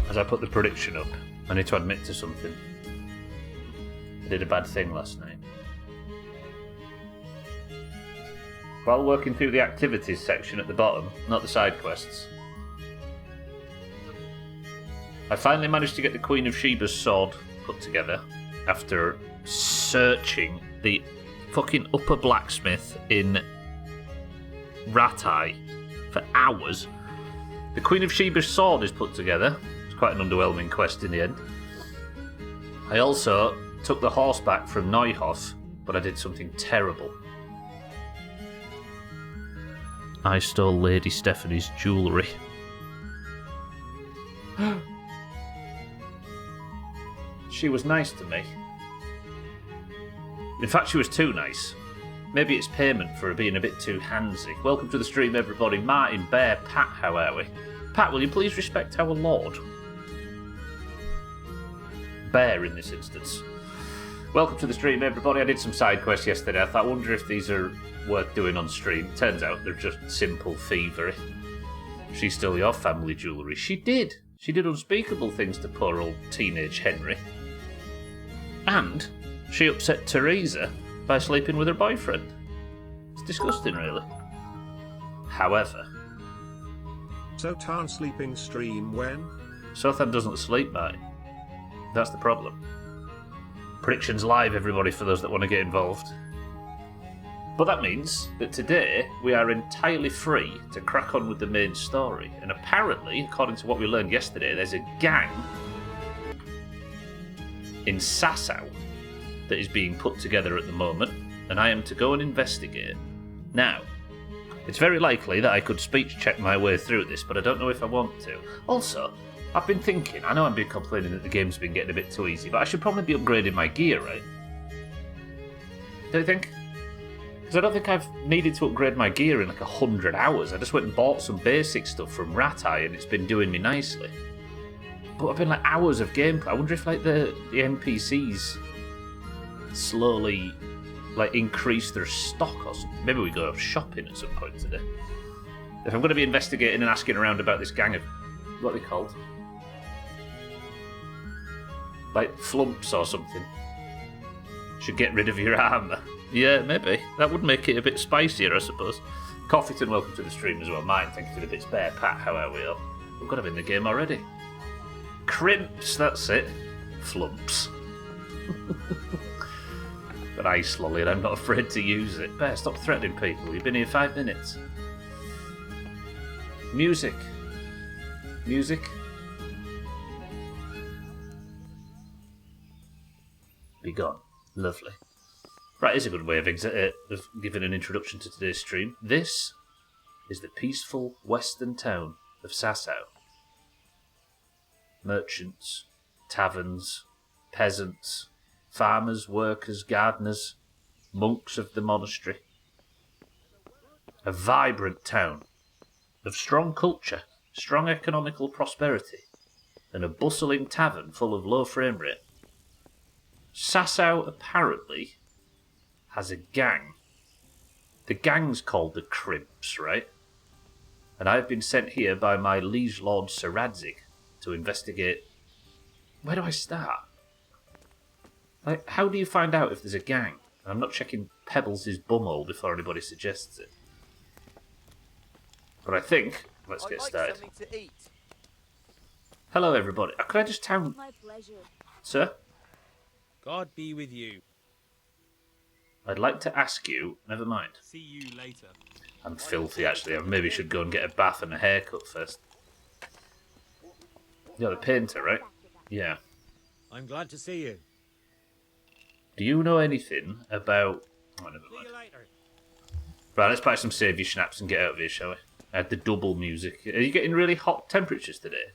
as I put the prediction up, I need to admit to something. I did a bad thing last night. While working through the activities section at the bottom, not the side quests, I finally managed to get the Queen of Sheba's sword put together after searching the fucking upper blacksmith in Ratai for hours. The Queen of Sheba's sword is put together. It's quite an underwhelming quest in the end. I also took the horse back from Neuhof, but I did something terrible. I stole Lady Stephanie's jewellery. She was nice to me. In fact, she was too nice. Maybe it's payment for her being a bit too handsy. Welcome to the stream, everybody. Martin, Bear, Pat, how are we? Pat, will you please respect our lord? Bear, in this instance. Welcome to the stream, everybody. I did some side quests yesterday. I wonder if these are worth doing on stream. Turns out they're just simple thievery. She stole your family jewellery. She did. She did unspeakable things to poor old teenage Henry. And she upset Teresa by sleeping with her boyfriend. It's disgusting, really. However... Sotan sleeping stream when? Sotan doesn't sleep, Martin. That's the problem. Predictions live, everybody, for those that want to get involved. But that means that today we are entirely free to crack on with the main story. And apparently, according to what we learned yesterday, there's a gang in Sasau that is being put together at the moment, and I am to go and investigate. Now, it's very likely that I could speech check my way through this, but I don't know if I want to. Also, I've been thinking, I know I've been complaining that the game's been getting a bit too easy, but I should probably be upgrading my gear, right? Don't you think? Because I don't think I've needed to upgrade my gear in like 100 hours. I just went and bought some basic stuff from Ratai and it's been doing me nicely. But I've been like hours of gameplay. I wonder if like the NPCs slowly like increase their stock or something. Maybe we go shopping at some point today. If I'm going to be investigating and asking around about this gang of... what are they called? Like flumps or something. Should get rid of your armour. Yeah, maybe. That would make it a bit spicier, I suppose. Coffeeton, welcome to the stream as well. Martin, thank you for the bits. Bear, Pat, how are we all? We've got them in the game already. Crimps, that's it. Flumps. But ice lolly, and I'm not afraid to use it. Bear, stop threatening people. You've been here 5 minutes. Music. Music. Be gone. Lovely. Right, is a good way of giving an introduction to today's stream. This is the peaceful western town of Sasau. Merchants, taverns, peasants, farmers, workers, gardeners, monks of the monastery. A vibrant town of strong culture, strong economical prosperity, and a bustling tavern full of low frame rate. Sasau apparently has a gang. The gang's called the Crimps, right? And I've been sent here by my liege lord Sir Radzig to investigate. Where do I start? Like, how do you find out if there's a gang? And I'm not checking Pebbles' bumhole before anybody suggests it. But I think let's get started. Hello, everybody. Could I just town... My pleasure. Sir? God be with you. I'd like to ask you... Never mind. See you later. I'm filthy, actually. I maybe should go and get a bath and a haircut first. You're the painter, right? Yeah. I'm glad to see you. Do you know anything about... Oh, never See mind. you later. Right, let's buy some saviour schnapps and get out of here, shall we? I had the double music. Are you getting really hot temperatures today?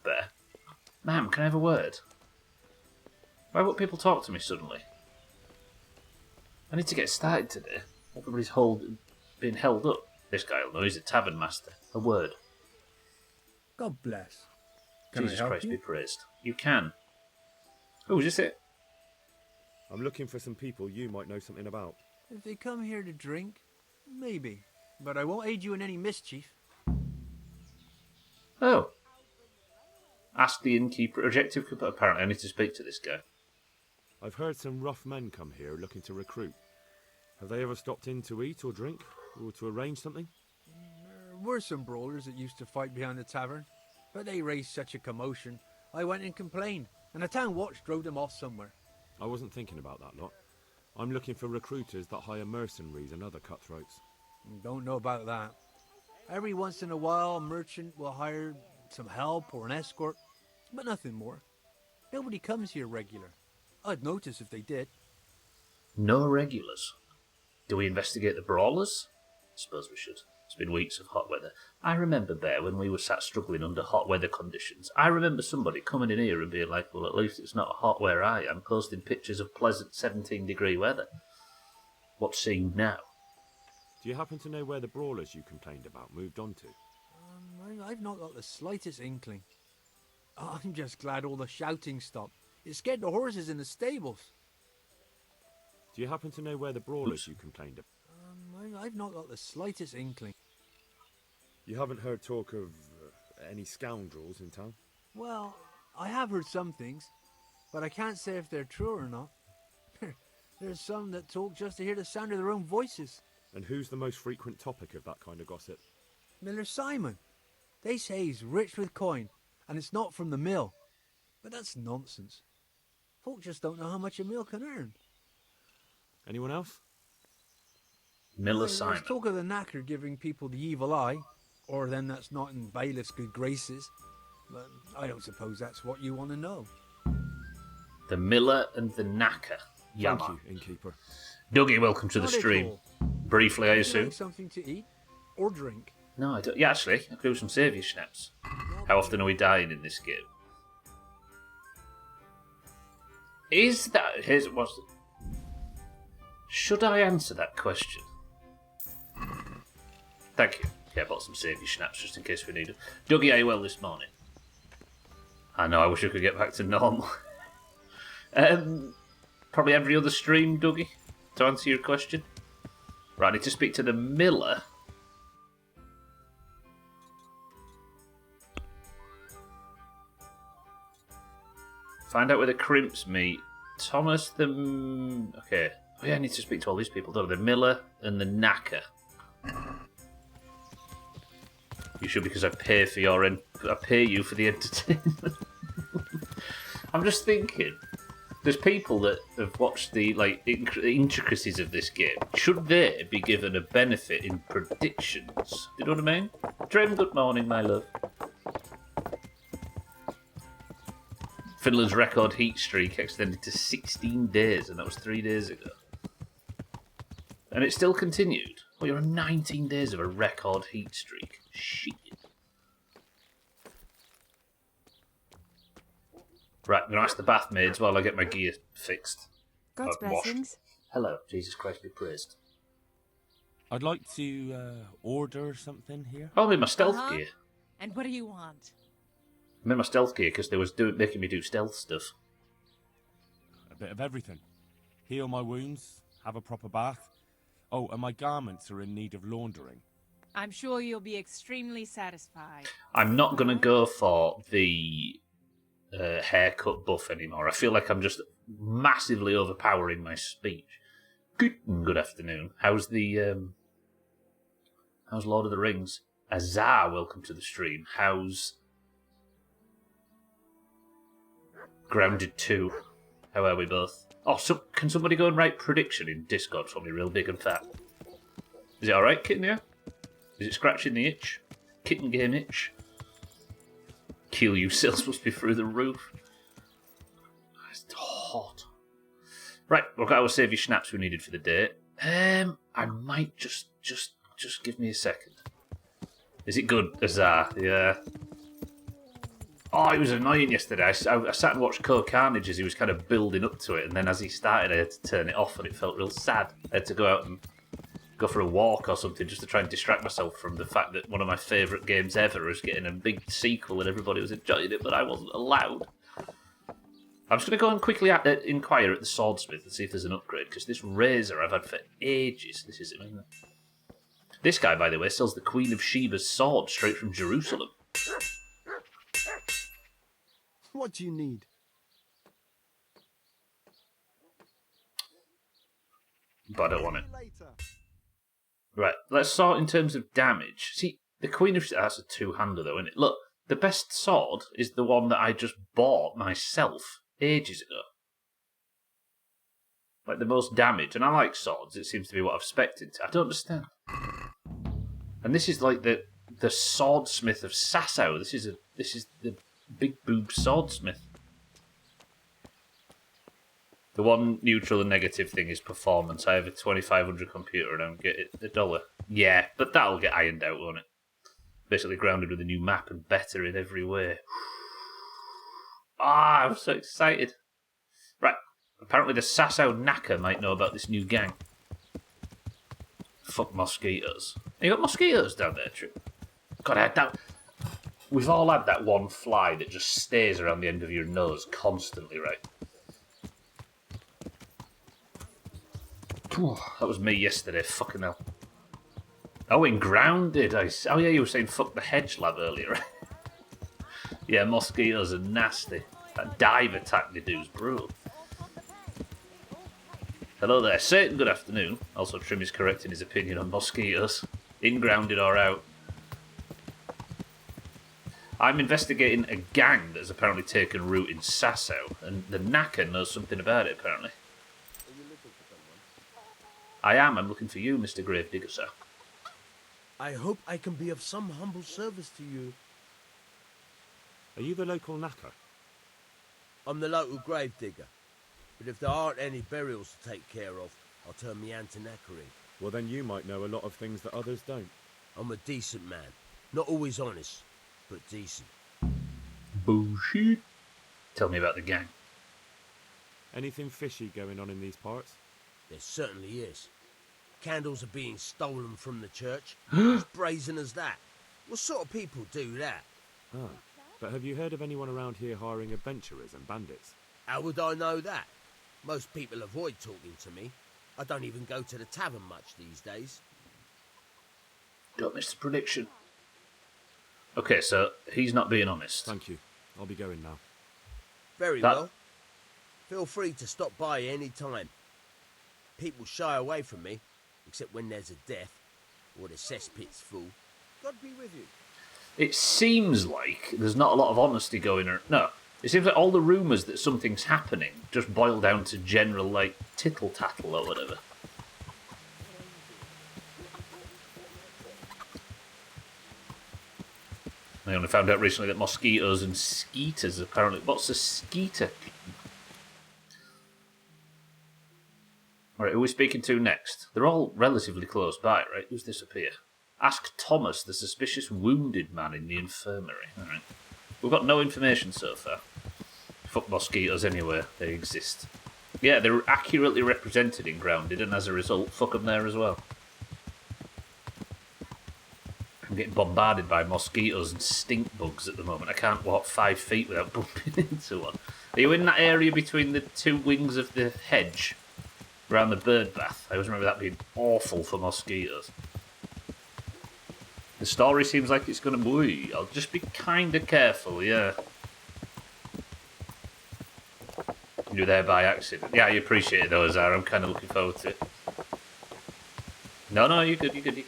Bear. Ma'am, can I have a word? Why won't people talk to me suddenly? I need to get started today. Everybody's being held up. This guy will know he's a tavern master. A word. God bless. Can Jesus I help Christ you? be praised. You can. Oh, is this it? I'm looking for some people you might know something about. If they come here to drink, maybe. But I won't aid you in any mischief. Oh. Ask the innkeeper. Objective, but apparently I need to speak to this guy. I've heard some rough men come here looking to recruit. Have they ever stopped in to eat or drink? Or to arrange something? There were some brawlers that used to fight behind the tavern, but they raised such a commotion, I went and complained, and the town watch drove them off somewhere. I wasn't thinking about that lot. I'm looking for recruiters that hire mercenaries and other cutthroats. Don't know about that. Every once in a while, a merchant will hire some help or an escort, but nothing more. Nobody comes here regular. I'd notice if they did. No regulars. Do we investigate the brawlers? Suppose we should. It's been weeks of hot weather. I remember there when we were sat struggling under hot weather conditions. I remember somebody coming in here and being like, well, at least it's not hot where I am, posting pictures of pleasant 17-degree weather. What's seen now? Do you happen to know where the brawlers you complained about moved on to? I've not got the slightest inkling. I'm just glad all the shouting stopped. It scared the horses in the stables. Do you happen to know where the brawlers you complained about? I've not got the slightest inkling. You haven't heard talk of any scoundrels in town? Well, I have heard some things, but I can't say if they're true or not. There's some that talk just to hear the sound of their own voices. And who's the most frequent topic of that kind of gossip? Miller Simon. They say he's rich with coin, and it's not from the mill. But that's nonsense. Folk just don't know how much a mill can earn. Anyone else? Miller Simon. There's talk of the knacker giving people the evil eye, or them that's not in bailiff's good graces. But I don't suppose that's what you want to know. The Miller and the Knacker. Thank Yama. you, innkeeper. Dougie, welcome to the Not at stream. all. Briefly, I Would you assume. like something to eat or drink? No, I don't. Yeah, actually, I could do some saviour snaps. How often are we dying in this game? Is that... Here's what's... Should I answer that question? Thank you. Yeah, I bought some saviour snaps just in case we need it. Dougie, are you well this morning? I know, I wish I could get back to normal. Probably every other stream, Dougie, to answer your question. Right, I need to speak to the Miller. Find out where the crimps meet. Thomas the... Okay. Oh yeah, I need to speak to all these people, don't I? The Miller and the Knacker. You should, because I pay for your... I pay you for the entertainment. I'm just thinking... There's people that have watched the intricacies of this game. Should they be given a benefit in predictions? Do you know what I mean? Dream, good morning, my love. Finland's record heat streak extended to 16 days, and that was 3 days ago. And it still continued. Well, you're on 19 days of a record heat streak. Shit. Right, I'm going to ask the bath maids while I get my gear fixed. God's blessings. Hello, Jesus Christ be praised. I'd like to order something here. Oh, I'm in my stealth gear. And what do you want? I'm in my stealth gear because they was making me do stealth stuff. A bit of everything. Heal my wounds, have a proper bath. Oh, and my garments are in need of laundering. I'm sure you'll be extremely satisfied. I'm not going to go for the haircut buff anymore. I feel like I'm just massively overpowering my speech. Good afternoon. How's Lord of the Rings? Azar, welcome to the stream. How's Grounded 2? How are we both? Oh, can somebody go and write prediction in Discord for me, real big and fat? Is it alright, Kitten, yeah? Is it scratching the itch? Kitten game itch? Kill you sales must be through the roof. It's hot. Right, we've got our saviour snaps we needed for the day. I might just give me a second. Is it good, Azar? Yeah. Oh, it was annoying yesterday. I sat and watched Carnage as he was kind of building up to it, and then as he started, I had to turn it off, and it felt real sad. I had to go out and go for a walk or something just to try and distract myself from the fact that one of my favourite games ever was getting a big sequel and everybody was enjoying it, but I wasn't allowed. I'm just going to go and quickly inquire at the swordsmith and see if there's an upgrade, because this razor I've had for ages. This is it, isn't it? This guy, by the way, sells the Queen of Sheba's sword straight from Jerusalem. What do you need? But I don't want it. Later. Right, let's sort in terms of damage. See, the Queen of... That's a two-hander, though, isn't it? Look, the best sword is the one that I just bought myself ages ago. Like, the most damage. And I like swords. It seems to be what I've spec'd into. I don't understand. And this is like the swordsmith of Sasau. This is the big boob swordsmith. The one neutral and negative thing is performance. I have a 2500 computer and I don't get it $1. Yeah, but that'll get ironed out, won't it? Basically grounded with a new map and better in every way. Ah, I'm so excited. Right, apparently the Sasau Knacker might know about this new gang. Fuck mosquitoes. You got mosquitoes down there, True? God, I had that... We've all had that one fly that just stays around the end of your nose constantly, right? That was me yesterday, fucking hell. Oh, in Grounded, oh yeah, you were saying fuck the hedge lab earlier, right? Yeah, mosquitoes are nasty. That dive attack they do is brutal. Hello there, Satan, good afternoon. Also, Trim is correct in his opinion on mosquitoes. In Grounded or out. I'm investigating a gang that has apparently taken root in Sasau, and the Knacker knows something about it, apparently. I am. I'm looking for you, Mr. Gravedigger, sir. I hope I can be of some humble service to you. Are you the local knacker? I'm the local gravedigger, but if there aren't any burials to take care of, I'll turn me hand to knackering. Well, then you might know a lot of things that others don't. I'm a decent man. Not always honest, but decent. Bullshit. Tell me about the gang. Anything fishy going on in these parts? There certainly is. Candles are being stolen from the church. As brazen as that. What sort of people do that? Ah, but have you heard of anyone around here hiring adventurers and bandits? How would I know that? Most people avoid talking to me. I don't even go to the tavern much these days. Don't miss the prediction. Okay, so he's not being honest. Thank you. I'll be going now. Very well. Feel free to stop by any time. People shy away from me, except when there's a death, or the cesspit's full. God be with you. It seems like there's not a lot of honesty going on. No, it seems like all the rumours that something's happening just boil down to general, like, tittle-tattle or whatever. I only found out recently that mosquitoes and skeeters apparently... What's a skeeter? Alright, who are we speaking to next? They're all relatively close by, right? Who's this up here? Ask Thomas, the suspicious wounded man in the infirmary. Alright. We've got no information so far. Fuck mosquitoes anywhere. They exist. Yeah, they're accurately represented in Grounded, and as a result, fuck them there as well. I'm getting bombarded by mosquitoes and stink bugs at the moment. I can't walk 5 feet without bumping into one. Are you in that area between the two wings of the hedge? Around the bird bath. I always remember that being awful for mosquitoes. The story seems like it's going to... I'll just be kind of careful, yeah. You're there by accident. Yeah, I appreciate it though, Azar. I'm kind of looking forward to it. No, you're good.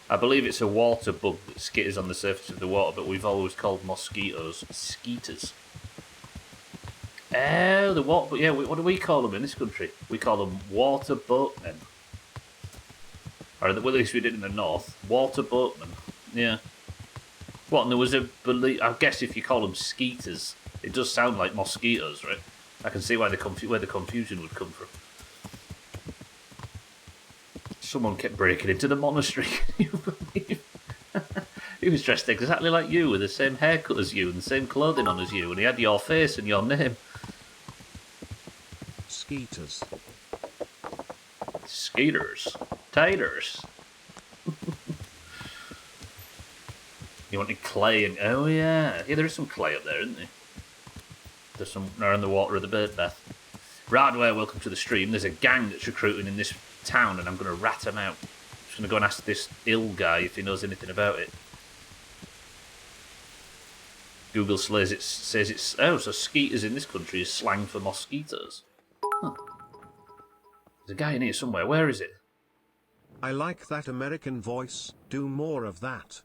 I believe it's a water bug that skitters on the surface of the water, but we've always called mosquitoes skeeters. Oh, the water... Yeah, what do we call them in this country? We call them water boatmen. Or at least we did in the north. Water boatmen. Yeah. What, and there was a... I guess if you call them skeeters, it does sound like mosquitoes, right? I can see why where the confusion would come from. Someone kept breaking into the monastery. Can you believe? He was dressed exactly like you, with the same haircut as you, and the same clothing on as you, and he had your face and your name. Skeeters. Skeeters. Taters. You wanted clay and... Oh, yeah. Yeah, there is some clay up there, isn't there? There's some around the water of the bird bath. Radware, welcome to the stream. There's a gang that's recruiting in this town, and I'm going to rat them out. I'm just going to go and ask this ill guy if he knows anything about it. Google says it's oh, so skeeters in this country is slang for mosquitoes. Huh. There's a guy in here somewhere. Where is it? I like that American voice. Do more of that.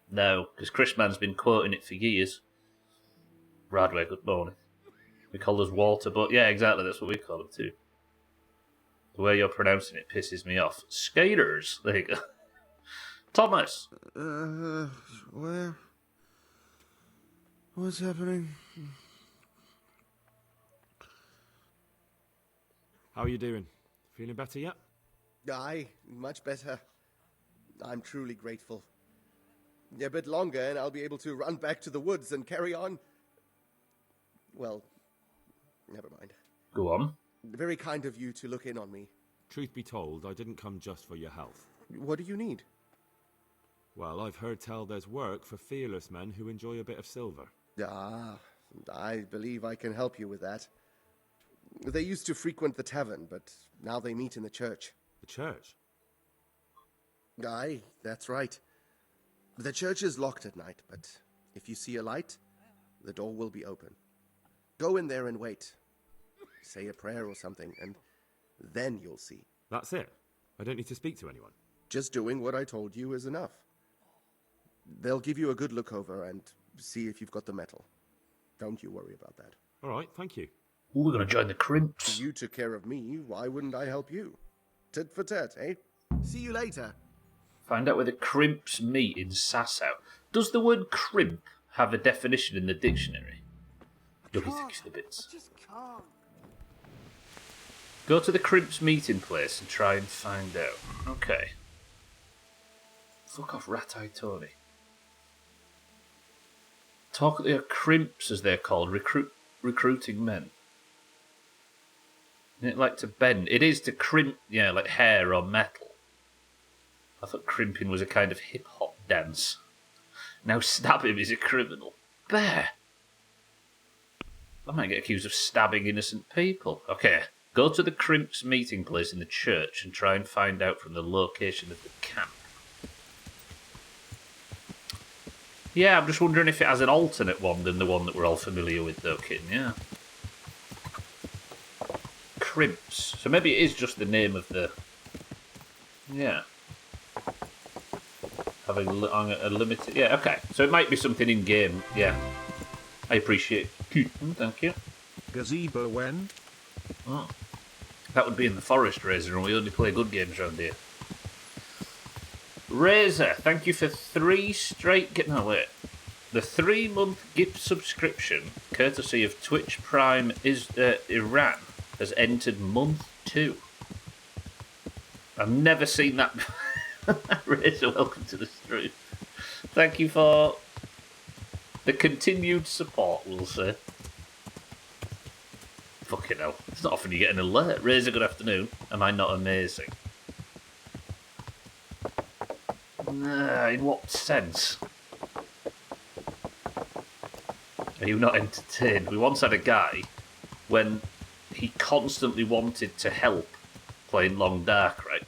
No, because Chris Mann's been quoting it for years. Bradway, good morning. We call us Walter, but yeah, exactly, that's what we call them too. The way you're pronouncing it pisses me off. Skaters. There you go. Thomas. Where? What's happening? How are you doing? Feeling better yet? Aye, much better. I'm truly grateful. A bit longer and I'll be able to run back to the woods and carry on. Well, never mind. Go on. Very kind of you to look in on me. Truth be told, I didn't come just for your health. What do you need? Well, I've heard tell there's work for fearless men who enjoy a bit of silver. Ah, I believe I can help you with that. They used to frequent the tavern, but now they meet in the church. The church? Aye, that's right. The church is locked at night, but if you see a light, the door will be open. Go in there and wait. Say a prayer or something, and then you'll see. That's it? I don't need to speak to anyone? Just doing what I told you is enough. They'll give you a good look over and see if you've got the metal. Don't you worry about that. All right, thank you. Ooh, we're going to join the Crimps. You took care of me, why wouldn't I help you? Tit for tat, eh? See you later. Find out where the Crimps meet in Sassow. Does the word crimp have a definition in the dictionary? Look at the bits. Just can't. Go to the Crimps meeting place and try and find out. Okay. Fuck off, Rat-Eye Tony. Talk at the Crimps, as they're called, recruiting men. Isn't it like to bend? It is to crimp, yeah, like hair or metal. I thought crimping was a kind of hip-hop dance. Now stab him is a criminal. Bear! I might get accused of stabbing innocent people. Okay, go to the Crimps meeting place in the church and try and find out from the location of the camp. Yeah, I'm just wondering if it has an alternate one than the one that we're all familiar with, though, Kitten, yeah. Crimps. So maybe it is just the name of the... Yeah. Having a limited... Yeah, okay. So it might be something in-game, yeah. I appreciate it. Thank you. Gazebo when? Oh. That would be in the Forest, Razor, and we only play good games around here. Razor, thank you for 3 straight... No, wait. The 3-month gift subscription, courtesy of Twitch Prime Iran, has entered month 2. I've never seen that. Razor, welcome to the stream. Thank you for the continued support, we'll say. Fucking hell. It's not often you get an alert. Razor, good afternoon. Am I not amazing? In what sense? Are you not entertained? We once had a guy when he constantly wanted to help playing Long Dark, right?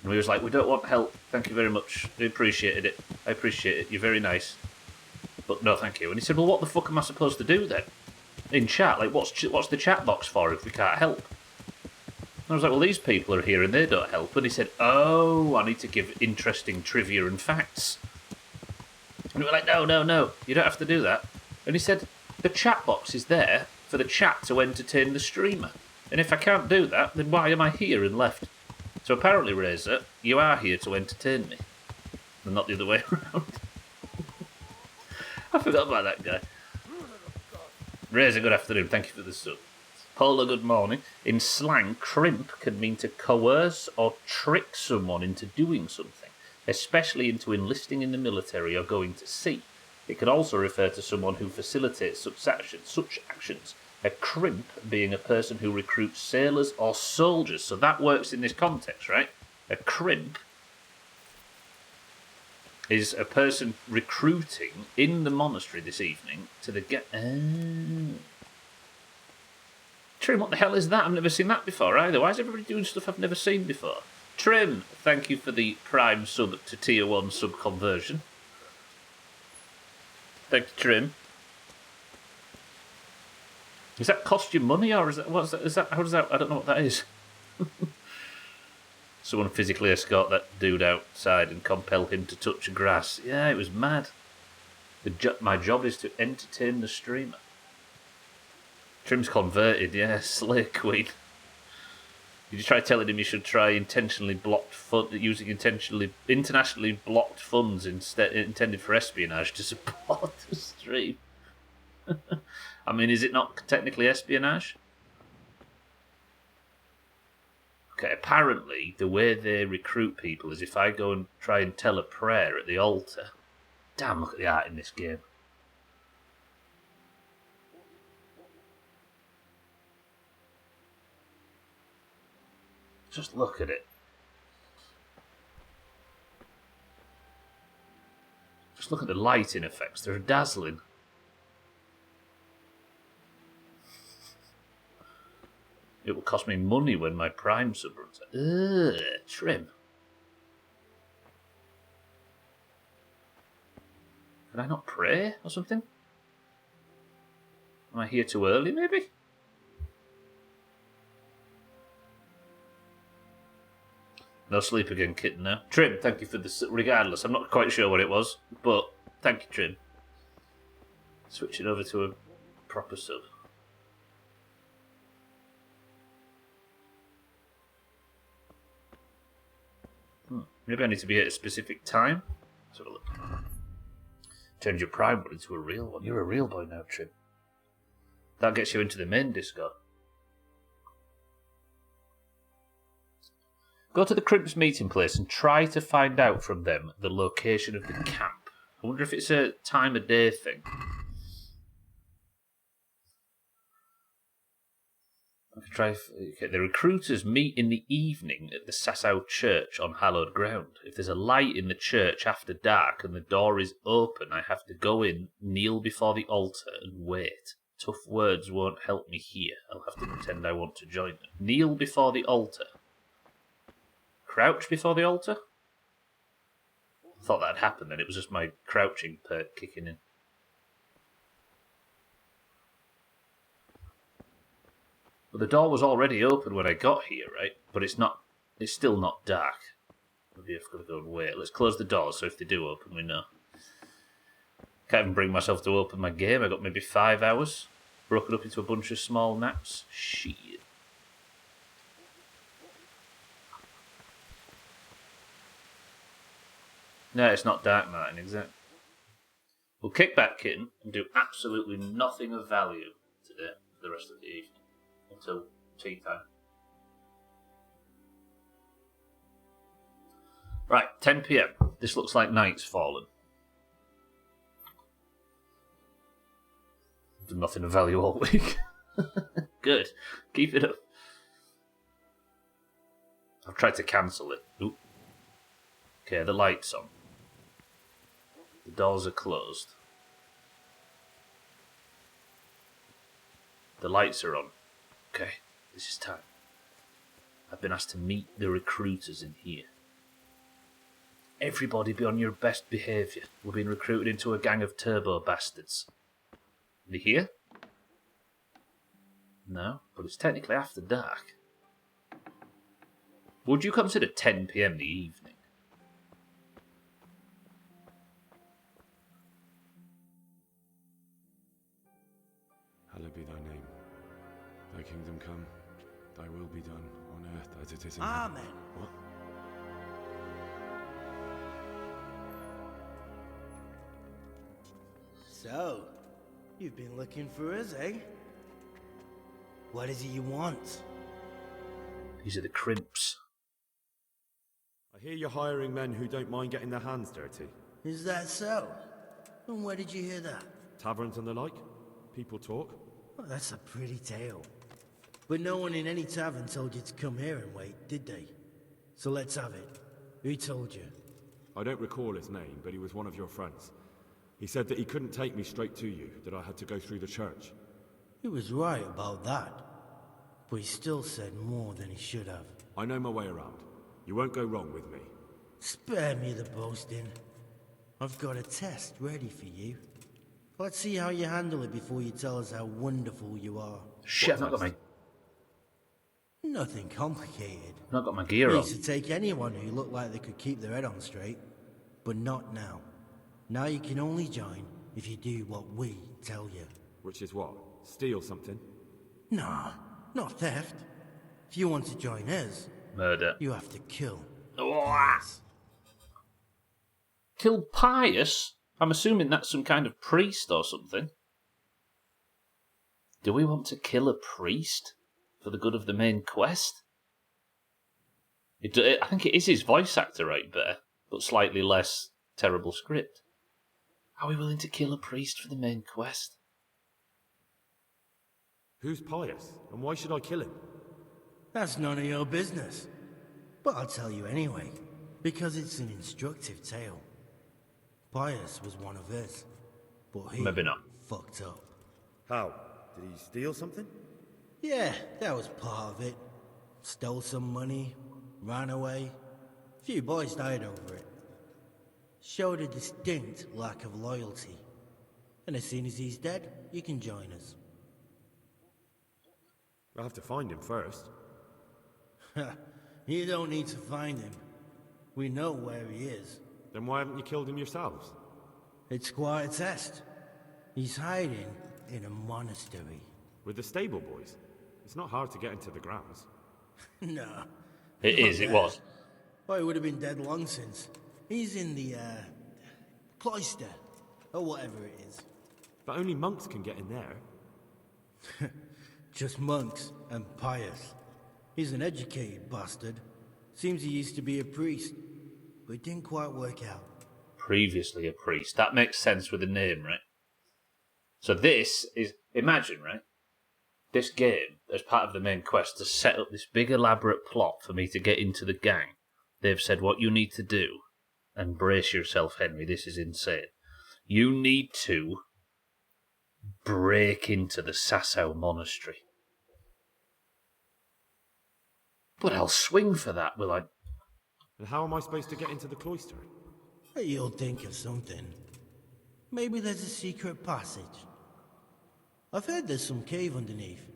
And we was like, we don't want help. Thank you very much. We appreciated it. I appreciate it. You're very nice. But no, thank you. And he said, well, what the fuck am I supposed to do then? In chat? Like, what's the chat box for if we can't help? And I was like, well, these people are here and they don't help. And he said, oh, I need to give interesting trivia and facts. And we were like, no, you don't have to do that. And he said, the chat box is there for the chat to entertain the streamer. And if I can't do that, then why am I here and left? So apparently, Razor, you are here to entertain me. And not the other way around. I forgot about that guy. Razor, good afternoon. Thank you for the sub. Paula, good morning. In slang, crimp can mean to coerce or trick someone into doing something, especially into enlisting in the military or going to sea. It can also refer to someone who facilitates such actions. A crimp being a person who recruits sailors or soldiers. So that works in this context, right? A crimp is a person recruiting in the monastery this evening to the Trim, what the hell is that? I've never seen that before either. Why is everybody doing stuff I've never seen before? Trim, thank you for the Prime sub to Tier 1 sub conversion. Thank you, Trim. Does that cost you money, or is that what's that? Is that how does that? I don't know what that is. Someone physically escort that dude outside and compel him to touch grass. Yeah, it was mad. My job is to entertain the streamer. Trim's converted, yeah, slay queen. Did you try telling him you should try using internationally blocked funds intended for espionage to support the stream? I mean, is it not technically espionage? Okay, apparently the way they recruit people is if I go and try and tell a prayer at the altar. Damn, look at the art in this game. Just look at it. Just look at the lighting effects. They're dazzling. It will cost me money when my Prime sub runs out. Ugh, Trim. Can I not pray or something? Am I here too early, maybe? No sleep again, kitten now. Trim, thank you for this. Regardless, I'm not quite sure what it was, but thank you, Trim. Switching over to a proper sub. Maybe I need to be at a specific time. Let's have a look. Change your Prime one into a real one. You're a real boy now, Trim. That gets you into the main Discord. Go to the Crimps meeting place and try to find out from them the location of the camp. I wonder if it's a time of day thing. I could try. Okay, the recruiters meet in the evening at the Sasau Church on hallowed ground. If there's a light in the church after dark and the door is open, I have to go in, kneel before the altar, and wait. Tough words won't help me here. I'll have to pretend I want to join them. Kneel before the altar. Crouch before the altar? I thought that had happened, and it was just my crouching perk kicking in. But the door was already open when I got here, right? But it's still not dark. Maybe I've got to go and wait. Let's close the door so if they do open, we know. Can't even bring myself to open my game. I got maybe 5 hours. Broken up into a bunch of small naps. Shit. No, it's not dark, Martin, exactly. We'll kick back, kitten, and do absolutely nothing of value today for the rest of the evening. Until tea time. Right, 10 PM. This looks like night's fallen. Done nothing of value all week. Good. Keep it up. I've tried to cancel it. Oop. Okay, the light's on. The doors are closed. The lights are on. Okay, this is time. I've been asked to meet the recruiters in here. Everybody be on your best behaviour. We're being recruited into a gang of turbo bastards. Are they here? No, but it's technically after dark. Would you consider 10 PM the evening? Hallowed be thy name. Thy kingdom come. Thy will be done on earth as it is in Amen. heaven. What? So, you've been looking for us, eh? What is it you want? These are the crimps. I hear you're hiring men who don't mind getting their hands dirty. Is that so? And where did you hear that? Taverns and the like? People talk? Well, that's a pretty tale. But no one in any tavern told you to come here and wait, did they? So let's have it. Who told you? I don't recall his name, but he was one of your friends. He said that he couldn't take me straight to you, that I had to go through the church. He was right about that. But he still said more than he should have. I know my way around. You won't go wrong with me. Spare me the boasting. I've got a test ready for you. Let's see how you handle it before you tell us how wonderful you are. Shit, I've not Nothing complicated. got my gear We on. used to take anyone who looked like they could keep their head on straight, but not now. Now you can only join if you do what we tell you. Which is what? Steal something? Nah, not theft. If you want to join us, Murder. you have to kill. Kill Pius? I'm assuming that's some kind of priest or something. Do we want to kill a priest for the good of the main quest? I think it is his voice actor right there, but slightly less terrible script. Are we willing to kill a priest for the main quest? Who's Pius, and why should I kill him? That's none of your business. But I'll tell you anyway, because it's an instructive tale. Pius was one of us, but he Maybe not. fucked up. How? Did he steal something? Yeah, that was part of it. Stole some money, ran away. A few boys died over it. Showed a distinct lack of loyalty. And as soon as he's dead, you can join us. I'll have to find him first. You don't need to find him. We know where he is. Then why haven't you killed him yourselves? It's quite a test. He's hiding in a monastery. With the stable boys? It's not hard to get into the grounds. No. It was. Well, he would have been dead long since. He's in the, cloister. Or whatever it is. But only monks can get in there. Just monks and Pius. He's an educated bastard. Seems he used to be a priest, but it didn't quite work out. Previously a priest. That makes sense with the name, right? So this is... Imagine, right? This game, as part of the main quest, to set up this big elaborate plot for me to get into the gang. They've said what you need to do. And brace yourself, Henry, this is insane. You need to break into the Sasau monastery. But I'll swing for that, will I? And how am I supposed to get into the cloister? You'll think of something. Maybe there's a secret passage. I've heard there's some cave underneath.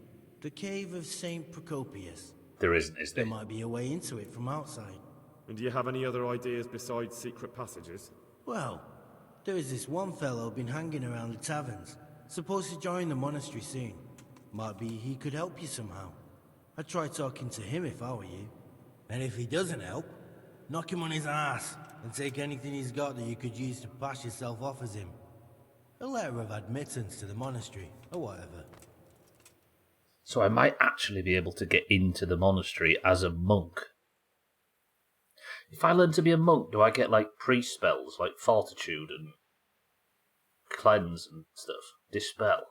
The cave of St. Procopius. There isn't, is there? There might be a way into it from outside. And do you have any other ideas besides secret passages? Well, there is this one fellow been hanging around the taverns. Supposed to join the monastery soon. Might be he could help you somehow. I'd try talking to him if I were you. And if he doesn't help, knock him on his ass and take anything he's got that you could use to pass yourself off as him. A letter of admittance to the monastery, or whatever. So I might actually be able to get into the monastery as a monk. If I learn to be a monk, do I get, like, priest spells, like fortitude and cleanse and stuff? Dispel?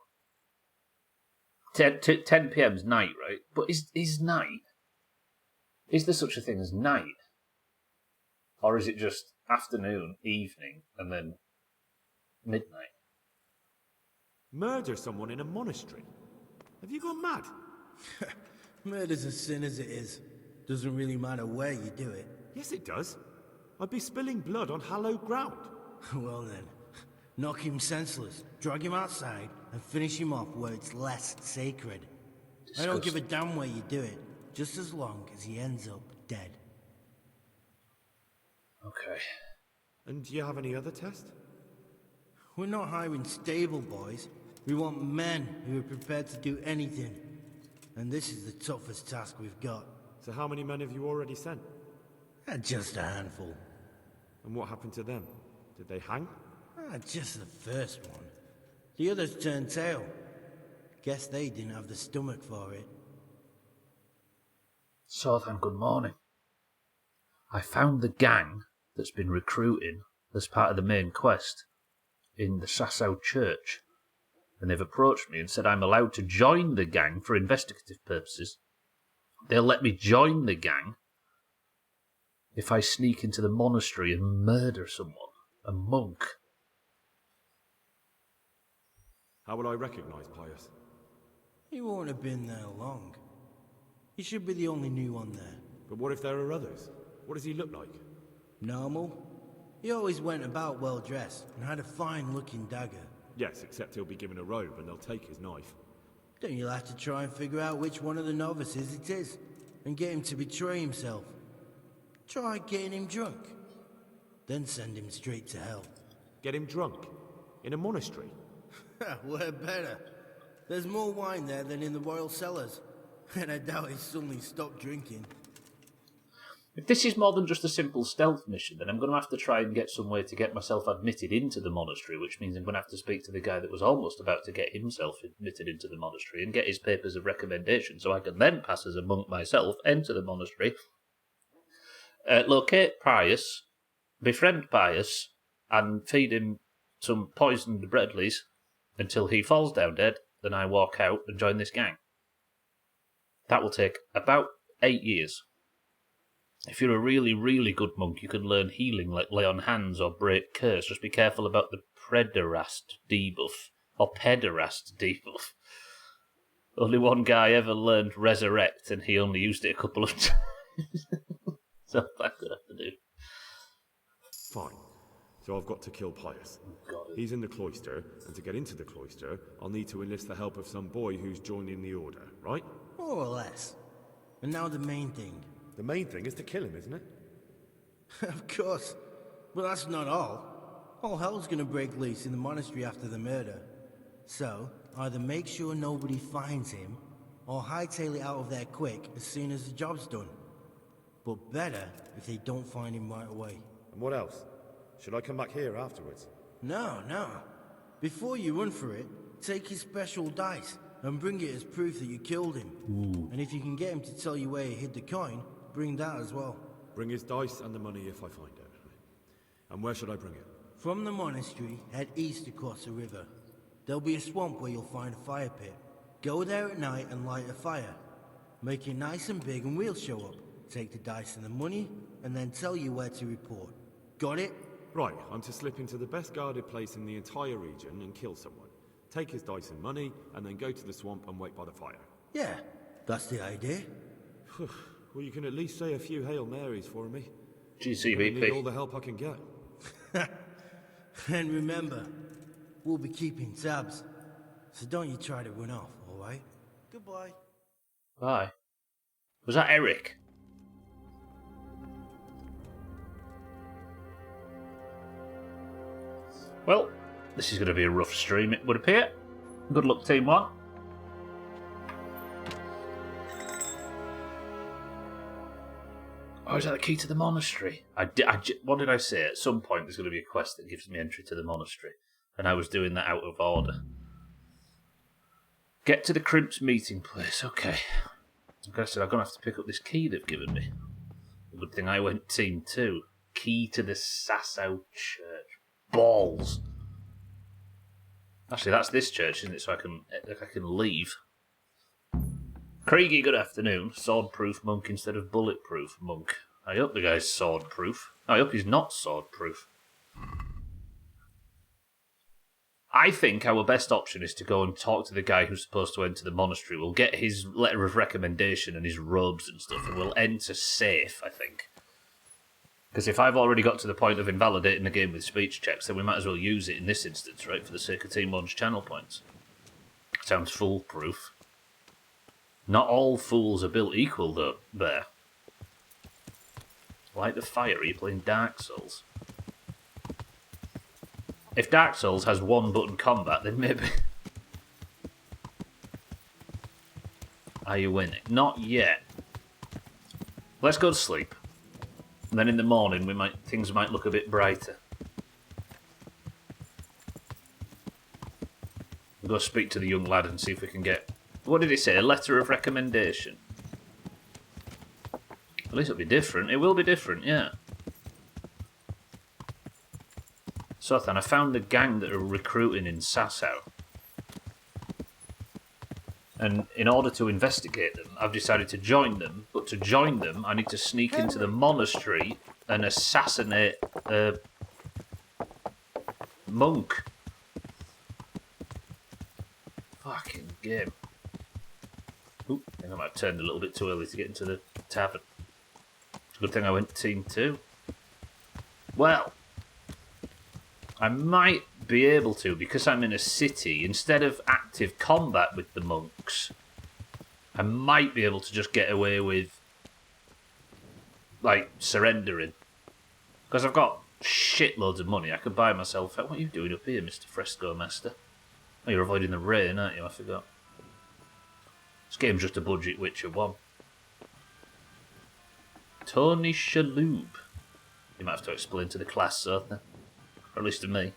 10 PM's night, right? But is night... Is there such a thing as night? Or is it just afternoon, evening, and then midnight? Murder someone in a monastery? Have you gone mad? Murder's a sin as it is. Doesn't really matter where you do it. Yes, it does. I'd be spilling blood on hallowed ground. Well then, knock him senseless, drag him outside, and finish him off where it's less sacred. I don't give a damn where you do it, just as long as he ends up dead. Okay. And do you have any other test? We're not hiring stable boys. We want men who are prepared to do anything. And this is the toughest task we've got. So how many men have you already sent? Just a handful. And what happened to them? Did they hang? Just the first one. The others turned tail. Guess they didn't have the stomach for it. So then, good morning. I found the gang that's been recruiting as part of the main quest in the Sasau church. And they've approached me and said I'm allowed to join the gang for investigative purposes. They'll let me join the gang if I sneak into the monastery and murder someone, a monk. How will I recognize Pius? He won't have been there long. He should be the only new one there. But what if there are others? What does he look like? Normal. He always went about well dressed and had a fine looking dagger. Yes, except he'll be given a robe and they'll take his knife. Then you'll have to try and figure out which one of the novices it is, and get him to betray himself. Try getting him drunk. Then send him straight to hell. Get him drunk? In a monastery? Where better? There's more wine there than in the royal cellars. And I doubt he'll suddenly stop drinking. If this is more than just a simple stealth mission, then I'm going to have to try and get some way to get myself admitted into the monastery, which means I'm going to have to speak to the guy that was almost about to get himself admitted into the monastery and get his papers of recommendation so I can then pass as a monk myself, enter the monastery, locate Pius, befriend Pius, and feed him some poisoned breadlies until he falls down dead. Then I walk out and join this gang. That will take about 8 years. If you're a really, really good monk, you can learn healing like lay on hands or break curse. Just be careful about the pederast debuff, or pederast debuff. Only one guy ever learned resurrect, and he only used it a couple of times. So that's what I have to do. Fine. So I've got to kill Pius. He's in the cloister, and to get into the cloister, I'll need to enlist the help of some boy who's joining the order, right? More or less. And now the main thing. The main thing is to kill him, isn't it? Of course. But that's not all. All hell's gonna break loose in the monastery after the murder. So, either make sure nobody finds him, or hightail it out of there quick as soon as the job's done. But better if they don't find him right away. And what else? Should I come back here afterwards? No. Before you run for it, take his special dice and bring it as proof that you killed him. Ooh. And if you can get him to tell you where he hid the coin, bring that as well. Bring his dice and the money if I find it. And where should I bring it? From the monastery, head east across the river. There'll be a swamp where you'll find a fire pit. Go there at night and light a fire. Make it nice and big and we'll show up. Take the dice and the money, and then tell you where to report. Got it? Right, I'm to slip into the best guarded place in the entire region and kill someone. Take his dice and money, and then go to the swamp and wait by the fire. Yeah, that's the idea. Well, you can at least say a few Hail Marys for me. GCVP. I need all the help I can get. And remember, we'll be keeping tabs. So don't you try to run off, alright? Goodbye. Bye. Was that Erik? Well, this is going to be a rough stream, it would appear. Good luck, Team 1. Oh, is that the key to the monastery? What did I say? At some point there's going to be a quest that gives me entry to the monastery. And I was doing that out of order. Get to the Crimp's meeting place. Okay. I'm going to have to pick up this key they've given me. Good thing I went Team 2. Key to the Sasau Church. Balls. Actually, that's this church, isn't it? So I can leave. Craigie, good afternoon. Swordproof monk instead of bulletproof monk. I hope the guy's swordproof. I hope he's not swordproof. I think our best option is to go and talk to the guy who's supposed to enter the monastery. We'll get his letter of recommendation and his robes and stuff, and we'll enter safe, I think. Because if I've already got to the point of invalidating the game with speech checks, then we might as well use it in this instance, right, for the sake of Team 1's channel points. Sounds foolproof. Not all fools are built equal, though, Bear. Light the fire, are you playing Dark Souls? If Dark Souls has one-button combat, then maybe... Are you winning? Not yet. Let's go to sleep. And then in the morning, things might look a bit brighter. We'll go speak to the young lad and see if we can get... What did he say? A letter of recommendation. At least it'll be different. It will be different, yeah. So then, I found the gang that are recruiting in Sasau. And in order to investigate them, I've decided to join them. But to join them, I need to sneak into the monastery and assassinate a monk. Fucking game. Oop, I think I might have turned a little bit too early to get into the tavern. Good thing I went Team 2. Well, I might be able to, because I'm in a city, instead of active combat with the monks, I might be able to just get away with, like, surrendering. Because I've got shitloads of money. I could buy myself... What are you doing up here, Mr. Fresco Master? Oh, you're avoiding the rain, aren't you? I forgot. This game's just a budget Witcher 1. Tony Shalhoub. You might have to explain to the class, sir. Or at least to me.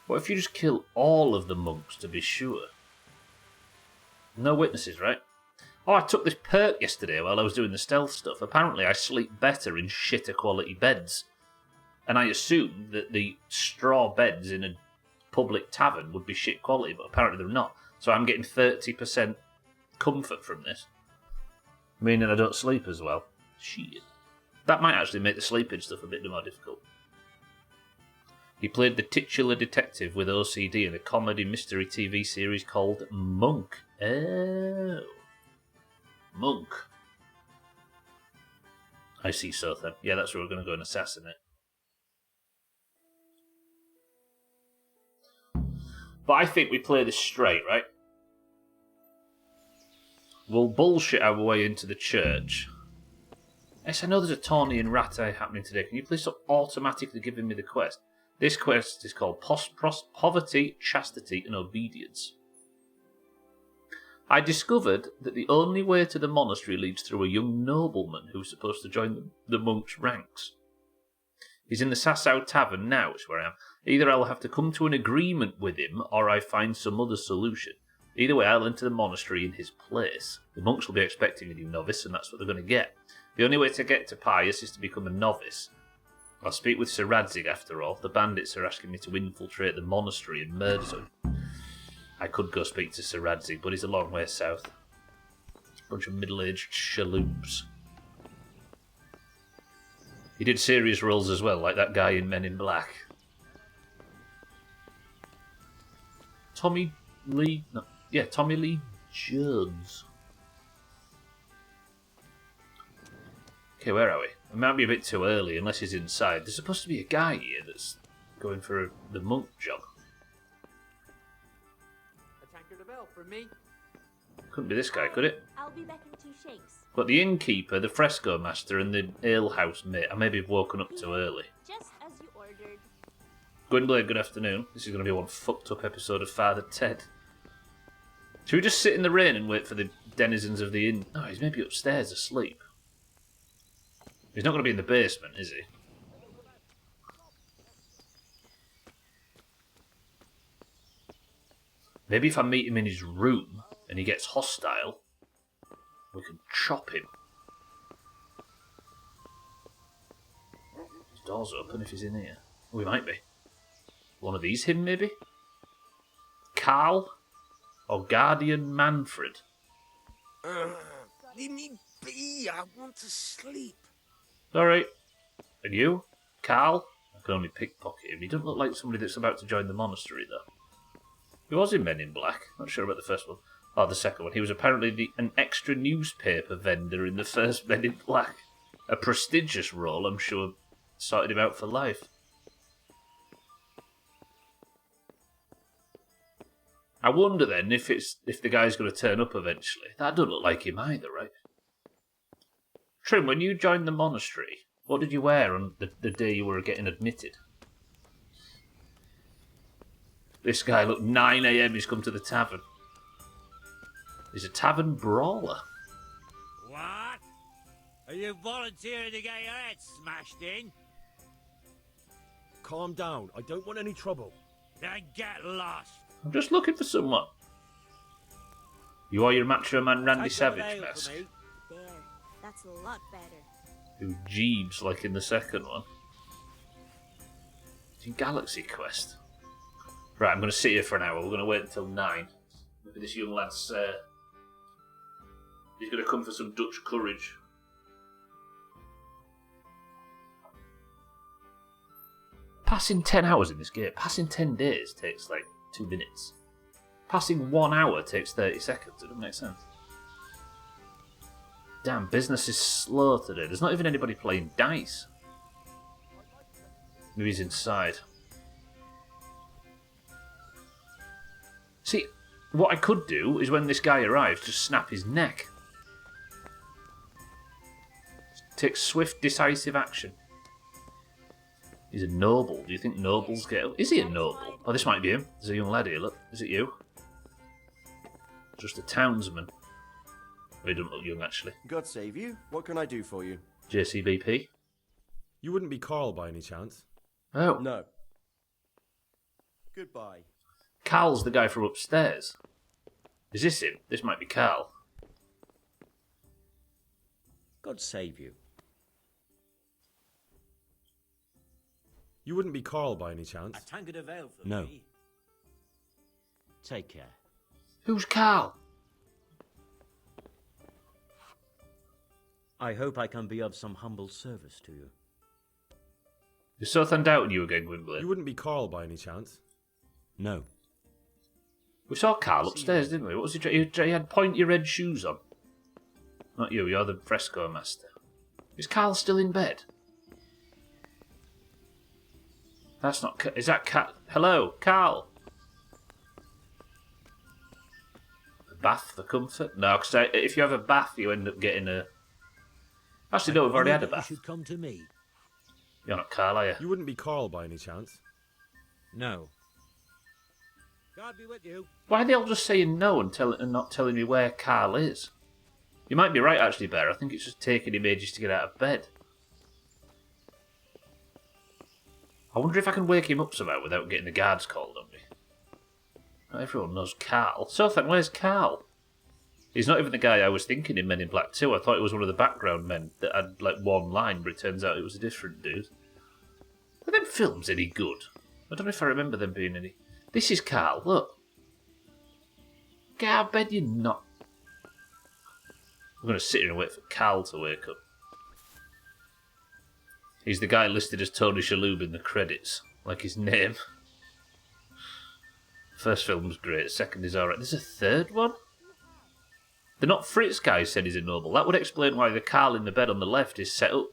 What if you just kill all of the monks to be sure? No witnesses, right? Oh, I took this perk yesterday while I was doing the stealth stuff. Apparently I sleep better in shitter quality beds. And I assumed that the straw beds in a public tavern would be shit quality, but apparently they're not. So I'm getting 30% comfort from this. Meaning I don't sleep as well. Shit. That might actually make the sleeping stuff a bit more difficult. He played the titular detective with OCD in a comedy mystery TV series called Monk. Oh. Monk. I see, so then. Yeah, that's where we're going to go and assassinate. But I think we play this straight, right? We'll bullshit our way into the church. Yes, I know there's a Tawny and Rattay happening today. Can you please stop automatically giving me the quest? This quest is called Poverty, Chastity and Obedience. I discovered that the only way to the monastery leads through a young nobleman who's supposed to join the monks' ranks. He's in the Sasau Tavern now, is where I am. Either I'll have to come to an agreement with him, or I find some other solution. Either way, I'll enter the monastery in his place. The monks will be expecting a new novice, and that's what they're going to get. The only way to get to Pius is to become a novice. I'll speak with Sir Radzig after all. The bandits are asking me to infiltrate the monastery and murder some. I could go speak to Sir Radzig, but he's a long way south. Bunch of middle-aged shaloobs. He did serious roles as well, like that guy in Men in Black. Tommy Lee Jones. Okay, where are we? It might be a bit too early, unless he's inside. There's supposed to be a guy here that's going for the monk job. A tankard of ale for me. Couldn't be this guy, could it? I'll be back in 2 shakes. Got the innkeeper, the fresco master, and the alehouse mate. I maybe have woken up too early. Just as you ordered. Gwynblade, good afternoon. This is going to be one fucked up episode of Father Ted. Should we just sit in the rain and wait for the denizens of the inn? Oh, he's maybe upstairs asleep. He's not going to be in the basement, is he? Maybe if I meet him in his room and he gets hostile, we can chop him. His door's open if he's in here. Oh, he might be. One of these him, maybe? Carl? Or Guardian Manfred? Leave me be. I want to sleep. Alright. And you? Carl? I can only pickpocket him. He doesn't look like somebody that's about to join the monastery, though. He was in Men in Black. Not sure about the first one. Oh, the second one. He was apparently an extra newspaper vendor in the first Men in Black. A prestigious role, I'm sure, sorted him out for life. I wonder then if the guy's going to turn up eventually. That doesn't look like him either, right? Trim, when you joined the monastery, what did you wear on the day you were getting admitted? This guy, look, 9 AM he's come to the tavern. He's a tavern brawler. What? Are you volunteering to get your head smashed in? Calm down. I don't want any trouble. Then get lost. I'm just looking for someone. You are your Macho Man Randy Take Savage a veil mask. for me. There. That's a lot better. Who jeebs like in the second one. It's in Galaxy Quest. Right, I'm going to sit here for an hour. We're going to wait until 9. Maybe this young lad's... he's going to come for some Dutch courage. Passing 10 hours in this game. Passing 10 days takes like 2 minutes. Passing 1 hour takes 30 seconds. It doesn't make sense. Damn, business is slow today. There's not even anybody playing dice. Maybe he's inside. See, what I could do is when this guy arrives, just snap his neck. Take swift, decisive action. He's a noble. Do you think nobles get... Is he a noble? Oh, this might be him. There's a young lad here, look. Is it you? Just a townsman. Oh, he doesn't look young, actually. God save you. What can I do for you? JCBP. You wouldn't be Carl by any chance? Oh. No. Goodbye. Carl's the guy from upstairs. Is this him? This might be Carl. God save you. You wouldn't be Carl by any chance? A tankard of ale for No. me. Take care. Who's Carl? I hope I can be of some humble service to you. Is Sothan doubting you again, Gwynplaine? You wouldn't be Carl by any chance? No. We saw Carl upstairs, didn't we? What was he had pointy red shoes on. Not you, you're the fresco master. Is Carl still in bed? That's not... Is that Cat? Hello, Carl? A bath for comfort? No, because if you have a bath, you end up getting a... Actually, no, we've already had a bath. You should come to me. You're not Carl, are you? You wouldn't be Carl by any chance? No. God be with you. Why are they all just saying no and not telling me where Carl is? You might be right, actually, Bear. I think it's just taking him ages to get out of bed. I wonder if I can wake him up somehow without getting the guards called on me. Not everyone knows Carl. Sothan, where's Carl? He's not even the guy I was thinking in Men in Black 2. I thought it was one of the background men that had like one line, but it turns out it was a different dude. Are them films any good? I don't know if I remember them being any... This is Carl, look. Get out of bed, you're not. I'm going to sit here and wait for Carl to wake up. He's the guy listed as Tony Shalhoub in the credits, like his name. First film's great, second is alright. There's a third one? The Not Fritz guy said he's a noble. That would explain why the Carl in the bed on the left is set up.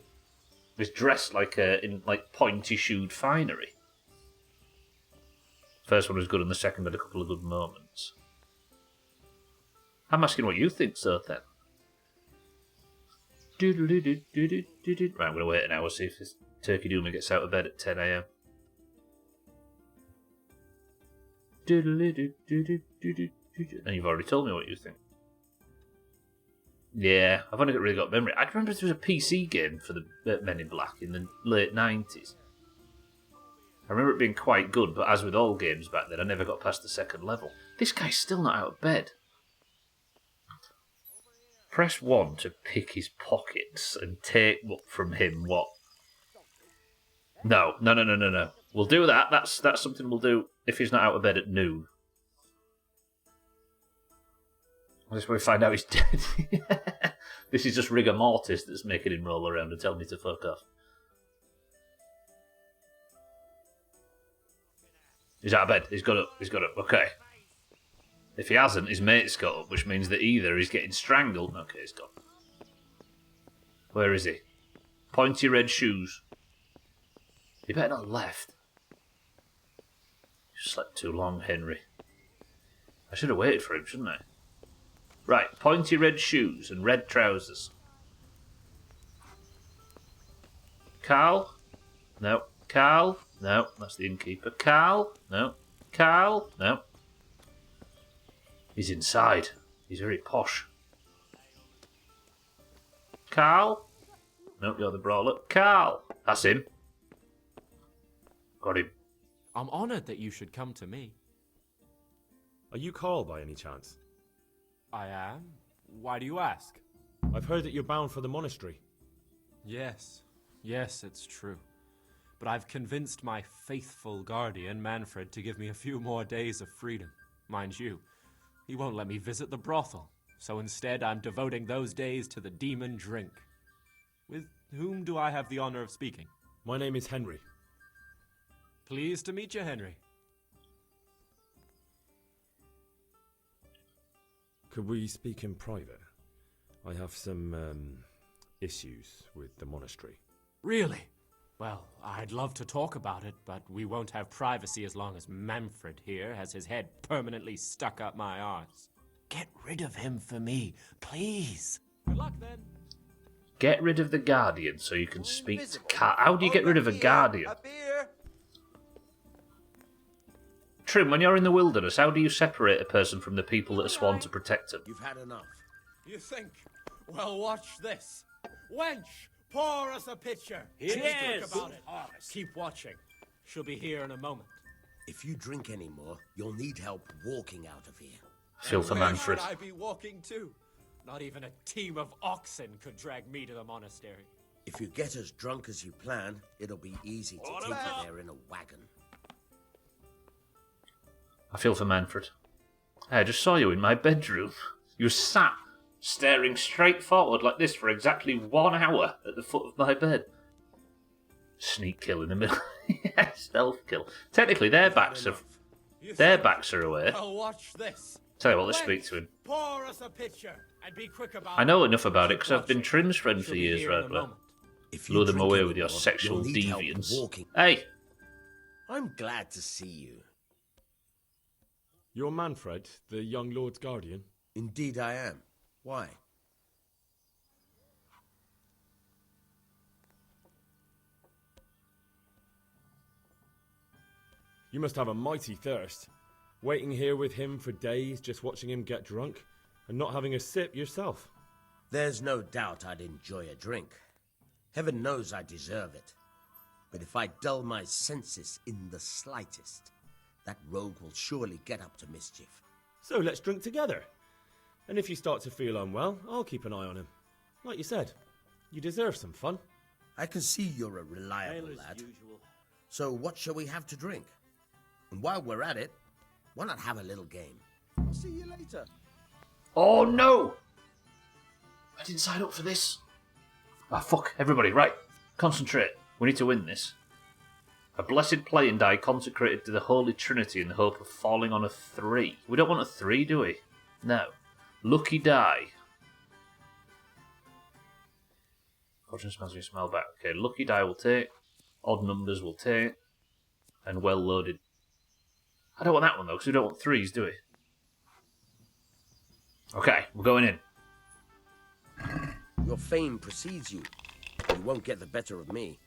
He's dressed like in pointy-shoed finery. First one was good and the second had a couple of good moments. I'm asking what you think, Sothan. Right, I'm going to wait an hour, see if this Turkey Doomer gets out of bed at 10 a.m. And you've already told me what you think. Yeah, I've only really got memory. I remember there was a PC game for the Men in Black in the late 90s. I remember it being quite good, but as with all games back then, I never got past the second level. This guy's still not out of bed. Press 1 to pick his pockets and take from him what... No. We'll do that. That's something we'll do if he's not out of bed at noon. Unless we find out he's dead. This is just rigor mortis that's making him roll around and tell me to fuck off. He's out of bed. He's got up. Okay. If he hasn't, his mate's got up, which means that either he's getting strangled... Okay, he's gone. Where is he? Pointy red shoes. He better not have left. You slept too long, Henry. I should have waited for him, shouldn't I? Right, pointy red shoes and red trousers. Carl? No. Carl? No, that's the innkeeper. Carl? No. Carl? No. He's inside. He's very posh. Carl? Nope, you're the brawler. Carl! That's him. Got him. I'm honoured that you should come to me. Are you Carl by any chance? I am. Why do you ask? I've heard that you're bound for the monastery. Yes, it's true. But I've convinced my faithful guardian, Manfred, to give me a few more days of freedom. Mind you, he won't let me visit the brothel, so instead I'm devoting those days to the demon drink. With whom do I have the honor of speaking? My name is Henry. Pleased to meet you, Henry. Could we speak in private? I have some, issues with the monastery. Really? Well, I'd love to talk about it, but we won't have privacy as long as Manfred here has his head permanently stuck up my arse. Get rid of him for me, please. Good luck, then. Get rid of the Guardian so you can speak to Cat. How do you get rid of a Guardian? Trim, when you're in the wilderness, how do you separate a person from the people that are sworn to protect them? You've had enough. You think? Well, watch this. Wench, pour us a pitcher. Cheers. About it. Keep watching. She'll be here in a moment. If you drink any more, you'll need help walking out of here. Feel for Manfred. Where should I be walking to? Not even a team of oxen could drag me to the monastery. If you get as drunk as you plan, it'll be easy to take you there in a wagon. I feel for Manfred. Hey, I just saw you in my bedroom. You sat staring straight forward like this for exactly 1 hour at the foot of my bed. Sneak kill in the middle. Yeah, stealth kill. Technically, their backs are away. Well, watch this. Tell you what, let's speak to him. Pour us a pitcher and be quick about I know enough about it because I've been Trim's friend for years, Radler. Lure them away with your sexual deviance. Hey! I'm glad to see you. You're Manfred, the young Lord's guardian? Indeed I am. Why? You must have a mighty thirst. Waiting here with him for days, just watching him get drunk, and not having a sip yourself. There's no doubt I'd enjoy a drink. Heaven knows I deserve it. But if I dull my senses in the slightest, that rogue will surely get up to mischief. So let's drink together. And if you start to feel unwell, I'll keep an eye on him. Like you said, you deserve some fun. I can see you're a reliable lad. So what shall we have to drink? And while we're at it, why not have a little game? I'll see you later. Oh no! I didn't sign up for this. Ah, fuck. Everybody, right. Concentrate. We need to win this. A blessed playing die consecrated to the Holy Trinity in the hope of falling on a 3. We don't want a 3, do we? No. Lucky die. Fortune smells me smell back. Okay, lucky die will take. Odd numbers will take. And well loaded. I don't want that one though, because we don't want 3s, do we? Okay, we're going in. Your fame precedes you. You won't get the better of me.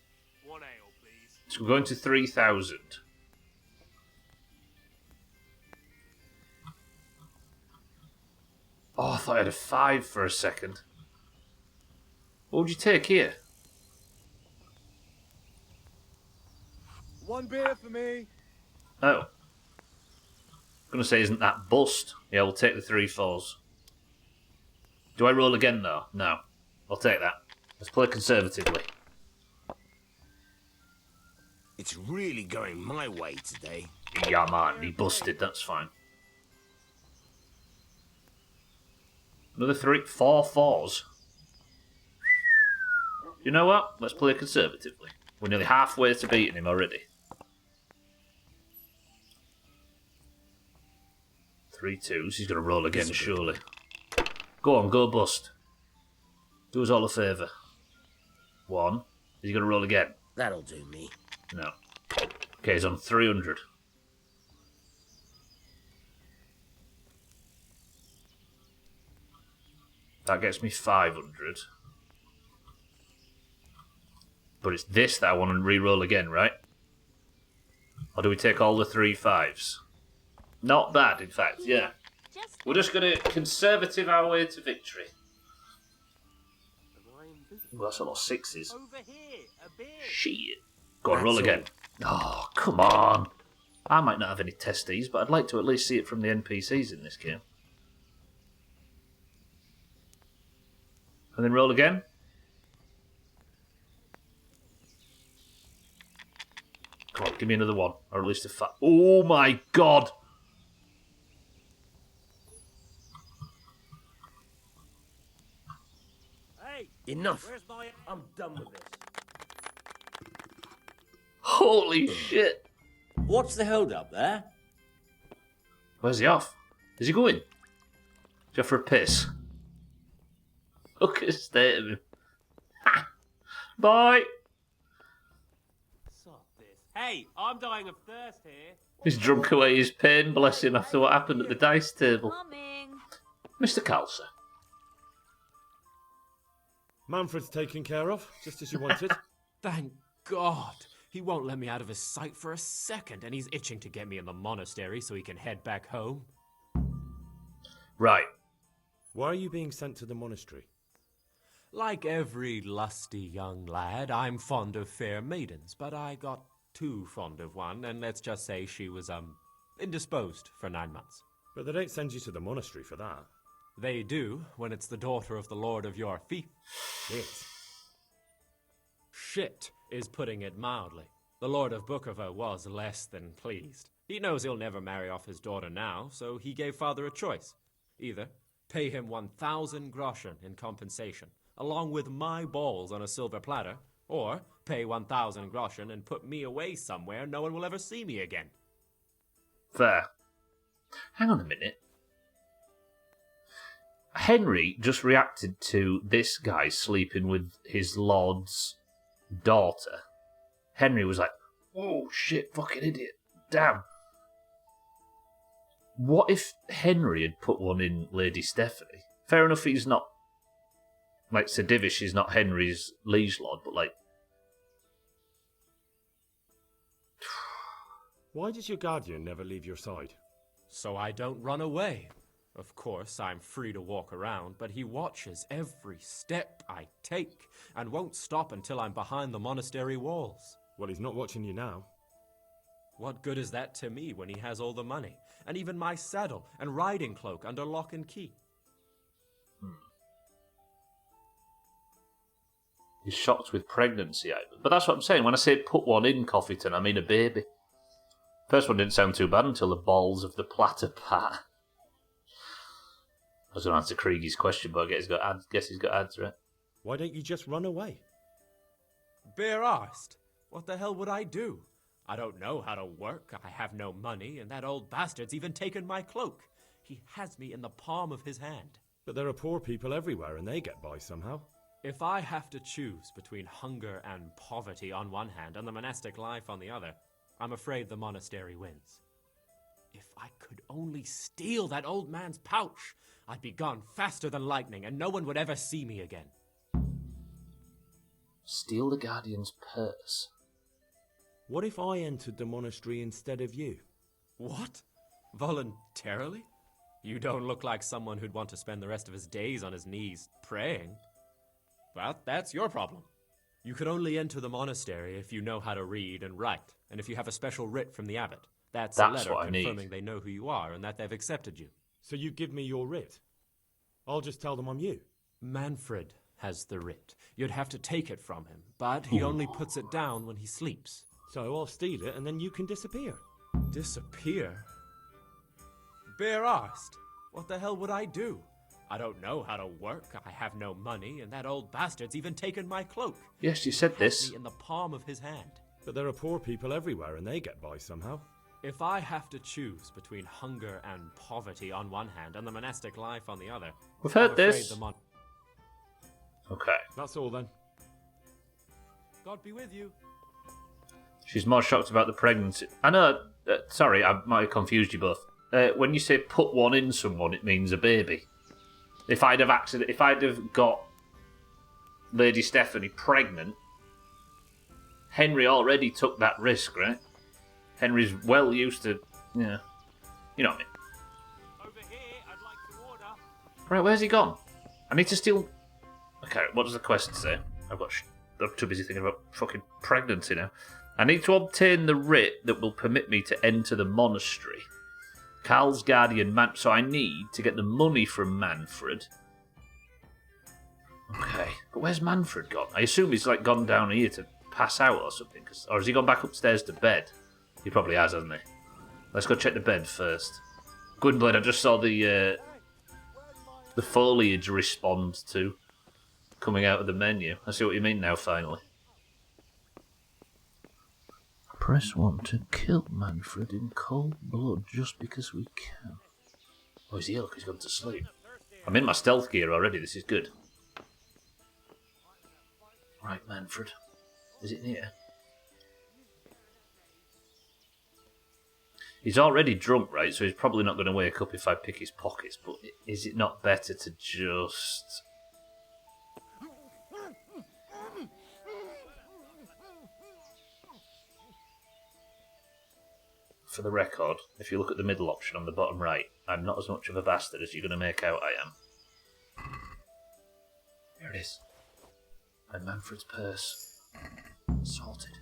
One ale, please. So we're going to 3,000. Oh, I thought I had a 5 for a second. What would you take here? One beer for me. Oh. I'm going to say, isn't that bust? Yeah, we'll take the 3 4s. Do I roll again, though? No. I'll take that. Let's play conservatively. It's really going my way today. Yeah, man, he busted. That's fine. Another 4 4s. You know what? Let's play conservatively. We're nearly halfway to beating him already. 3 2s. He's going to roll again, surely. Go on, go bust. Do us all a favour. 1. Is he going to roll again? That'll do me. No. Okay, he's on 300. That gets me 500. But it's this that I want to re-roll again, right? Or do we take all the 3 5s? Not bad, in fact, yeah. We're just going to conservative our way to victory. Well, that's a lot of 6s. Shit. Go on, roll again. Oh, come on. I might not have any testes, but I'd like to at least see it from the NPCs in this game. And then roll again. Come on, give me another 1. Or at least a 5. Oh my god! Hey! Enough. I'm done with this. Holy shit! What's the hold up there? Where's he off? Is he going? Is he off for a piss? Look at the state of him. Ha! Bye! Hey, I'm dying of thirst here. He's drunk away his pain, bless him, after what happened at the dice table. Mr. Calcer. Manfred's taken care of, just as you wanted. Thank God. He won't let me out of his sight for a second, and he's itching to get me in the monastery so he can head back home. Right. Why are you being sent to the monastery? Like every lusty young lad, I'm fond of fair maidens, but I got too fond of one, and let's just say she was, indisposed for 9 months. But they don't send you to the monastery for that. They do, when it's the daughter of the Lord of your fief. Shit. Shit is putting it mildly. The Lord of Bookerva was less than pleased. He knows he'll never marry off his daughter now, so he gave father a choice. Either pay him 1,000 groschen in compensation, along with my balls on a silver platter, or pay 1,000 groschen and put me away somewhere no one will ever see me again. Fair. Hang on a minute. Henry just reacted to this guy sleeping with his lord's daughter. Henry was like, oh shit, fucking idiot. Damn. What if Henry had put one in Lady Stephanie? Fair enough, he's not... Like, Sir Divish is not Henry's liege lord, but like... Why does your guardian never leave your side? So I don't run away. Of course, I'm free to walk around, but he watches every step I take and won't stop until I'm behind the monastery walls. Well, he's not watching you now. What good is that to me when he has all the money, and even my saddle and riding cloak under lock and key? He's shocked with pregnancy, but that's what I'm saying. When I say put one in Coffeeton, I mean a baby. First one didn't sound too bad until the balls of the platter pat. I was going to answer Krieg's question, but I guess he's got ads, right? Why don't you just run away? Bare arsed. What the hell would I do? I don't know how to work, I have no money, and that old bastard's even taken my cloak. He has me in the palm of his hand. But there are poor people everywhere, and they get by somehow. If I have to choose between hunger and poverty on one hand and the monastic life on the other, I'm afraid the monastery wins. If I could only steal that old man's pouch, I'd be gone faster than lightning, and no one would ever see me again. Steal the Guardian's purse. What if I entered the monastery instead of you? What? Voluntarily? You don't look like someone who'd want to spend the rest of his days on his knees praying. But that's your problem. You could only enter the monastery if you know how to read and write, and if you have a special writ from the abbot. That's a letter confirming they know who you are and that they've accepted you. So you give me your writ? I'll just tell them I'm you. Manfred has the writ. You'd have to take it from him, but he only puts it down when he sleeps. So I'll steal it and then you can disappear. Disappear? Bare arsed. What the hell would I do? I don't know how to work, I have no money, and that old bastard's even taken my cloak. Yes, you said this. Me in the palm of his hand. But there are poor people everywhere and they get by somehow. If I have to choose between hunger and poverty on one hand and the monastic life on the other... We've heard this. Okay. That's all then. God be with you. She's more shocked about the pregnancy. I know, sorry, I might have confused you both. When you say put one in someone, it means a baby. If I'd have got Lady Stephanie pregnant, Henry already took that risk, right? Henry's well used to, yeah, you know what I mean. Over here, I'd like to order. Right, where's he gone? I need to steal... Okay, what does the quest say? I'm too busy thinking about fucking pregnancy now. I need to obtain the writ that will permit me to enter the monastery. Carl's guardian man... So I need to get the money from Manfred. Okay, but where's Manfred gone? I assume he's like gone down here to pass out or something. Or has he gone back upstairs to bed? He probably has, hasn't he? Let's go check the bed first. Gwynblaine, I just saw the foliage respond to coming out of the menu. I see what you mean now, finally. Press 1 to kill Manfred in cold blood just because we can. Oh, he's here. Look, he's gone to sleep. I'm in my stealth gear already. This is good. Right, Manfred. Is it near? He's already drunk, right? So he's probably not going to wake up if I pick his pockets. But is it not better to just... For the record, if you look at the middle option on the bottom right, I'm not as much of a bastard as you're going to make out I am. Here it is. And Manfred's purse. Sorted.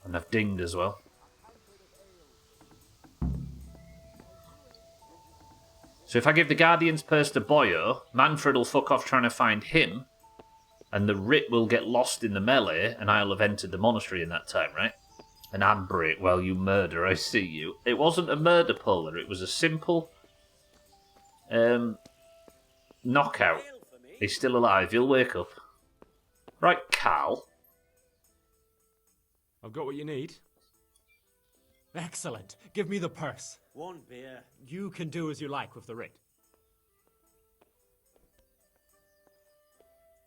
And I've dinged as well. So if I give the Guardian's purse to Boyo, Manfred will fuck off trying to find him, and the writ will get lost in the melee, and I'll have entered the monastery in that time, right? An handbrake while you murder, I see you. It wasn't a murder puller, it was a simple knockout. He's still alive, he'll wake up. Right, Carl. I've got what you need. Excellent. Give me the purse. One beer. You can do as you like with the writ.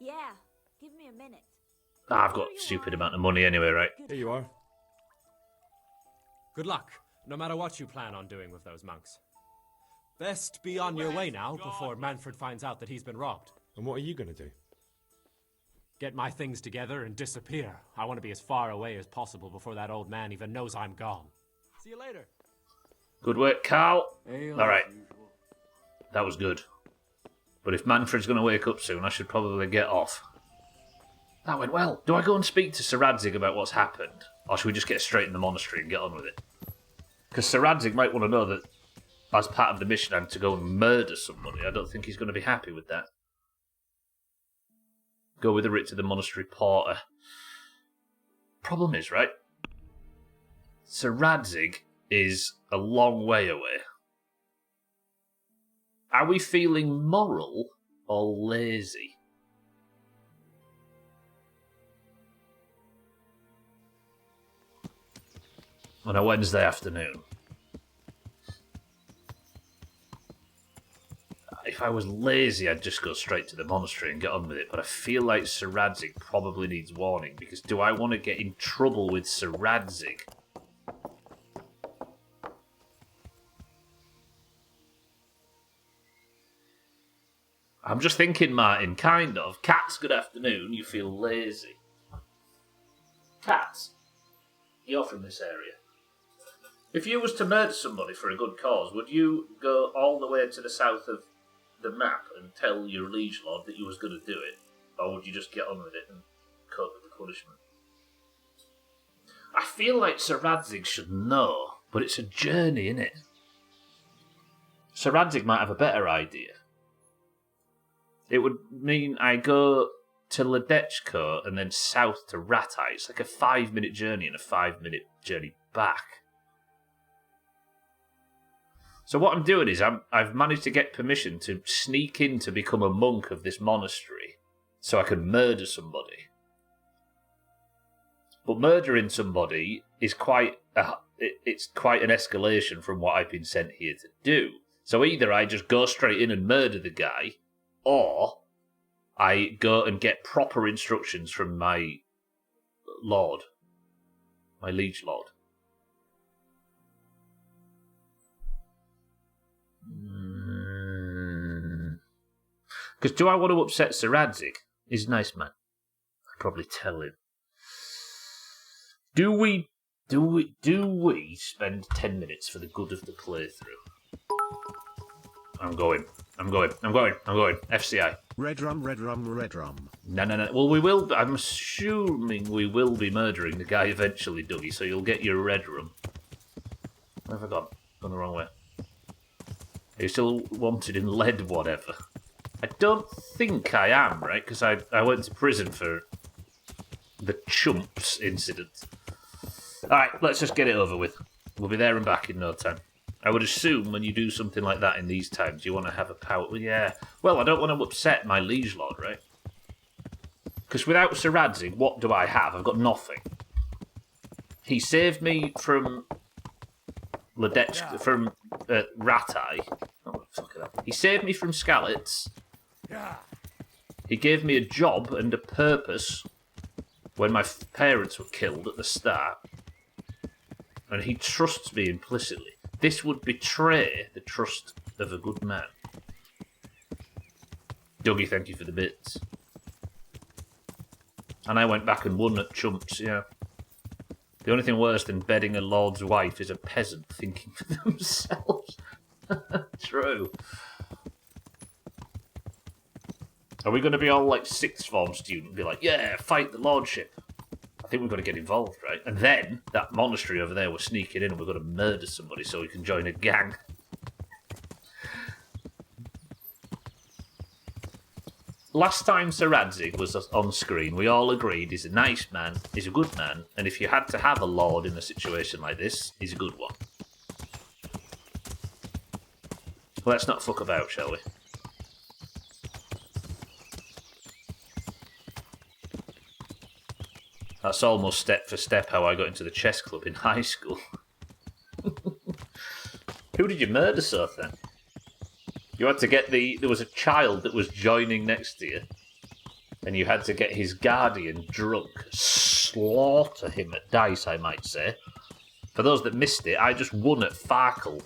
Yeah, give me a minute. I've got a stupid amount of money anyway, right? Here you are. Good luck, no matter what you plan on doing with those monks. Best be on your way now before Manfred finds out that he's been robbed. And what are you going to do? Get my things together and disappear. I want to be as far away as possible before that old man even knows I'm gone. See you later. Good work, Carl. Alright. That was good. But if Manfred's going to wake up soon, I should probably get off. That went well. Do I go and speak to Sir Radzig about what's happened? Or should we just get straight in the monastery and get on with it? Because Sir Radzig might want to know that as part of the mission I'm to go and murder somebody. I don't think he's going to be happy with that. Go with the writ to the monastery porter. Problem is, right? Sir Radzig is a long way away. Are we feeling moral or lazy? On a Wednesday afternoon. If I was lazy, I'd just go straight to the monastery and get on with it, but I feel like Sir Radzig probably needs warning, because do I want to get in trouble with Sir Radzig? I'm just thinking, Martin, kind of. Cats, good afternoon, you feel lazy. Cats, you're from this area. If you was to murder somebody for a good cause, would you go all the way to the south of the map and tell your liege lord that you was going to do it? Or would you just get on with it and cope with the punishment? I feel like Sir Radzig should know, but it's a journey, innit? Sir Radzig might have a better idea. It would mean I go to Ledechko and then south to Ratai. It's like a 5-minute journey and a 5-minute journey back. So what I'm doing is I've managed to get permission to sneak in to become a monk of this monastery so I can murder somebody. But murdering somebody is quite an escalation from what I've been sent here to do. So either I just go straight in and murder the guy, or I go and get proper instructions from my lord, my liege lord. Because do I want to upset Sir Radzig? He's a nice man. I'd probably tell him. Do we spend 10 minutes for the good of the playthrough? I'm going. FCI. Red rum, red rum, red rum. No. Well, we will. I'm assuming we will be murdering the guy eventually, Dougie, so you'll get your red rum. Where have I gone? Gone the wrong way. Are you still wanted in lead, whatever? I don't think I am, right? Because I went to prison for the chumps incident. Alright, let's just get it over with. We'll be there and back in no time. I would assume when you do something like that in these times, you want to have a power... Well, yeah. Well, I don't want to upset my liege lord, right? Because without Sir Radzig, what do I have? I've got nothing. He saved me from... from Ratai. Oh, fuck it up. He saved me from Skalitz. He gave me a job and a purpose when my parents were killed at the start. and he trusts me implicitly. This would betray the trust of a good man. Dougie, thank you for the bits. And I went back and won at chumps, yeah. The only thing worse than bedding a lord's wife is a peasant thinking for themselves. True. Are we going to be all like sixth form student and be like, yeah, fight the lordship? I think we've got to get involved, right? And then that monastery over there, we're sneaking in and we're going to murder somebody so we can join a gang. Last time Sir Radzig was on screen, we all agreed he's a nice man, he's a good man, and if you had to have a lord in a situation like this, he's a good one. Let's not fuck about, shall we? That's almost step for step how I got into the chess club in high school. Who did you murder, Sothan? You had to get there was a child that was joining next to you, and you had to get his guardian drunk, slaughter him at dice, I might say. For those that missed it, I just won at Farkle.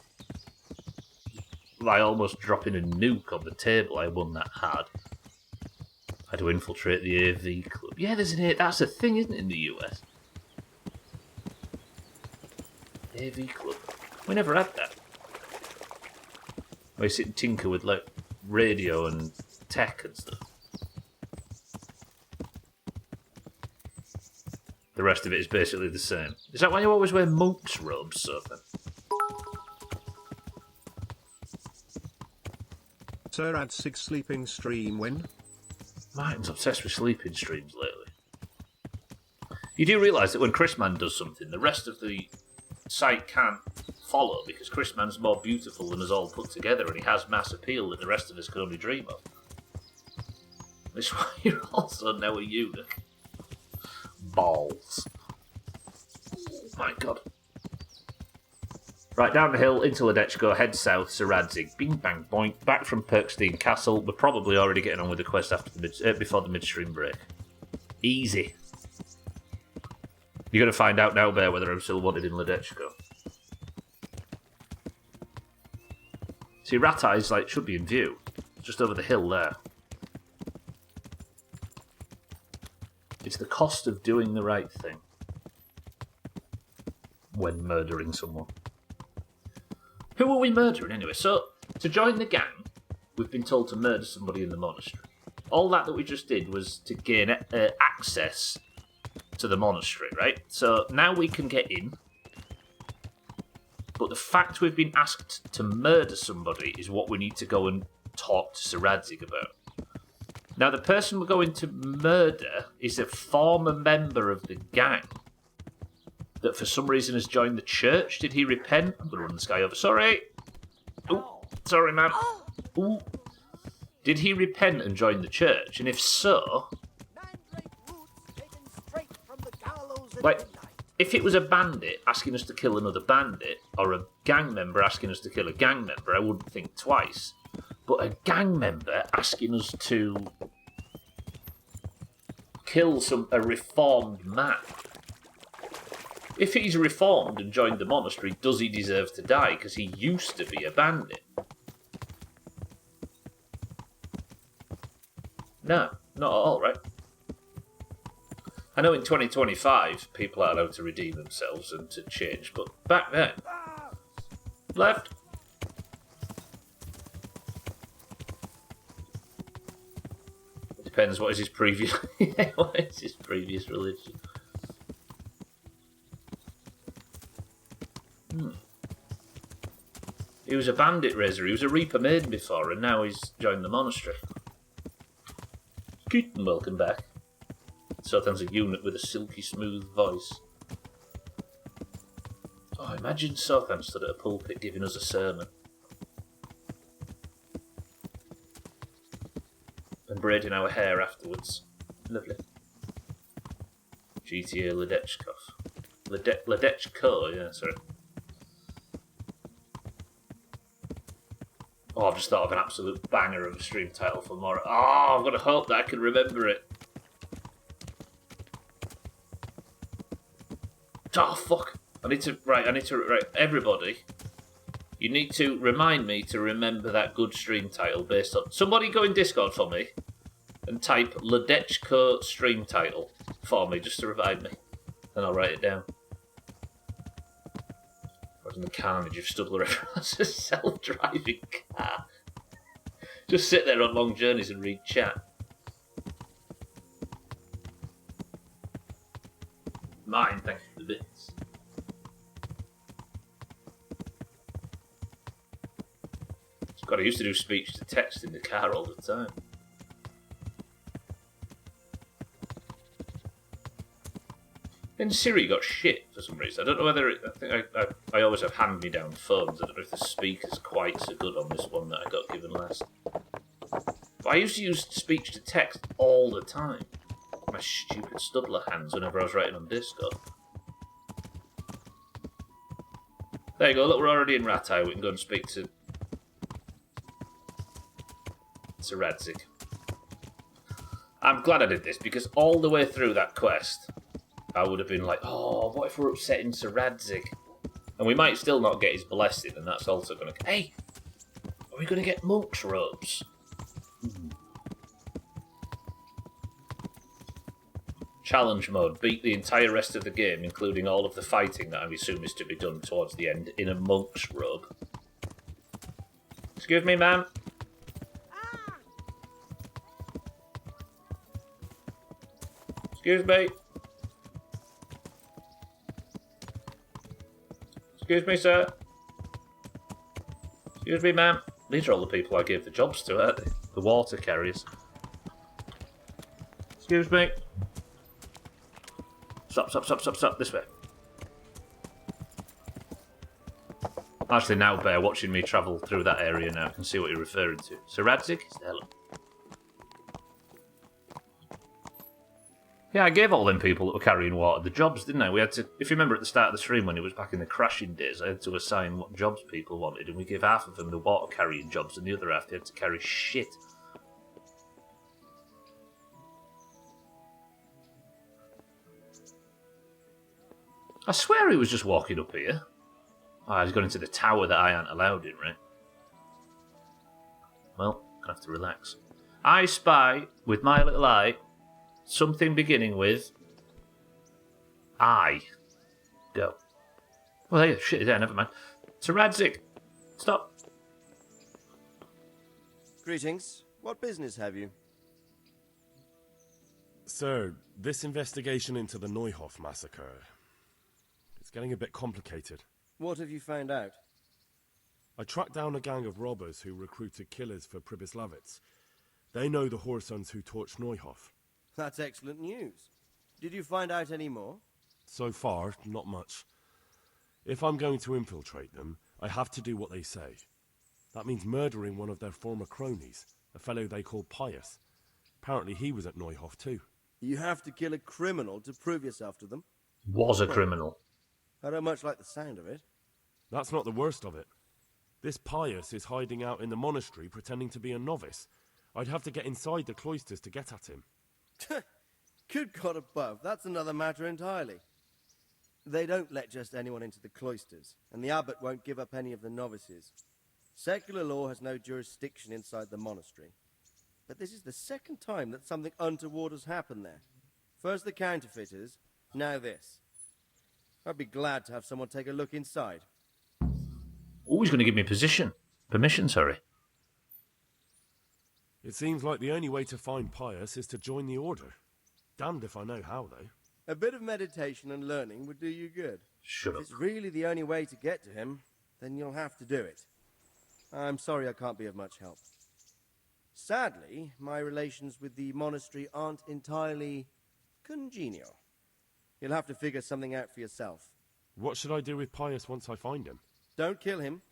By almost dropping a nuke on the table, I won that hard. I had to infiltrate the AV club. Yeah, there's an that's a thing, isn't it, in the US? AV club. We never had that. Where you sit and tinker with like radio and tech and stuff. The rest of it is basically the same. Is that why you always wear monk's robes, Sophie? Sir Radzig sleeping stream when? Martin's obsessed with sleeping streams lately. You do realise that when Chrisman does something, the rest of the site can't follow because Chrisman's more beautiful than us all put together and he has mass appeal that the rest of us can only dream of. That's why you're also now a eunuch. Balls. Oh my god. Right, down the hill, into Ledechko, head south, Sir Radzig. Bing bang boink, back from Perkstein Castle. We're probably already getting on with the quest after before the midstream break. Easy. You're going to find out now, Bear, whether I'm still wanted in Ledechko. See, Rat Eyes like, should be in view. Just over the hill there. It's the cost of doing the right thing when murdering someone. Who are we murdering anyway? So, to join the gang, we've been told to murder somebody in the monastery. All that we just did was to gain access to the monastery, right? So now we can get in. But the fact we've been asked to murder somebody is what we need to go and talk to Sir Radzig about. Now, the person we're going to murder is a former member of the gang that for some reason has joined the church. Did he repent? I'm going to run this guy over. Sorry. Ooh, sorry, man. Ooh. Did he repent and join the church? And if so... Like, if it was a bandit asking us to kill another bandit, or a gang member asking us to kill a gang member, I wouldn't think twice. But a gang member asking us to kill a reformed man. If he's reformed and joined the monastery, does he deserve to die? Because he used to be a bandit. No, not at all, right? I know in 2025 people are allowed to redeem themselves and to change, but back then... Left. It depends what is his previous... what is his previous religion? He was a bandit raiser, he was a Reaper Maiden before, and now he's joined the monastery. Keaton, welcome back. Sothan's a unit with a silky smooth voice. Oh, imagine Sothan stood at a pulpit giving us a sermon. And braiding our hair afterwards. Lovely. GTA Ledechkov. Ledechko, yeah, sorry. Oh, I've just thought of an absolute banger of a stream title for more. Oh, I've got to hope that I can remember it. Oh, fuck. I need to write everybody. You need to remind me to remember that good stream title based on... Somebody go in Discord for me and type Ledechko stream title for me, just to remind me. Then I'll write it down. Imagine the carnage of Studler has a self-driving car. Just sit there on long journeys and read chat. Mine, thank you for the bits. God, I used to do speech to text in the car all the time. Then Siri got shit for some reason. I don't know whether I think I always have hand-me-down phones. I don't know if the speaker's quite so good on this one that I got given last. But I used to use speech to text all the time. My stupid Studler hands whenever I was writing on Discord. There you go. Look, we're already in Ratai. We can go and speak to Radzik. I'm glad I did this because all the way through that quest, I would have been like, oh, what if we're upsetting Sir Radzik? And we might still not get his blessing, and that's also going to... Hey! Are we going to get monk's robes? Challenge mode. Beat the entire rest of the game, including all of the fighting that I assume is to be done towards the end, in a monk's robe. Excuse me, ma'am. Excuse me. Excuse me, sir. Excuse me, ma'am. These are all the people I gave the jobs to, aren't they? The water carriers. Excuse me. Stop. This way. Actually, now, Bear, watching me travel through that area now, I can see what you're referring to. Sir Radzik? Is there? Yeah, I gave all them people that were carrying water the jobs, didn't I? We had to, if you remember at the start of the stream when it was back in the crashing days, I had to assign what jobs people wanted, and we gave half of them the water carrying jobs, and the other half they had to carry shit. I swear he was just walking up here. Ah, he's gone into the tower that I aren't allowed in, right? Well, gonna have to relax. I spy, with my little eye, something beginning with I. Go. Well, there, shit is there, never mind. Sir Radzik, stop. Greetings. What business have you? Sir, this investigation into the Neuhof massacre, it's getting a bit complicated. What have you found out? I tracked down a gang of robbers who recruited killers for Pribyslavitz. They know the Horsons who torched Neuhof. That's excellent news. Did you find out any more? So far, not much. If I'm going to infiltrate them, I have to do what they say. That means murdering one of their former cronies, a fellow they call Pius. Apparently he was at Neuhof too. You have to kill a criminal to prove yourself to them? Was a criminal. I don't much like the sound of it. That's not the worst of it. This Pius is hiding out in the monastery pretending to be a novice. I'd have to get inside the cloisters to get at him. Good God above, that's another matter entirely. They don't let just anyone into the cloisters, and the abbot won't give up any of the novices. Secular law has no jurisdiction inside the monastery. But this is the second time that something untoward has happened there. First the counterfeiters, now this. I'd be glad to have someone take a look inside. Oh, he's going to give me permission, sorry. It seems like the only way to find Pius is to join the order. Damned if I know how, though. A bit of meditation and learning would do you good. Shut up. If it's really the only way to get to him, then you'll have to do it. I'm sorry I can't be of much help. Sadly, my relations with the monastery aren't entirely congenial. You'll have to figure something out for yourself. What should I do with Pius once I find him? Don't kill him.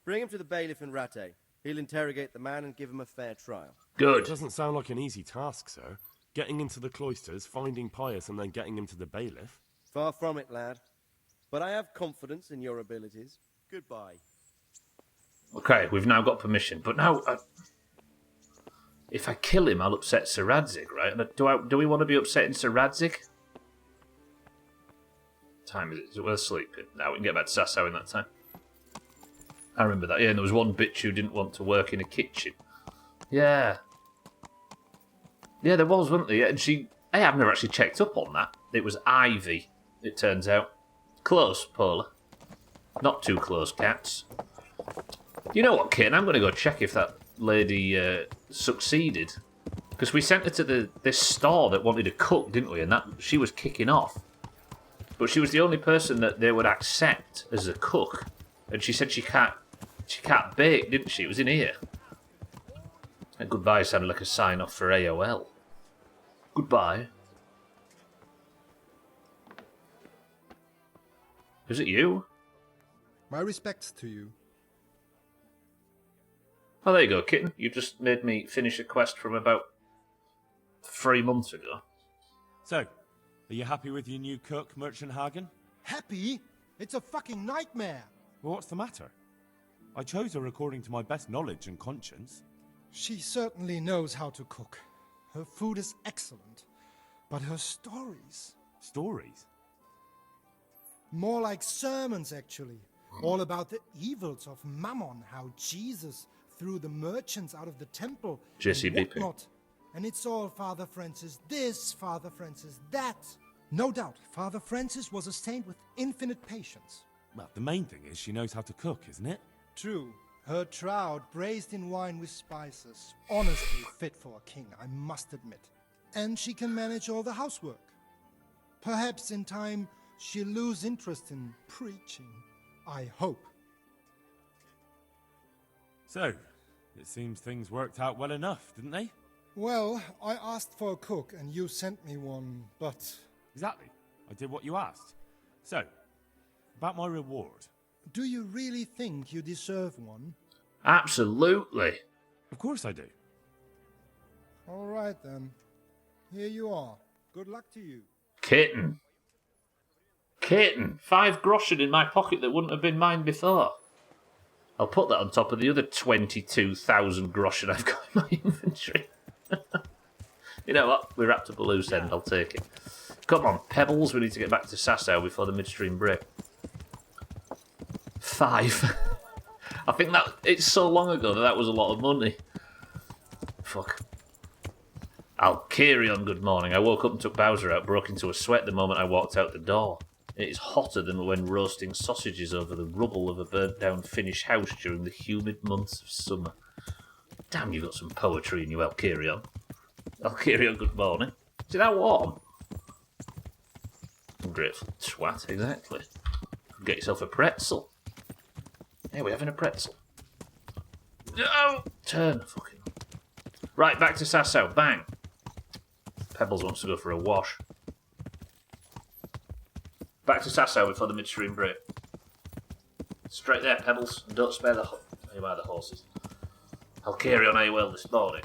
Bring him to the bailiff in Rattay. He'll interrogate the man and give him a fair trial. Good. It doesn't sound like an easy task, sir. Getting into the cloisters, finding Pius, and then getting him to the bailiff. Far from it, lad. But I have confidence in your abilities. Goodbye. Okay, we've now got permission. But now, if I kill him, I'll upset Sir Radzik, right? Do we want to be upsetting Sir Radzik? time is it? Is it worth sleeping? Now we can get back to Sasau in that time. I remember that. Yeah, and there was one bitch who didn't want to work in a kitchen. Yeah. Yeah, there was, wasn't there? And hey, I've never actually checked up on that. It was Ivy, it turns out. Close, Paula. Not too close, cats. You know what, Kitten? I'm going to go check if that lady succeeded. Because we sent her to this store that wanted a cook, didn't we? And she was kicking off. But she was the only person that they would accept as a cook. And she said she can't bake, didn't she? It was in here. And goodbye sounded like a sign-off for AOL. Goodbye. Is it you? My respects to you. Oh, there you go, Kitten. You just made me finish a quest from about 3 months ago. So, are you happy with your new cook, Merchant Hagen? Happy? It's a fucking nightmare. Well, what's the matter? I chose her according to my best knowledge and conscience. She certainly knows how to cook. Her food is excellent. But her stories... Stories? More like sermons, actually. All about the evils of Mammon, how Jesus threw the merchants out of the temple Jesse and whatnot. And it's all Father Francis this, Father Francis that. No doubt, Father Francis was a saint with infinite patience. Well, the main thing is she knows how to cook, isn't it? True. Her trout, braised in wine with spices. Honestly fit for a king, I must admit. And she can manage all the housework. Perhaps in time she'll lose interest in preaching. I hope. So, it seems things worked out well enough, didn't they? Well, I asked for a cook and you sent me one, but... Exactly. I did what you asked. So, about my reward. Do you really think you deserve one? Absolutely. Of course I do. All right, then. Here you are. Good luck to you. Kitten. 5 groschen in my pocket that wouldn't have been mine before. I'll put that on top of the other 22,000 groschen I've got in my inventory. You know what? We wrapped up a loose end. I'll take it. Come on, Pebbles. We need to get back to Sasau before the midstream break. 5. I think that it's so long ago that was a lot of money. Fuck. Alkirion, good morning. I woke up and took Bowser out, broke into a sweat the moment I walked out the door. It is hotter than when roasting sausages over the rubble of a burnt-down Finnish house during the humid months of summer. Damn, you've got some poetry in you, Alkirion. Alkirion, good morning. Is it that warm? Ungrateful twat, exactly. Get yourself a pretzel. Hey, we're having a pretzel. No! Turn, fucking... Right, back to Sasau. Bang! Pebbles wants to go for a wash. Back to Sasau before the midstream break. Straight there, Pebbles. And don't spare the... the horses. Alkirion, are you well this morning?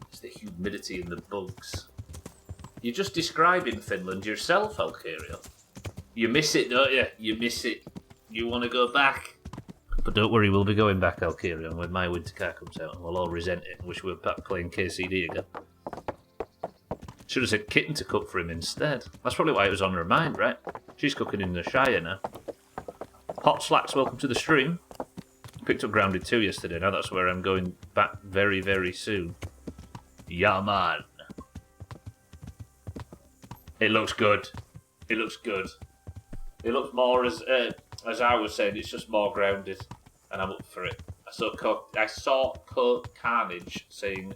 It's the humidity and the bugs. You're just describing Finland yourself, Alkirion. You miss it, don't you? You miss it. You want to go back. But don't worry, we'll be going back, Alkirion, when my winter car comes out, and we'll all resent it and wish we were back playing KCD again. Should have said Kitten to cook for him instead. That's probably why it was on her mind, right? She's cooking in the Shire now. Hot Slacks, welcome to the stream. Picked up Grounded 2 yesterday, now that's where I'm going back very, very soon. Yeah, man. It looks good. It looks good. It looks more, as I was saying, it's just more grounded, and I'm up for it. I saw Carnage saying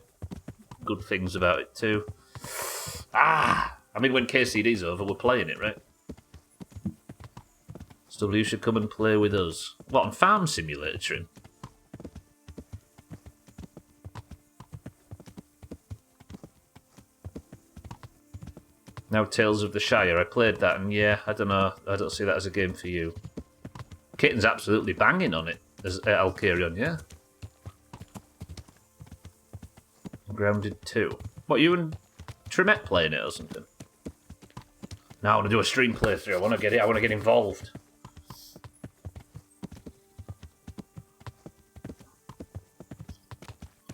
good things about it too. I mean, when KCD's over, we're playing it, right? So you should come and play with us. What, on Farm Simulator, Trim? Now Tales of the Shire. I played that, and yeah, I don't know. I don't see that as a game for you. Kitten's absolutely banging on it as Alkirion, yeah. Grounded 2. What, you and Trimette playing it or something? No, I want to do a stream playthrough. I want to get involved.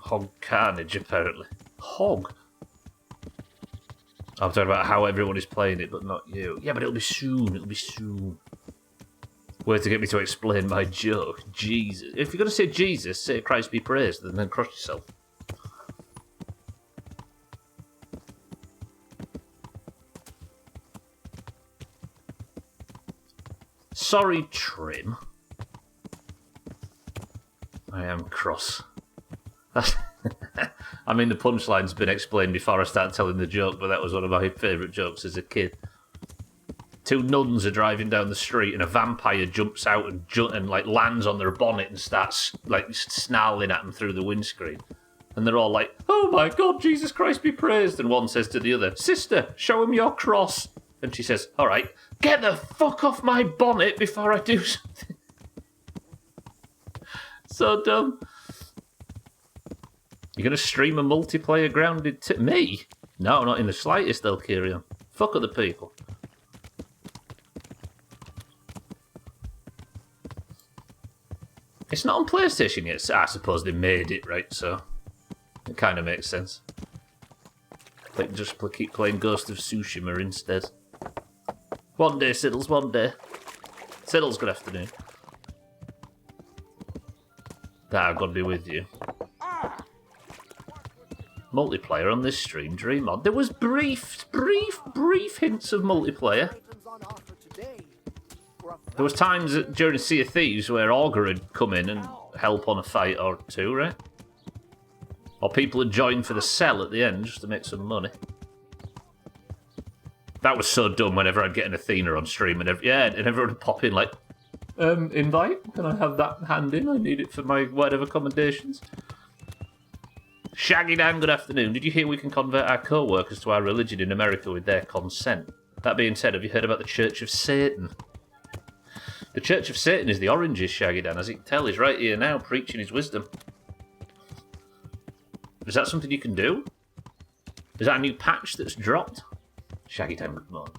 Hog Carnage, apparently. Hog? I'm talking about how everyone is playing it, but not you. Yeah, but it'll be soon. It'll be soon. Way to get me to explain my joke. Jesus. If you're going to say Jesus, say Christ be praised, and then cross yourself. Sorry, Trim. I am cross. I mean, the punchline's been explained before I start telling the joke, but that was one of my favourite jokes as a kid. Two nuns are driving down the street, and a vampire jumps out and like lands on their bonnet and starts like snarling at them through the windscreen. And they're all like, "Oh my God, Jesus Christ be praised!" And one says to the other, "Sister, show him your cross." And she says, "All right, get the fuck off my bonnet before I do something." So dumb. You're going to stream a multiplayer grounded me? No, not in the slightest, they'll carry on. Fuck other people. It's not on PlayStation yet. I suppose they made it, right? So it kind of makes sense. Like, just keep playing Ghost of Tsushima instead. One day, Siddles, one day. Siddles, good afternoon. I've got to be with you. Multiplayer on this stream, dream on. There was brief hints of multiplayer. There was times during Sea of Thieves where Augur had come in and help on a fight or two, right? Or people had joined for the sell at the end just to make some money. That was so dumb whenever I'd get an Athena on stream and everyone would pop in like, invite? Can I have that hand in? I need it for my whatever commendations. Shaggy Dan, good afternoon. Did you hear we can convert our co-workers to our religion in America with their consent? That being said, have you heard about the Church of Satan? The Church of Satan is the oranges, Shaggy Dan. As you can tell, he's right here now, preaching his wisdom. Is that something you can do? Is that a new patch that's dropped? Shaggy Dan, good morning.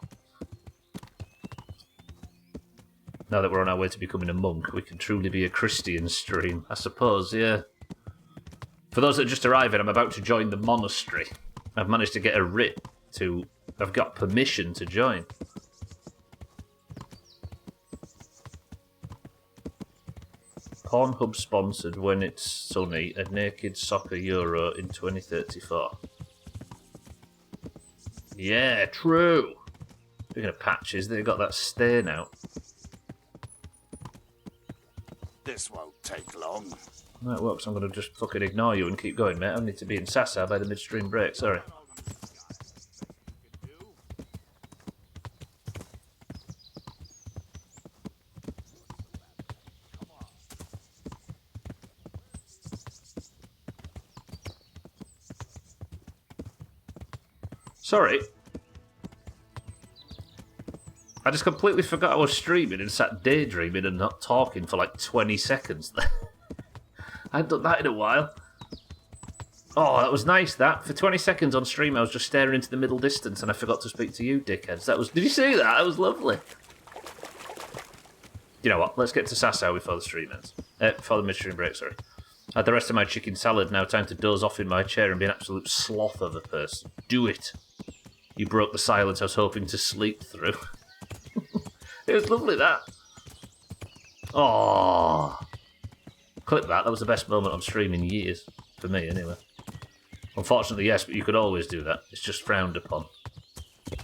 Now that we're on our way to becoming a monk, we can truly be a Christian stream. I suppose, yeah. For those that are just arriving, I'm about to join the monastery. I've managed to get a writ to... I've got permission to join. Pornhub sponsored when it's sunny a naked soccer Euro in 2034. Yeah, true. Speaking of patches, they've got that stain out. This won't take long. That works. I'm going to just fucking ignore you and keep going, mate. I need to be in Sasa by the midstream break, sorry. Sorry. I just completely forgot I was streaming and sat daydreaming and not talking for like 20 seconds there. I hadn't done that in a while. Oh, that was nice, that. For 20 seconds on stream, I was just staring into the middle distance and I forgot to speak to you, dickheads. Did you see that? That was lovely. You know what? Let's get to Sasau before the stream ends. Before the midstream break, sorry. I had the rest of my chicken salad, now time to doze off in my chair and be an absolute sloth of a person. Do it. You broke the silence I was hoping to sleep through. It was lovely, that. Oh. Clip that. That was the best moment on stream in years. For me, anyway. Unfortunately, yes, but you could always do that. It's just frowned upon.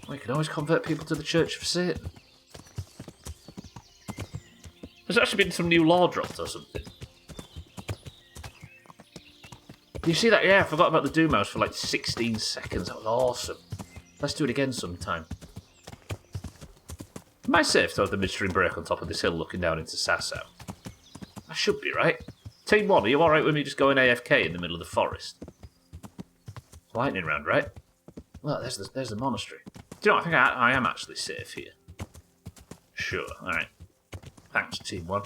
Well, you can always convert people to the Church of Satan. There's actually been some new law dropped or something. You see that? Yeah, I forgot about the Doomhaus for like 16 seconds. That was awesome. Let's do it again sometime. Am I safe to have the midstream break on top of this hill looking down into Sasau? I should be, right? Team 1, are you alright with me just going AFK in the middle of the forest? Lightning round, right? Well, there's the monastery. Do you know what? I think I am actually safe here. Sure, alright. Thanks, Team 1.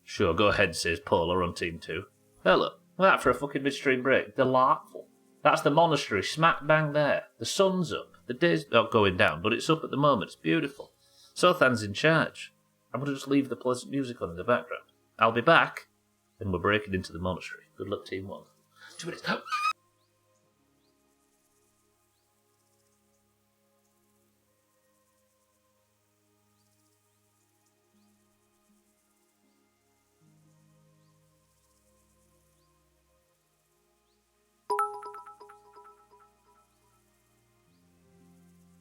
Sure, go ahead, says Paula on Team 2. Hello. Look at that for a fucking midstream break. Delightful. That's the monastery, smack bang there. The sun's up. The day's not going down, but it's up at the moment. It's beautiful. Sothan's in charge. I'm going to just leave the pleasant music on in the background. I'll be back, and we're breaking into the monastery. Good luck, Team 1. 2 minutes.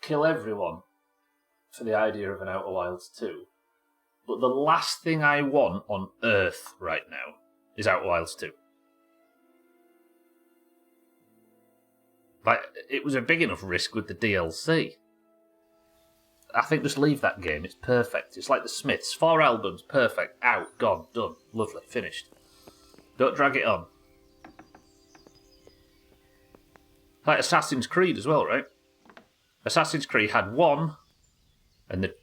kill everyone for the idea of an Outer Wilds 2. But the last thing I want on Earth right now is Outer Wilds 2. Like, it was a big enough risk with the DLC. I think just leave that game. It's perfect. It's like the Smiths. 4 albums, perfect. Out, gone, done. Lovely, finished. Don't drag it on. Like Assassin's Creed as well, right? Assassin's Creed had 1, and the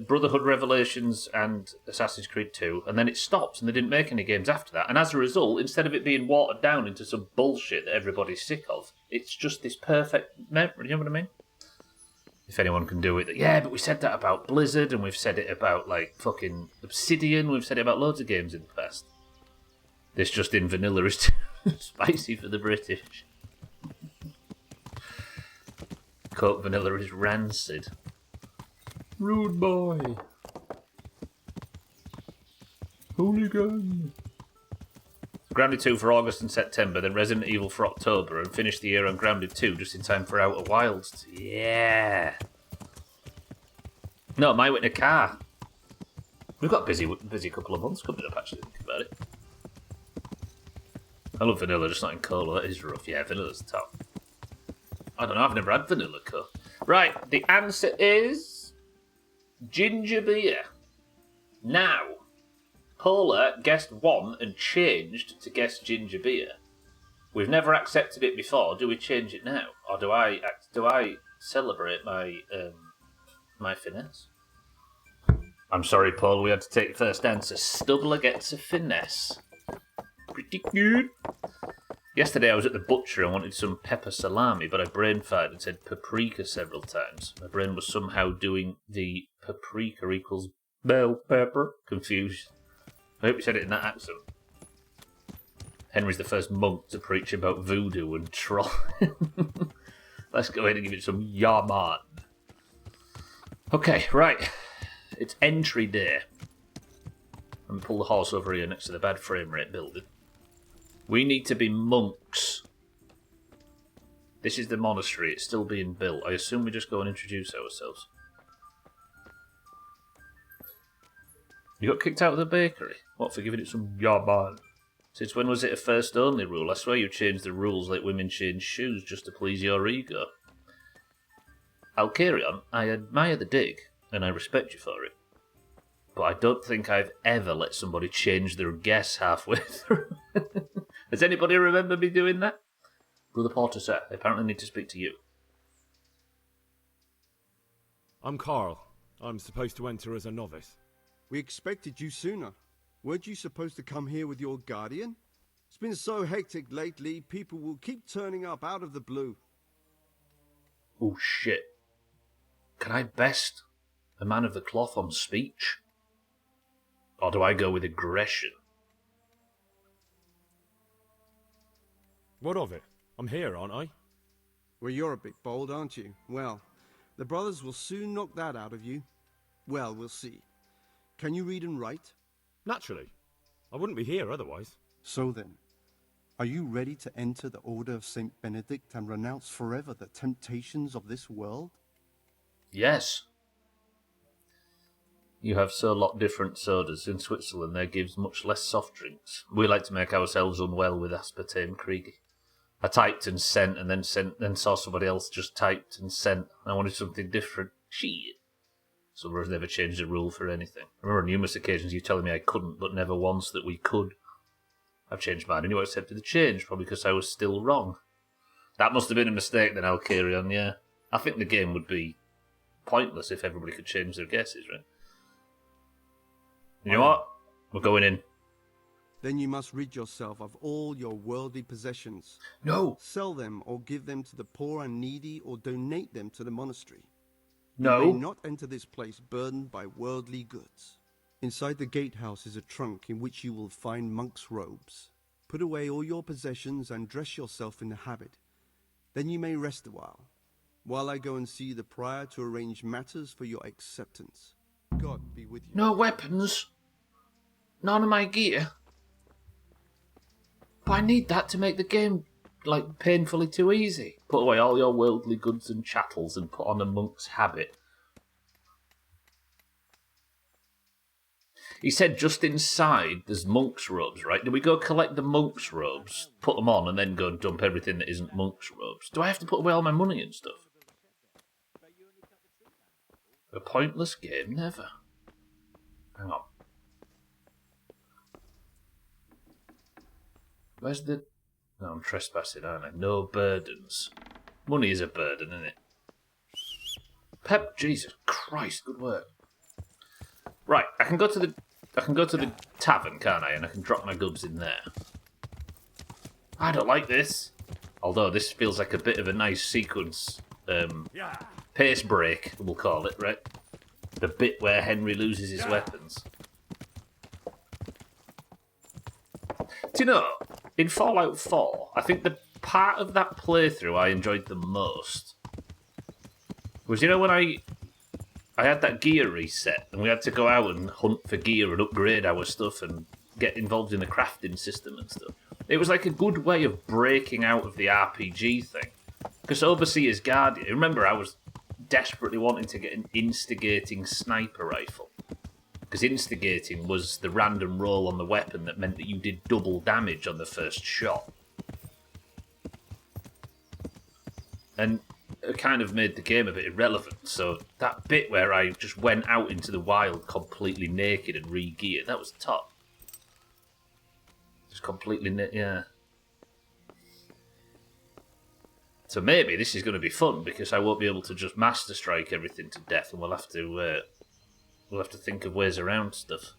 Brotherhood Revelations and Assassin's Creed 2, and then it stopped, and they didn't make any games after that. And as a result, instead of it being watered down into some bullshit that everybody's sick of, it's just this perfect memory. You know what I mean? If anyone can do it, yeah, but we said that about Blizzard, and we've said it about, like, fucking Obsidian, we've said it about loads of games in the past. This just in vanilla is too spicy for the British. Coke vanilla is rancid. Rude boy. Hooligan. Grounded 2 for August and September, then Resident Evil for October, and finished the year on Grounded 2 just in time for Outer Wilds. Yeah. No, my went in a car. We've got a busy couple of months coming up, actually, think about it. I love vanilla, just not in cola. That is rough. Yeah, vanilla's top. I don't know, I've never had vanilla coke. Right, the answer is ginger beer. Now, Paula guessed 1 and changed to guess ginger beer. We've never accepted it before. Do we change it now, or do I celebrate my my finesse? I'm sorry, Paul. We had to take your first answer. Stubbler gets a finesse. Pretty good. Yesterday I was at the butcher and wanted some pepper salami, but I brain farted and said paprika several times. My brain was somehow doing the paprika equals bell pepper confusion. I hope you said it in that accent. Henry's the first monk to preach about voodoo and troll. Let's go ahead and give it some yaman. Okay, right. It's entry day. Let me pull the horse over here next to the bad frame rate building. We need to be monks. This is the monastery. It's still being built. I assume we just go and introduce ourselves. You got kicked out of the bakery? What, for giving it some yaman? Since when was it a first only rule? I swear you changed the rules like women change shoes just to please your ego. I'll carry on. I admire the dig, and I respect you for it. But I don't think I've ever let somebody change their guess halfway through. Does anybody remember me doing that? Brother Porter, sir, I apparently need to speak to you. I'm Carl. I'm supposed to enter as a novice. We expected you sooner. Weren't you supposed to come here with your guardian? It's been so hectic lately, people will keep turning up out of the blue. Oh shit. Can I best a man of the cloth on speech? Or do I go with aggression? What of it? I'm here, aren't I? Well, you're a bit bold, aren't you? Well, the brothers will soon knock that out of you. Well, we'll see. Can you read and write? Naturally. I wouldn't be here otherwise. So then, are you ready to enter the Order of St. Benedict and renounce forever the temptations of this world? Yes. You have so lot different sodas. In Switzerland there gives much less soft drinks. We like to make ourselves unwell with aspartame Krieg. I typed and sent, and then saw somebody else just typed and sent. I wanted something different. Shit. Someone's never changed a rule for anything. I remember on numerous occasions you telling me I couldn't, but never once that we could. I've changed mine, and you accepted the change, probably because I was still wrong. That must have been a mistake then, I'll carry on, yeah. I think the game would be pointless if everybody could change their guesses, right? You know what? We're going in. Then you must rid yourself of all your worldly possessions. No. Sell them or give them to the poor and needy or donate them to the monastery. No. You may not enter this place burdened by worldly goods. Inside the gatehouse is a trunk in which you will find monk's robes. Put away all your possessions and dress yourself in the habit. Then you may rest a while I go and see the prior to arrange matters for your acceptance. God be with you. No weapons. None of my gear. But I need that to make the game like painfully too easy. Put away all your worldly goods and chattels and put on a monk's habit. He said just inside there's monk's robes, right? Do we go collect the monk's robes, put them on, and then go and dump everything that isn't monk's robes? Do I have to put away all my money and stuff? A pointless game, never. Hang on. Where's the... No, I'm trespassing, aren't I? No burdens. Money is a burden, isn't it? Jesus Christ, good work. Right, I can go to the tavern, can't I? And I can drop my goods in there. I don't like this. Although this feels like a bit of a nice sequence. Pace break, we'll call it, right? The bit where Henry loses his weapons. Do you know, in Fallout 4, I think the part of that playthrough I enjoyed the most was, you know, when I had that gear reset and we had to go out and hunt for gear and upgrade our stuff and get involved in the crafting system and stuff. It was like a good way of breaking out of the RPG thing. Because Overseer's Guardian, remember I was desperately wanting to get an instigating sniper rifle. Because instigating was the random roll on the weapon that meant that you did double damage on the first shot. And it kind of made the game a bit irrelevant. So that bit where I just went out into the wild completely naked and re-geared, that was top. Just completely yeah. So maybe this is going to be fun because I won't be able to just master strike everything to death, and we'll have to think of ways around stuff.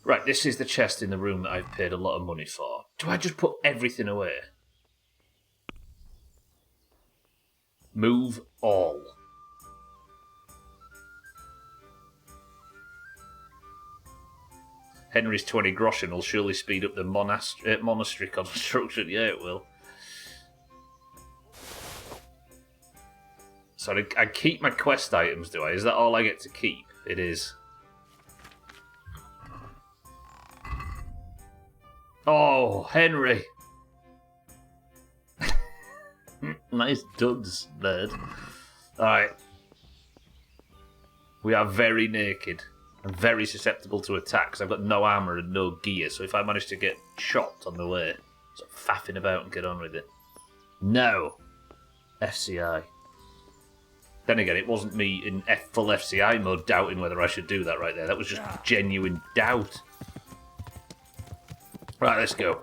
Right, this is the chest in the room that I've paid a lot of money for. Do I just put everything away? Move all. Henry's 20 groschen will surely speed up the monastery construction. Yeah, it will. So I keep my quest items, do I? Is that all I get to keep? It is. Oh, Henry. Nice duds, bird. Alright. We are very naked and very susceptible to attacks. I've got no armour and no gear, so if I manage to get shot on the way, stop faffing about and get on with it. No. FCI. Then again, it wasn't me in full FCI mode doubting whether I should do that right there. That was just genuine doubt. Right, let's go.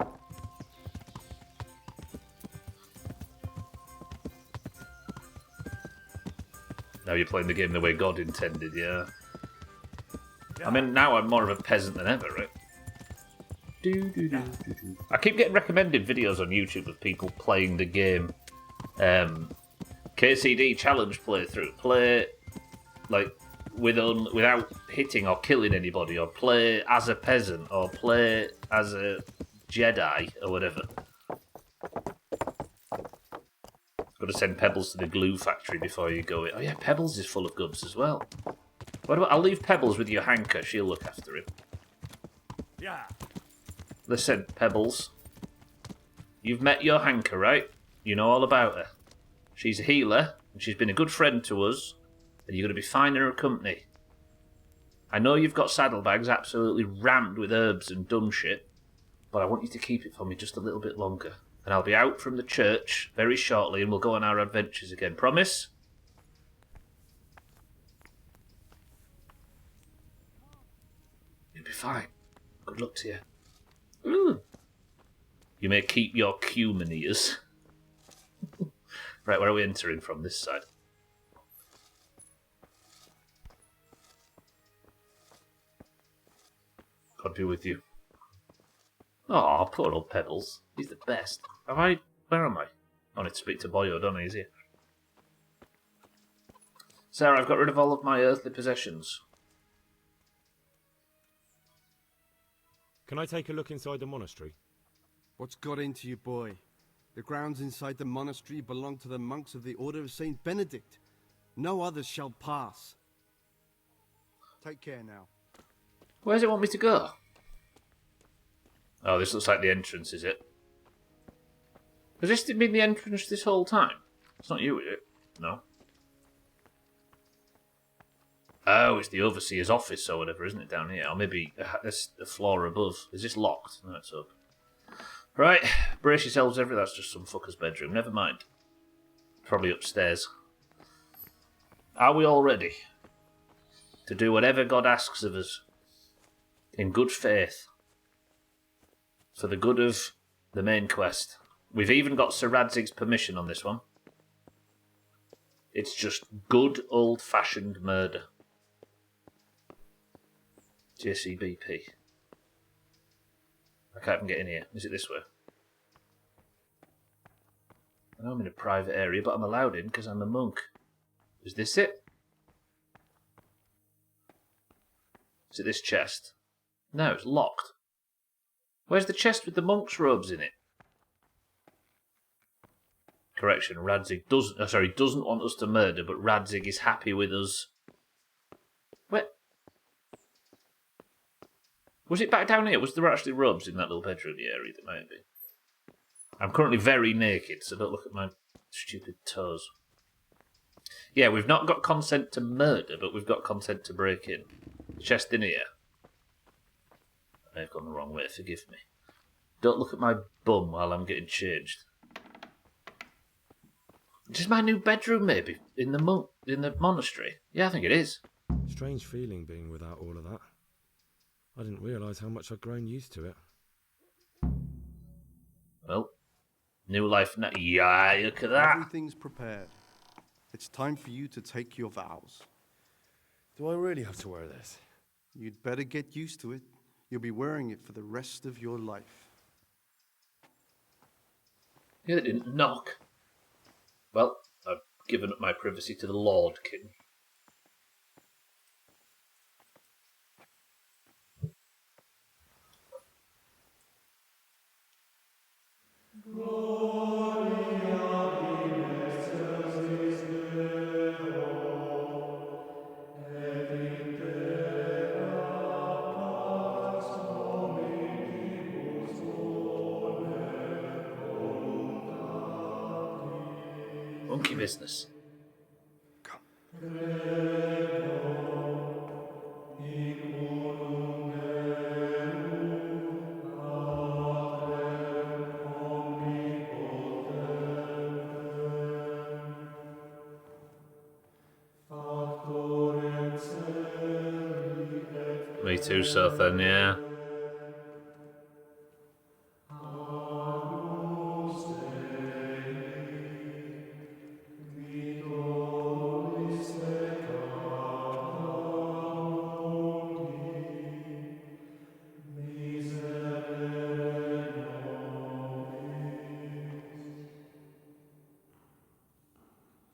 Now you're playing the game the way God intended, yeah. I mean, now I'm more of a peasant than ever, right? I keep getting recommended videos on YouTube of people playing the game. KCD challenge playthrough. Play like without hitting or killing anybody, or play as a peasant, or play as a Jedi, or whatever. Got to send Pebbles to the glue factory before you go in. Oh yeah, Pebbles is full of goods as well. What about, I'll leave Pebbles with your hanker. She'll look after him. Yeah. Listen, Pebbles. You've met your hanker, right? You know all about her. She's a healer, and she's been a good friend to us, and you're going to be fine in her company. I know you've got saddlebags absolutely rammed with herbs and dumb shit, but I want you to keep it for me just a little bit longer. And I'll be out from the church very shortly, and we'll go on our adventures again. Promise? You'll be fine. Good luck to you. Ooh. You may keep your cumin ears. Right, where are we entering from? This side. God be with you. Oh, poor old Pebbles. He's the best. Where am I? I need to speak to Boyo, don't I? He's here. Sarah, I've got rid of all of my earthly possessions. Can I take a look inside the monastery? What's got into you, boy? The grounds inside the monastery belong to the monks of the Order of Saint Benedict. No others shall pass. Take care now. Where does it want me to go? Oh, this looks like the entrance, is it? Has this been the entrance this whole time? It's not you, is it? No. Oh, it's the Overseer's office or whatever, isn't it, down here? Or maybe a floor above. Is this locked? No, it's open. Right, brace yourselves, that's just some fucker's bedroom. Never mind. Probably upstairs. Are we all ready to do whatever God asks of us in good faith for the good of the main quest? We've even got Sir Radzig's permission on this one. It's just good old-fashioned murder. JCBP. I can't even get in here. Is it this way? I know I'm in a private area, but I'm allowed in because I'm a monk. Is this it? Is it this chest? No, it's locked. Where's the chest with the monk's robes in it? Correction, Radzig doesn't want us to murder, but Radzig is happy with us. Where? Was it back down here? Was there actually robes in that little bedroom area? That might be. I'm currently very naked, so don't look at my stupid toes. Yeah, we've not got consent to murder, but we've got consent to break in. Chest in here. I may have gone the wrong way, forgive me. Don't look at my bum while I'm getting changed. This is my new bedroom, maybe, in the monastery. Yeah, I think it is. Strange feeling being without all of that. I didn't realise how much I'd grown used to it. Well, new life now. Yeah, look at that. Everything's prepared. It's time for you to take your vows. Do I really have to wear this? You'd better get used to it. You'll be wearing it for the rest of your life. Yeah, they didn't knock. Well, I've given up my privacy to the Lord, King. Monkey business. Me too, Sothan, yeah.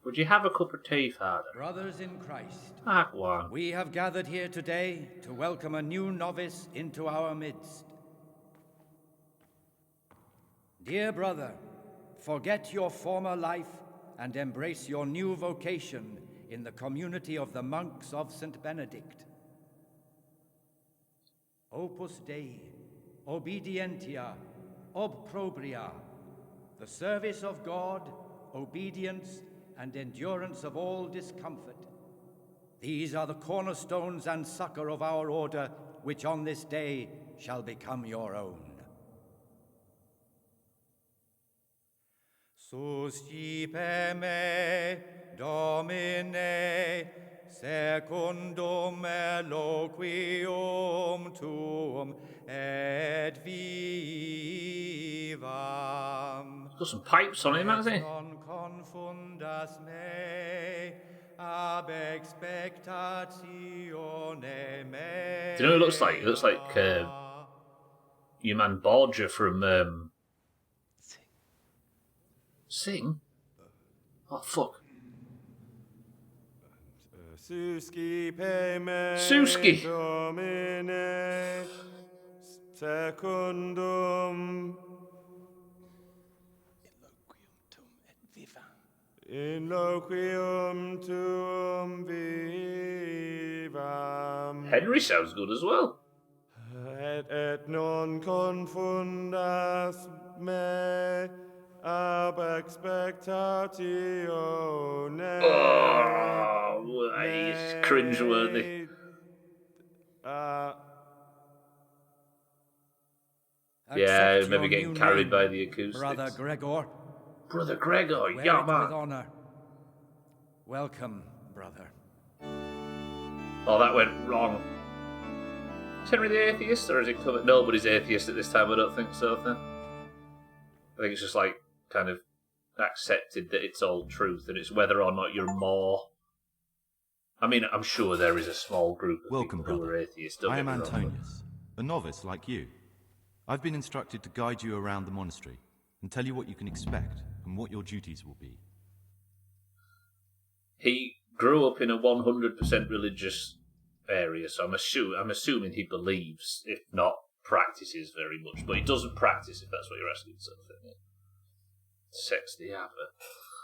Would you have a cup of tea, Father? Brothers in Christ, one. We have gathered here today to welcome a new novice into our midst. Dear brother, forget your former life and embrace your new vocation in the community of the monks of St. Benedict. Opus Dei, obedientia, obprobria, the service of God, obedience, and endurance of all discomfort. These are the cornerstones and succor of our order, which on this day shall become your own. Suscipe me, Domine, secundum eloquium tuum et vivam. Got some pipes on him, hasn't he? Non confundas me ab expectatione me. Do you know who it looks like? It looks like your man Borgia from Sing? Oh, fuck. Suscipe me, Suski. Domine, secundum in loquium tuum vivam. Henry sounds good as well. Et non confundas me ab expectatio Oh, it's cringeworthy. Yeah, Accept maybe your getting new carried name, by the acoustics. Brother Gregor. Brother Gregor, Wear yeah, it man. with honor. Welcome, brother. Oh, that went wrong. Is Henry the atheist, or is it covered? Nobody's atheist at this time, I don't think so, then. I think it's just like kind of accepted that it's all truth, and it's whether or not you're more. I mean, I'm sure there is a small group of Welcome, people who brother. are atheists. Don't I get am me wrong, but- Antonius, a novice like you. I've been instructed to guide you around the monastery and tell you what you can expect and what your duties will be. He grew up in a 100% religious area, so I'm assuming he believes, if not practices very much, but he doesn't practice, if that's what you're asking. Sort of thing. Sex the abbot.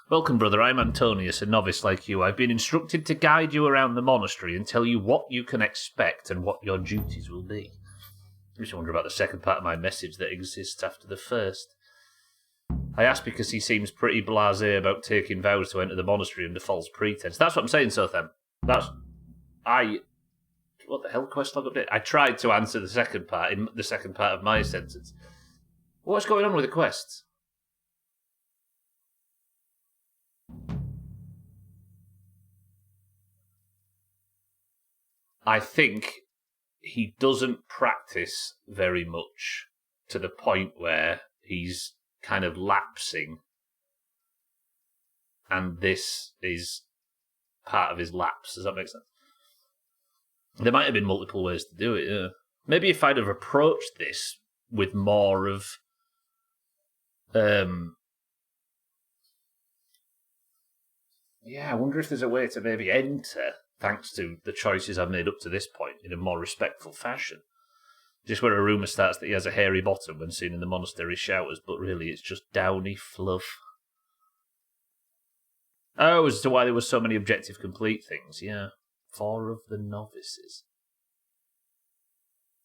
Welcome, brother. I'm Antonius, a novice like you. I've been instructed to guide you around the monastery and tell you what you can expect and what your duties will be. I just wonder about the second part of my message that exists after the first. I ask because he seems pretty blasé about taking vows to enter the monastery under false pretense. That's what I'm saying, Sothem. What the hell, Questlog update? I tried to answer the second part in the second part of my sentence. What's going on with the quests? I think he doesn't practice very much to the point where he's kind of lapsing, and this is part of his lapse. Does that make sense? There might have been multiple ways to do it, yeah. Maybe if I'd have approached this with more of I wonder if there's a way to maybe enter, thanks to the choices I've made up to this point, in a more respectful fashion. Just where a rumour starts that he has a hairy bottom when seen in the monastery showers, but really it's just downy fluff. Oh, as to why there were so many objective complete things, yeah. 4 of the novices.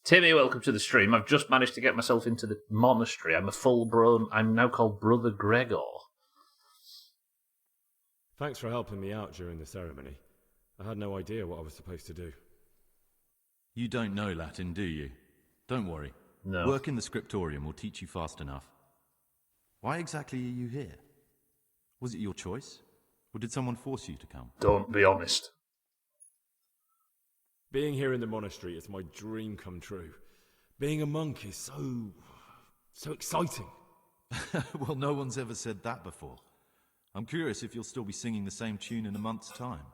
Timmy, welcome to the stream. I've just managed to get myself into the monastery. I'm now called Brother Gregor. Thanks for helping me out during the ceremony. I had no idea what I was supposed to do. You don't know Latin, do you? Don't worry. No. Work in the scriptorium will teach you fast enough. Why exactly are you here? Was it your choice? Or did someone force you to come? Don't be honest. Being here in the monastery is my dream come true. Being a monk is so exciting. Well, no one's ever said that before. I'm curious if you'll still be singing the same tune in a month's time.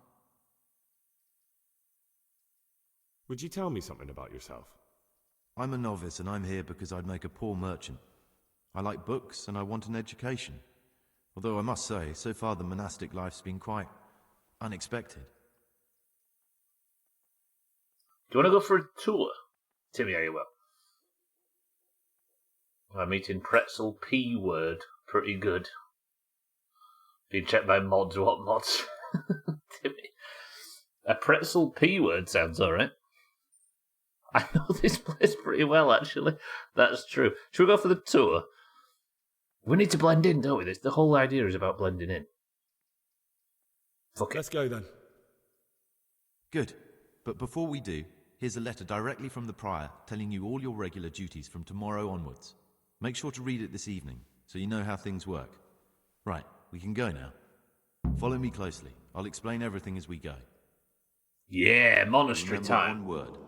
Would you tell me something about yourself? I'm a novice and I'm here because I'd make a poor merchant. I like books and I want an education. Although I must say, so far the monastic life's been quite unexpected. Do you want to go for a tour? Timmy, are you well? I'm eating pretzel P word. Pretty good. Being checked by mods. What mods? Timmy. A pretzel P word sounds alright. I know this place pretty well, actually. That's true. Should we go for the tour? We need to blend in, don't we? The whole idea is about blending in. Fuck it. Let's go then. Good. But before we do, here's a letter directly from the prior telling you all your regular duties from tomorrow onwards. Make sure to read it this evening, so you know how things work. Right, we can go now. Follow me closely. I'll explain everything as we go. Yeah, monastery Remember time. one word.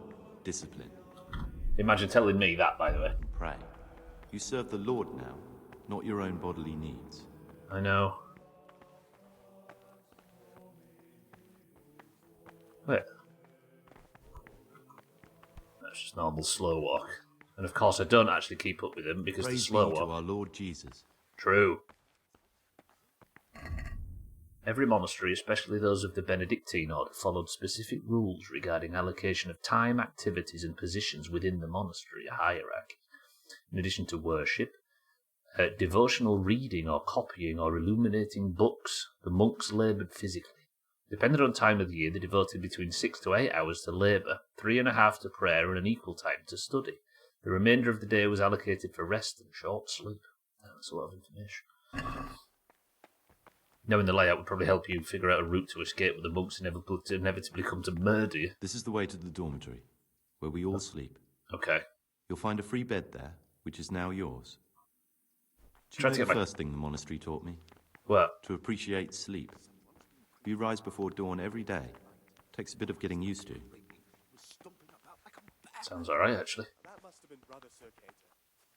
Discipline. Imagine telling me that, by the way. Pray. You serve the Lord now, not your own bodily needs. I know. Wait. That's just normal slow walk. And of course I don't actually keep up with him because the Praise slow be to walk. our Lord Jesus. True. Every monastery, especially those of the Benedictine order, followed specific rules regarding allocation of time, activities, and positions within the monastery hierarchy. In addition to worship, devotional reading or copying or illuminating books, the monks laboured physically. Depending on time of the year, they devoted between 6 to 8 hours to labour, 3.5 to prayer, and an equal time to study. The remainder of the day was allocated for rest and short sleep. That's a lot of information. Knowing the layout would probably help you figure out a route to escape with the monks inevitably come to murder you. This is the way to the dormitory, where we all sleep. Okay. You'll find a free bed there, which is now yours. Do you Try know to the get my- first thing the monastery taught me? What? To appreciate sleep. We rise before dawn every day. Takes a bit of getting used to. Sounds alright, actually. That must have been Brother Sir Cater.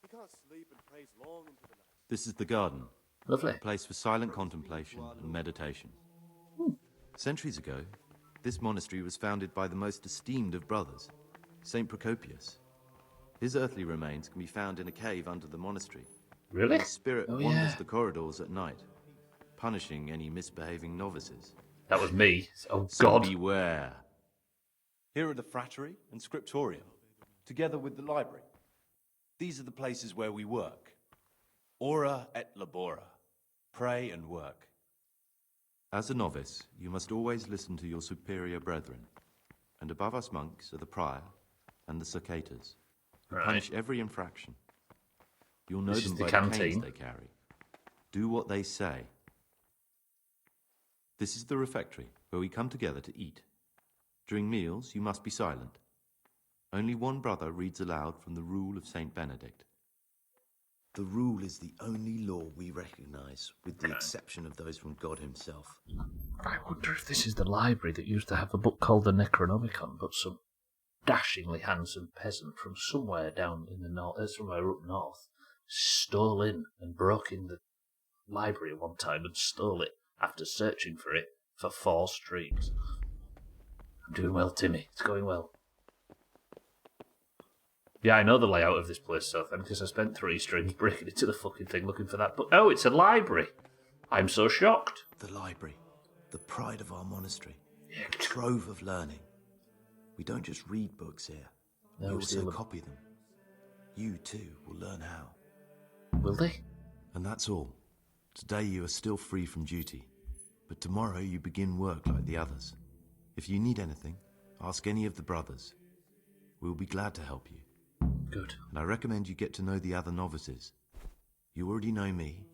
He can't sleep and prays long into the night. This is the garden. Lovely. A place for silent contemplation and meditation. Centuries ago, this monastery was founded by the most esteemed of brothers, Saint Procopius. His earthly remains can be found in a cave under the monastery. Really? His spirit Oh, wanders yeah. the corridors at night, punishing any misbehaving novices. That was me. Oh, So God. beware. Here are the frattery and scriptorium, together with the library. These are the places where we work. Ora et labora. Pray and work. As a novice, you must always listen to your superior brethren. And above us monks are the prior and the cicatas, who Right. punish every infraction. You'll know This is them the by the canes canteen. they carry. Do what they say. This is the refectory, where we come together to eat. During meals, you must be silent. Only one brother reads aloud from the Rule of Saint Benedict. The rule is the only law we recognize, with the exception of those from God himself. I wonder if this is the library that used to have a book called the Necronomicon, but some dashingly handsome peasant from somewhere down in the north, somewhere up north, stole in and broke in the library one time and stole it after searching for it for 4 streams. I'm doing well, Timmy. It's going well. Yeah, I know the layout of this place, so then, because I spent 3 streams breaking into the fucking thing looking for that book. Oh, it's a library. I'm so shocked. The library, the pride of our monastery, a trove of learning. We don't just read books here, No, we we steal also them. copy them. You too will learn how. Will they? And that's all. Today you are still free from duty, but tomorrow you begin work like the others. If you need anything, ask any of the brothers. We will be glad to help you. Good. And I recommend you get to know the other novices. You already know me.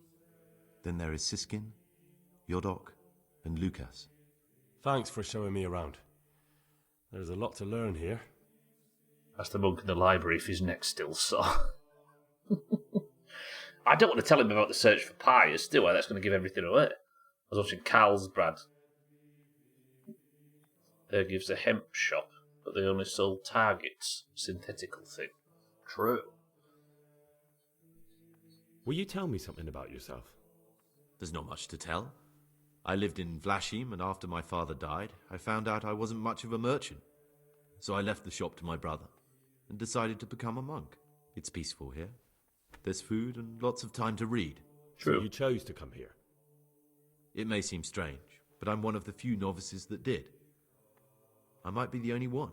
Then there is Siskin, Yodok, and Lucas. Thanks for showing me around. There's a lot to learn here. Ask the monk in the library if his neck's still sore. I don't want to tell him about the search for pies, do I? That's going to give everything away. I was watching Carlsbad. There gives a hemp shop, but they only sold targets, synthetical thing. True. Will you tell me something about yourself? There's not much to tell. I lived in Vlashim, and after my father died, I found out I wasn't much of a merchant. So I left the shop to my brother, and decided to become a monk. It's peaceful here. There's food and lots of time to read. True. So you chose to come here? It may seem strange, but I'm one of the few novices that did. I might be the only one.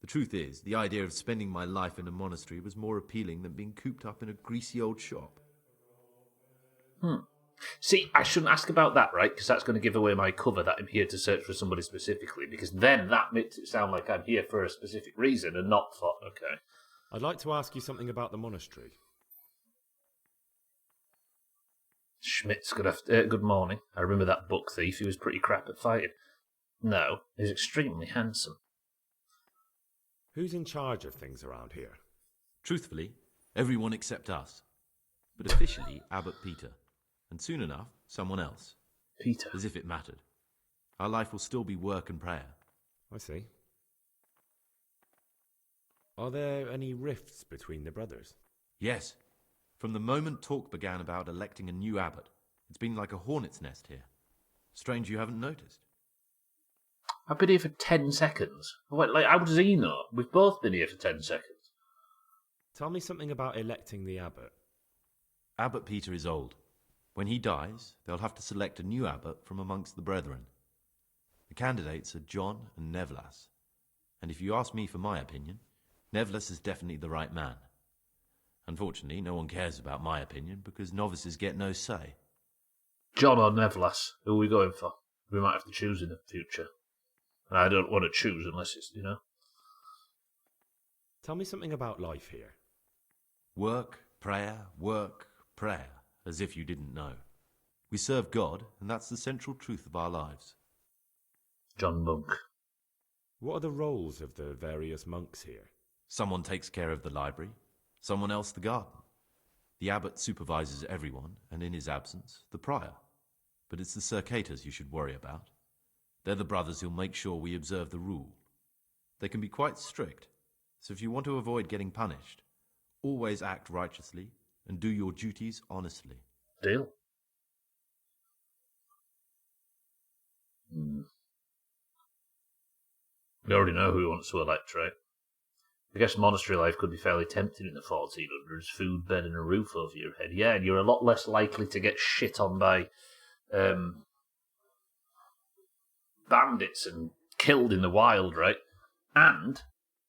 The truth is, the idea of spending my life in a monastery was more appealing than being cooped up in a greasy old shop. See, I shouldn't ask about that, right? Because that's going to give away my cover that I'm here to search for somebody specifically, because then that makes it sound like I'm here for a specific reason and not for... Okay. I'd like to ask you something about the monastery. Schmidt's good morning. I remember that book thief. He was pretty crap at fighting. No, he's extremely handsome. Who's in charge of things around here? Truthfully, everyone except us. But officially, Abbot Peter. And soon enough, someone else. Peter. As if it mattered. Our life will still be work and prayer. I see. Are there any rifts between the brothers? Yes. From the moment talk began about electing a new abbot, it's been like a hornet's nest here. Strange you haven't noticed. I've been here for 10 seconds. Wait, like, how does he know? We've both been here for 10 seconds. Tell me something about electing the abbot. Abbot Peter is old. When he dies, they'll have to select a new abbot from amongst the brethren. The candidates are John and Nevlas. And if you ask me for my opinion, Nevlas is definitely the right man. Unfortunately, no one cares about my opinion because novices get no say. John or Nevlas? Who are we going for? We might have to choose in the future. And I don't want to choose unless it's, you know. Tell me something about life here. Work, prayer, as if you didn't know. We serve God, and that's the central truth of our lives. John Monk. What are the roles of the various monks here? Someone takes care of the library, someone else the garden. The abbot supervises everyone, and in his absence, the prior. But it's the circators you should worry about. They're the brothers who'll make sure we observe the rule. They can be quite strict, so if you want to avoid getting punished, always act righteously and do your duties honestly. Deal. We already know who he wants to elect, right? I guess monastery life could be fairly tempting in the 1400s. Food, bed, and a roof over your head. Yeah, and you're a lot less likely to get shit on by bandits and killed in the wild, right? And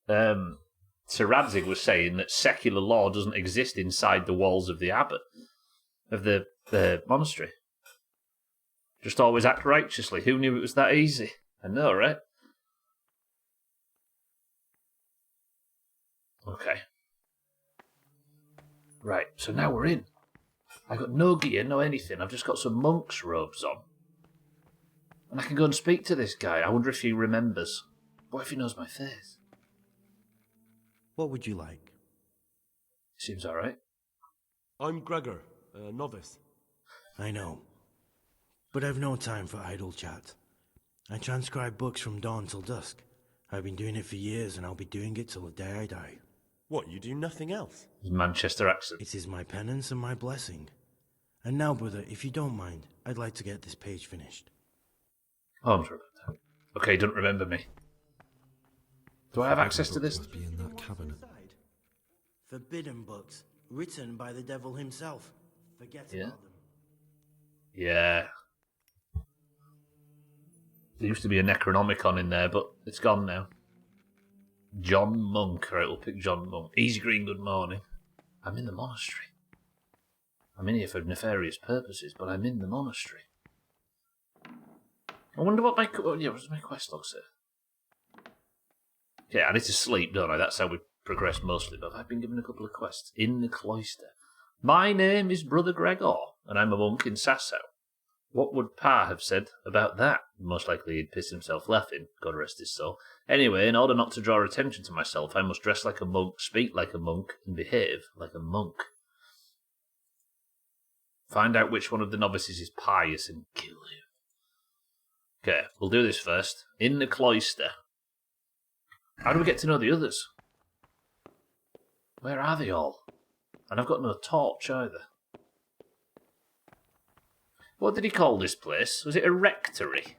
Sir Radzig was saying that secular law doesn't exist inside the walls of the abbot, of the monastery. Just always act righteously. Who knew it was that easy? I know, right? Okay. Right, so now we're in. I've got no gear, no anything. I've just got some monk's robes on. And I can go and speak to this guy. I wonder if he remembers. What if he knows my face? What would you like? Seems alright. I'm Gregor, a novice. I know. But I've no time for idle chat. I transcribe books from dawn till dusk. I've been doing it for years, and I'll be doing it till the day I die. What, you do nothing else? His Manchester accent. It is my penance and my blessing. And now, brother, if you don't mind, I'd like to get this page finished. Oh, I'm sure about that. Okay, don't remember me. Do I have access to this? Must be in that cabinet. Forbidden books, written by the devil himself. Forget about them. Yeah. There used to be a Necronomicon in there, but it's gone now. John Monk. Right, we'll pick John Monk. Easy Green, good morning. I'm in the monastery. I'm in here for nefarious purposes, but I'm in the monastery. I wonder what what does my quest log say? Yeah, I need to sleep, don't I? That's how we progress mostly, but I've been given a couple of quests. In the cloister. My name is Brother Gregor, and I'm a monk in Sasau. What would Pa have said about that? Most likely he'd piss himself laughing, God rest his soul. Anyway, in order not to draw attention to myself, I must dress like a monk, speak like a monk, and behave like a monk. Find out which one of the novices is pious and kill him. Okay, we'll do this first. In the cloister. How do we get to know the others? Where are they all? And I've got no torch either. What did he call this place? Was it a rectory?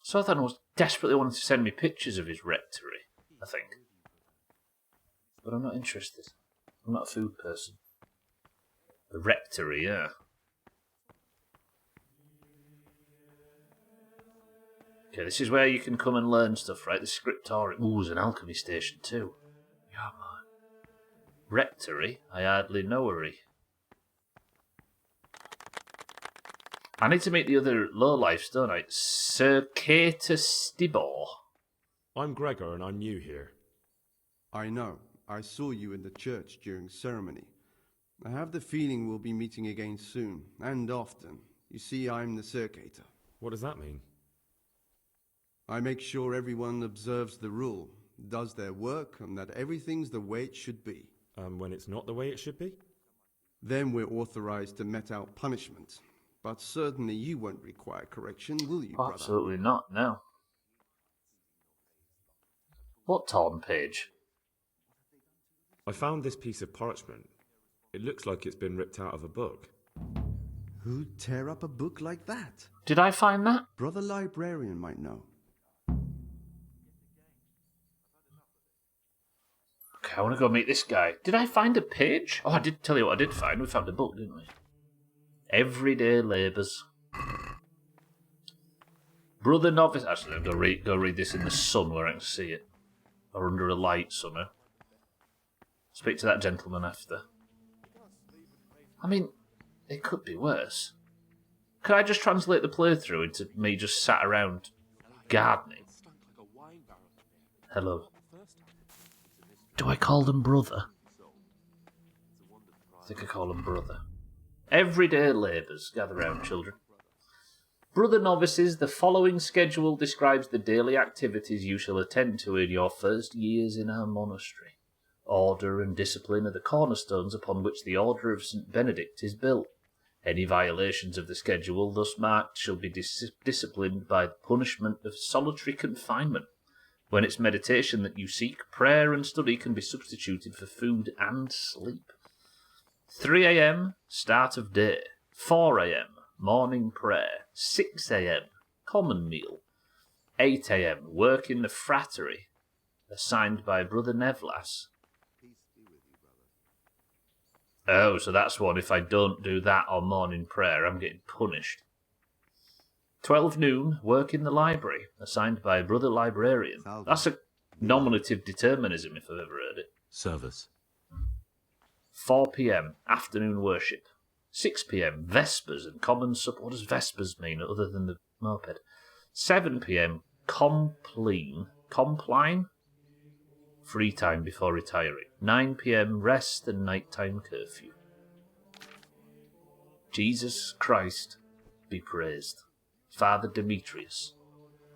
Sothan was desperately wanting to send me pictures of his rectory, I think. But I'm not interested. I'm not a food person. The rectory, yeah. Okay, this is where you can come and learn stuff, right? The scriptorium. Ooh, there's an alchemy station too. Yeah, man. Rectory? I hardly know her. I need to meet the other lowlifes, don't I? Sir Catus Stibor. I'm Gregor and I'm new here. I know. I saw you in the church during ceremony. I have the feeling we'll be meeting again soon, and often. You see, I'm the circator. What does that mean? I make sure everyone observes the rule, does their work, and that everything's the way it should be. When it's not the way it should be? Then we're authorized to mete out punishment. But certainly you won't require correction, will you, brother? Absolutely not, no. What torn page? I found this piece of parchment. It looks like it's been ripped out of a book. Who'd tear up a book like that? Did I find that? Brother Librarian might know. Okay, I want to go meet this guy. Did I find a page? Oh, I did tell you what I did find. We found a book, didn't we? Everyday Labours. Brother Novice. Actually, I'll go read this in the sun where I can see it. Or under a light somehow. Speak to that gentleman after. I mean, it could be worse. Could I just translate the playthrough into me just sat around gardening? Hello. Do I call them brother? think I call him brother. Everyday labours. Gather round, children. Brother novices, the following schedule describes the daily activities you shall attend to in your first years in our monastery. Order and discipline are the cornerstones upon which the Order of St. Benedict is built. Any violations of the schedule thus marked shall be disciplined by the punishment of solitary confinement. When it's meditation that you seek, prayer and study can be substituted for food and sleep. 3 a.m. start of day. 4 a.m. morning prayer. 6 a.m. common meal. 8 a.m. work in the frattery, assigned by Brother Nevlas. Oh, so that's one. If I don't do that on morning prayer, I'm getting punished. 12 noon, work in the library, assigned by Brother Librarian. That's a nominative determinism, if I've ever heard it. Service. 4 p.m, afternoon worship. 6 p.m, vespers and common supper. What does vespers mean, other than the moped? 7 p.m, compline. Free time before retiring. 9 p.m, rest and nighttime curfew. Jesus Christ be praised. Father Demetrius,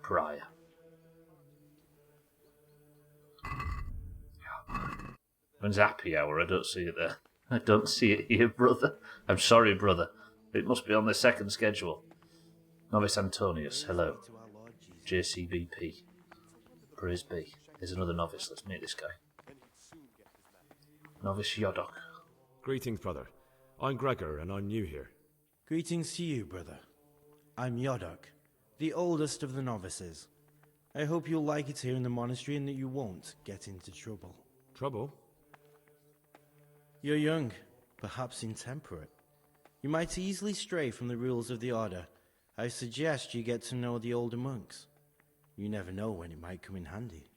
Prior. When's happy hour? I don't see it there. I don't see it here, brother. I'm sorry, brother. It must be on the second schedule. Novice Antonius, hello. JCBP. Praise be. There's another novice. Let's meet this guy. Novice Yodok. Greetings, brother. I'm Gregor, and I'm new here. Greetings to you, brother. I'm Yodok, the oldest of the novices. I hope you'll like it here in the monastery and that you won't get into trouble. Trouble? You're young, perhaps intemperate. You might easily stray from the rules of the order. I suggest you get to know the older monks. You never know when it might come in handy.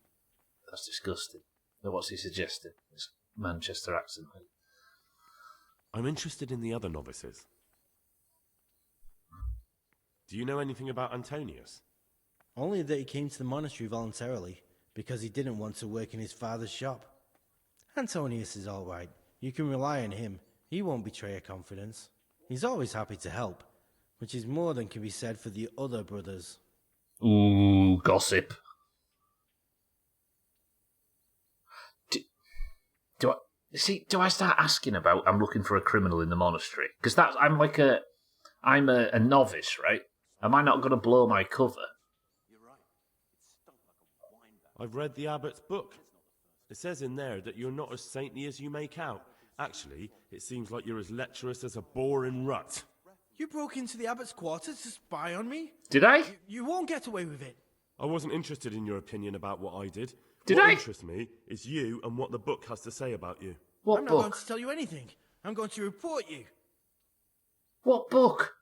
That's disgusting. Now, what's he suggesting? This Manchester accent. I'm interested in the other novices. Do you know anything about Antonius? Only that he came to the monastery voluntarily, because he didn't want to work in his father's shop. Antonius is all right. You can rely on him. He won't betray your confidence. He's always happy to help, which is more than can be said for the other brothers. Ooh, gossip. Do I start asking about I'm looking for a criminal in the monastery? Because I'm a novice, right? Am I not going to blow my cover? I've read the abbot's book. It says in there that you're not as saintly as you make out. Actually, it seems like you're as lecherous as a boar in rut. You broke into the abbot's quarters to spy on me? Did I? You won't get away with it. I wasn't interested in your opinion about what I did. What interests me is you and what the book has to say about you. What I'm book? not going to tell you anything. I'm going to report you. What book?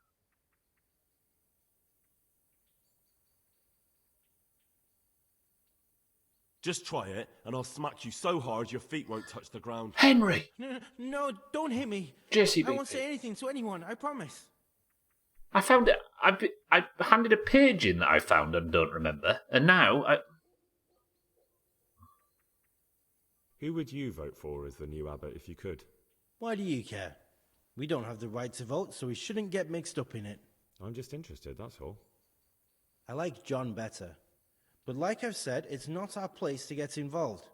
Just try it, and I'll smack you so hard your feet won't touch the ground. Henry! No, don't hit me. JCB. I won't say anything to anyone, I promise. I found it. I handed a page in that I found and don't remember, and now I... Who would you vote for as the new abbot if you could? Why do you care? We don't have the right to vote, so we shouldn't get mixed up in it. I'm just interested, that's all. I like John better. But like I've said, it's not our place to get involved.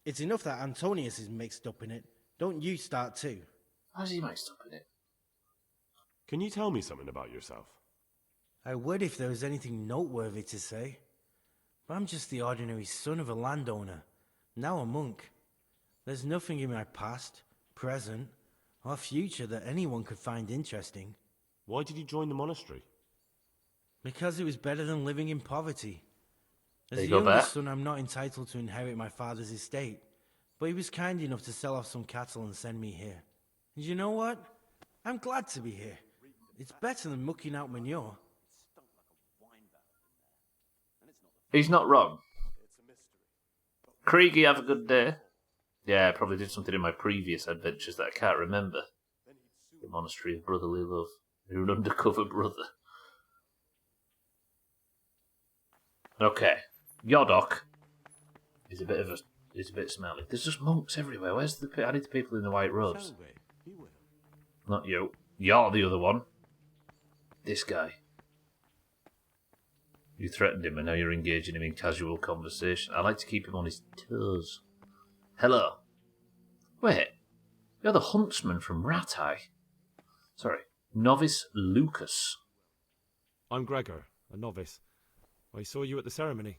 It's enough that Antonius is mixed up in it. Don't you start too. How's he mixed up in it? Can you tell me something about yourself? I would if there was anything noteworthy to say. But I'm just the ordinary son of a landowner, now a monk. There's nothing in my past, present, or future that anyone could find interesting. Why did you join the monastery? Because it was better than living in poverty. As There the you go, youngest Bear. son, I'm not entitled to inherit my father's estate, but he was kind enough to sell off some cattle and send me here. And you know what? I'm glad to be here. It's better than mucking out manure. He's not wrong. Krieg, you have a good day. Yeah, I probably did something in my previous adventures that I can't remember. The Monastery of Brotherly Love. You're an undercover brother. Okay. Yodok is a bit smelly. There's just monks everywhere. Where's I need the people in the white robes? Not you. You're the other one. This guy. You threatened him and now you're engaging him in casual conversation. I like to keep him on his toes. Hello. Wait. You're the huntsman from Ratai. Sorry. Novice Lucas. I'm Gregor, a novice. I saw you at the ceremony.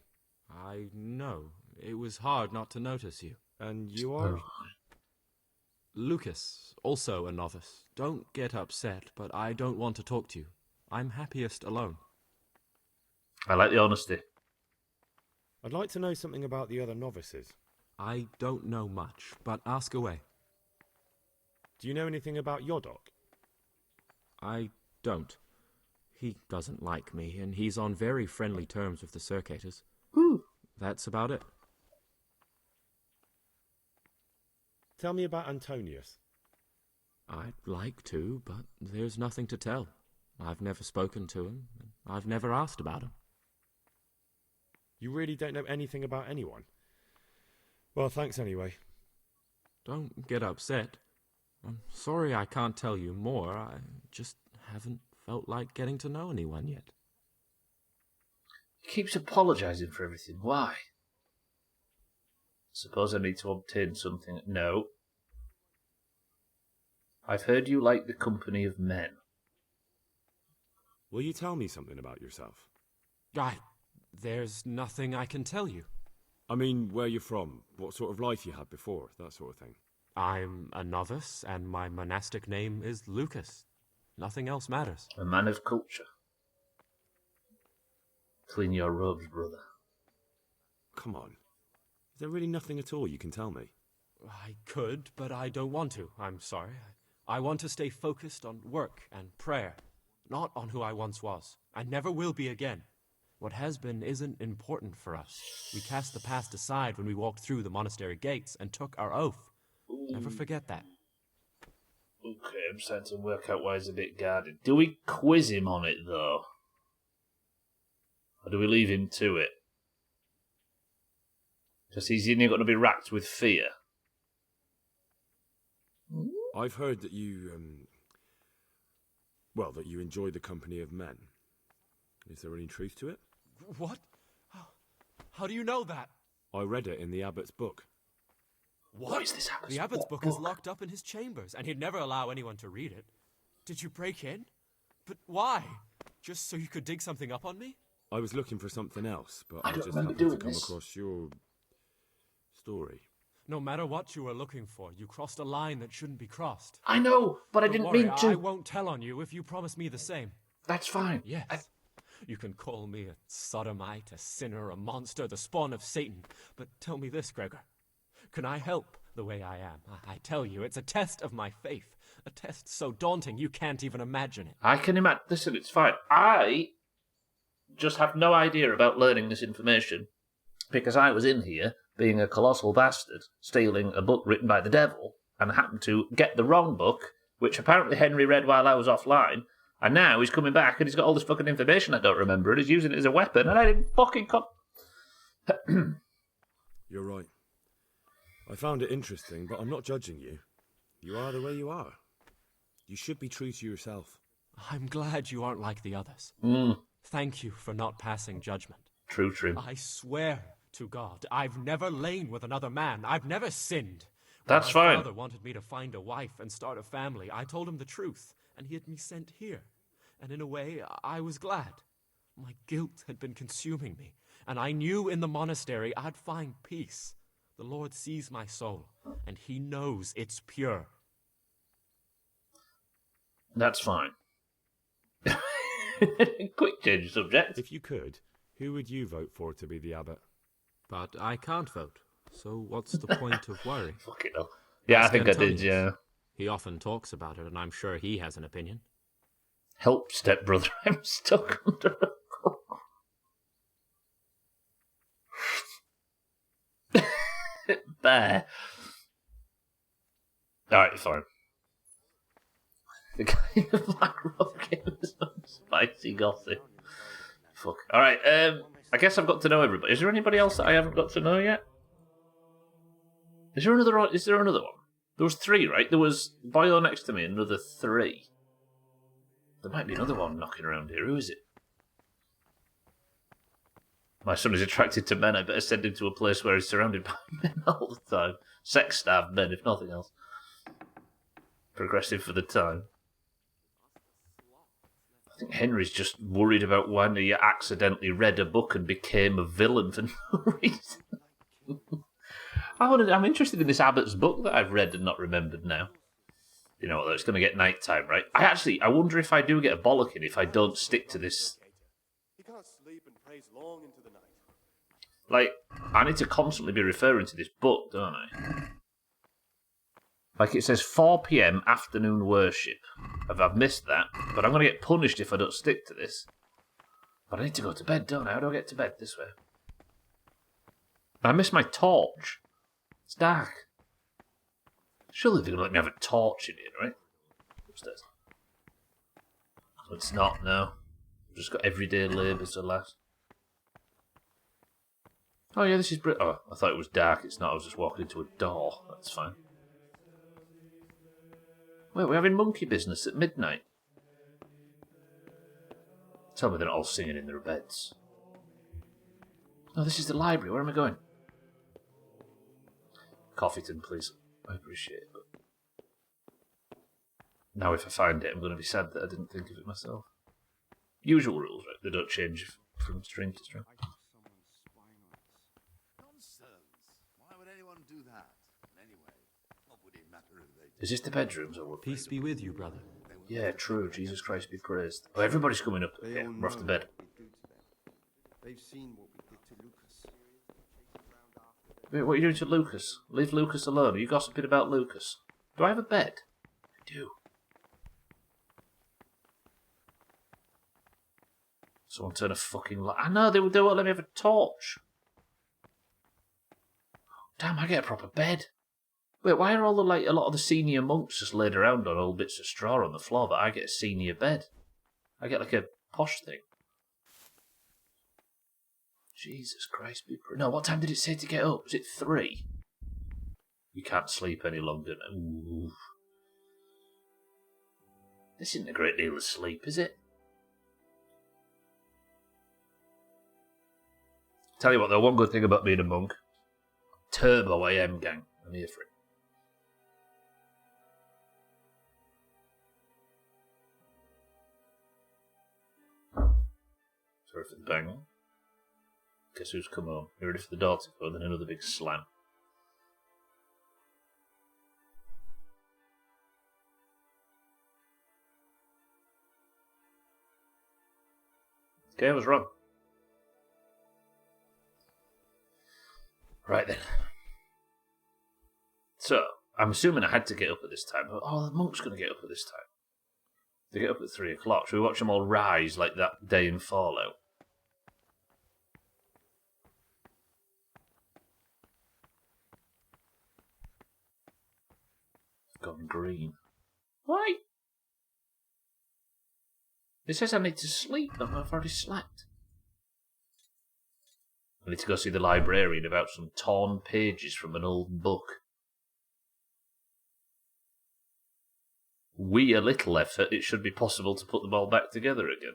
I know. It was hard not to notice you. And you are? Lucas, also a novice. Don't get upset, but I don't want to talk to you. I'm happiest alone. I like the honesty. I'd like to know something about the other novices. I don't know much, but ask away. Do you know anything about Yodok? I don't. He doesn't like me, and he's on very friendly terms with the Circators. That's about it. Tell me about Antonius. I'd like to, but there's nothing to tell. I've never spoken to him, and I've never asked about him. You really don't know anything about anyone? Well, thanks anyway. Don't get upset. I'm sorry I can't tell you more. I just haven't felt like getting to know anyone yet. He keeps apologising for everything. Why? Suppose I need to obtain something. No. I've heard you like the company of men. Will you tell me something about yourself? There's nothing I can tell you. I mean, where you're from, what sort of life you had before, that sort of thing. I'm a novice, and my monastic name is Lucas. Nothing else matters. A man of culture. Clean your robes, brother. Come on. Is there really nothing at all you can tell me? I could, but I don't want to. I'm sorry. I want to stay focused on work and prayer, not on who I once was. I never will be again. What has been isn't important for us. We cast the past aside when we walked through the monastery gates and took our oath. Never forget that. Okay, I'm starting to work out why he's a bit guarded. Do we quiz him on it, though? Or do we leave him to it? Because he's only going to be racked with fear. I've heard that you, that you enjoy the company of men. Is there any truth to it? What? How do you know that? I read it in the abbot's book. What is this abbot's The abbot's book is locked up in his chambers, and he'd never allow anyone to read it. Did you break in? But why? Just so you could dig something up on me? I was looking for something else, but I I don't just remember happened to doing come this. across your story. No matter what you were looking for, you crossed a line that shouldn't be crossed. I know, but I Don't didn't worry, mean to. I won't tell on you if you promise me the same. That's fine. Yes. You can call me a sodomite, a sinner, a monster, the spawn of Satan. But tell me this, Gregor. Can I help the way I am? I tell you, it's a test of my faith. A test so daunting you can't even imagine it. I can imagine. Listen, it's fine. I just have no idea about learning this information because I was in here being a colossal bastard, stealing a book written by the devil, and happened to get the wrong book, which apparently Henry read while I was offline, and now he's coming back and he's got all this fucking information I don't remember, and he's using it as a weapon, and I didn't fucking You're right. I found it interesting, but I'm not judging you. You are the way you are. You should be true to yourself. I'm glad you aren't like the others. Thank you for not passing judgment. True. I swear to God, I've never lain with another man. I've never sinned. That's When my fine. father wanted me to find a wife and start a family, I told him the truth, and he had me sent here. And in a way, I was glad. My guilt had been consuming me, and I knew in the monastery I'd find peace. The Lord sees my soul, and he knows it's pure. That's fine. Quick change of subject. If you could, who would you vote for to be the abbot? But I can't vote, so what's the point of worry? Fucking hell. Yeah, I Ask think I did, Antonius. yeah. He often talks about it, and I'm sure he has an opinion. Help, stepbrother. I'm stuck under a Bear. Alright, fine. The guy in the black rock gave us some spicy gossip. Fuck. Alright, I guess I've got to know everybody. Is there anybody else that I haven't got to know yet? Is there another one? There was 3, right? There was Boyo next to me, another 3. There might be another one knocking around here. Who is it? My son is attracted to men. I better send him to a place where he's surrounded by men all the time. Sex-starved men, if nothing else. Progressive for the time. I think Henry's just worried about when he accidentally read a book and became a villain for no reason. I'm interested in this Abbott's book that I've read and not remembered now. You know, it's going to get night time, right? I wonder if I do get a bollocking if I don't stick to this. He can't sleep and prays long into the night. Like, I need to constantly be referring to this book, don't I? Like, it says 4 PM afternoon worship. I've missed that, but I'm going to get punished if I don't stick to this. But I need to go to bed, don't I? How do I get to bed? This way. I missed my torch. It's dark. Surely they're going to let me have a torch in here, right? Upstairs. But it's not, no. I've just got everyday labours to last. Oh yeah, this is oh, I thought it was dark. It's not. I was just walking into a door. That's fine. Wait, we're having monkey business at midnight. Tell me they're not all singing in their beds. Oh, this is the library. Where am I going? Coffeeton, please. I appreciate it. But now if I find it, I'm going to be sad that I didn't think of it myself. Usual rules, right? They don't change from stream to stream. Why would anyone do that? Anyway, what would it matter if they... Is this the bedrooms or what? Peace be with you, brother. Yeah, true. Jesus Christ be praised. Oh, everybody's coming up. Okay, we're off to bed. They've seen what we did to Lucas. Wait, what are you doing to Lucas? Leave Lucas alone. Are you gossiping about Lucas? Do I have a bed? I do. Someone turn a fucking light. I know, they won't let me have a torch. Damn, I get a proper bed. Wait, why are all the a lot of the senior monks just laid around on old bits of straw on the floor, but I get a senior bed? I get like a posh thing. Jesus Christ, no, what time did it say to get up? Was it 3? You can't sleep any longer. Ooh. This isn't a great deal of sleep, is it? Tell you what, though, one good thing about being a monk. Turbo AM gang. I'm here for it. Sorry for the bang on. Guess who's come home? You ready for the door to go? Then another big slam. Okay, I was wrong. Right then. So, I'm assuming I had to get up at this time. But, the monk's going to get up at this time. They get up at 3 o'clock. Should we watch them all rise like that day in Fallout? Gone green. Why? It says I need to sleep. I've already slept. I need to go see the librarian about some torn pages from an old book. A little effort, it should be possible to put them all back together again.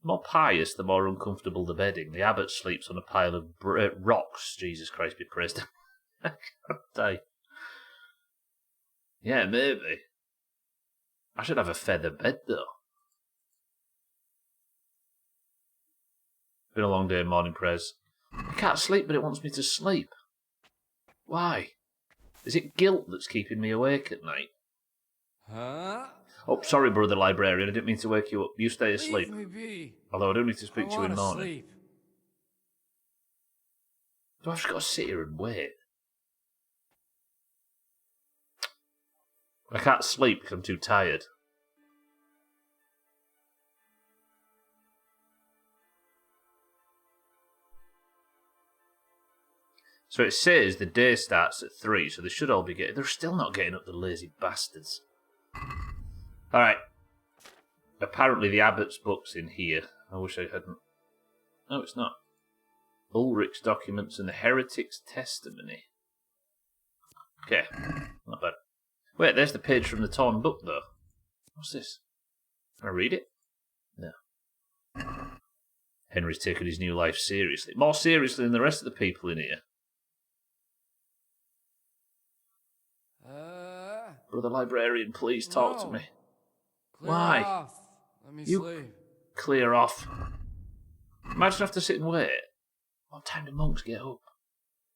The more pious, the more uncomfortable the bedding. The abbot sleeps on a pile of rocks. Jesus Christ be praised. I can't die. Yeah, maybe. I should have a feather bed, though. Been a long day, morning prayers. I can't sleep, but it wants me to sleep. Why? Is it guilt that's keeping me awake at night? Huh? Oh, sorry, brother librarian. I didn't mean to wake you up. You stay asleep. Leave me be. Although I do need to speak to you in the morning. Sleep. Do I just got to sit here and wait? I can't sleep because I'm too tired. So it says the day starts at 3, so they should all be getting... They're still not getting up, the lazy bastards. Alright. Apparently the abbot's book's in here. I wish I hadn't... No, it's not. Ulrich's documents and the heretic's testimony. Okay. Not bad. Wait, there's the page from the torn book, though. What's this? Can I read it? No. Henry's taken his new life seriously. More seriously than the rest of the people in here. Brother Librarian, please talk to me. Clear Why? off. Let me You sleep. clear off. Imagine I have to sit and wait. What time do monks get up?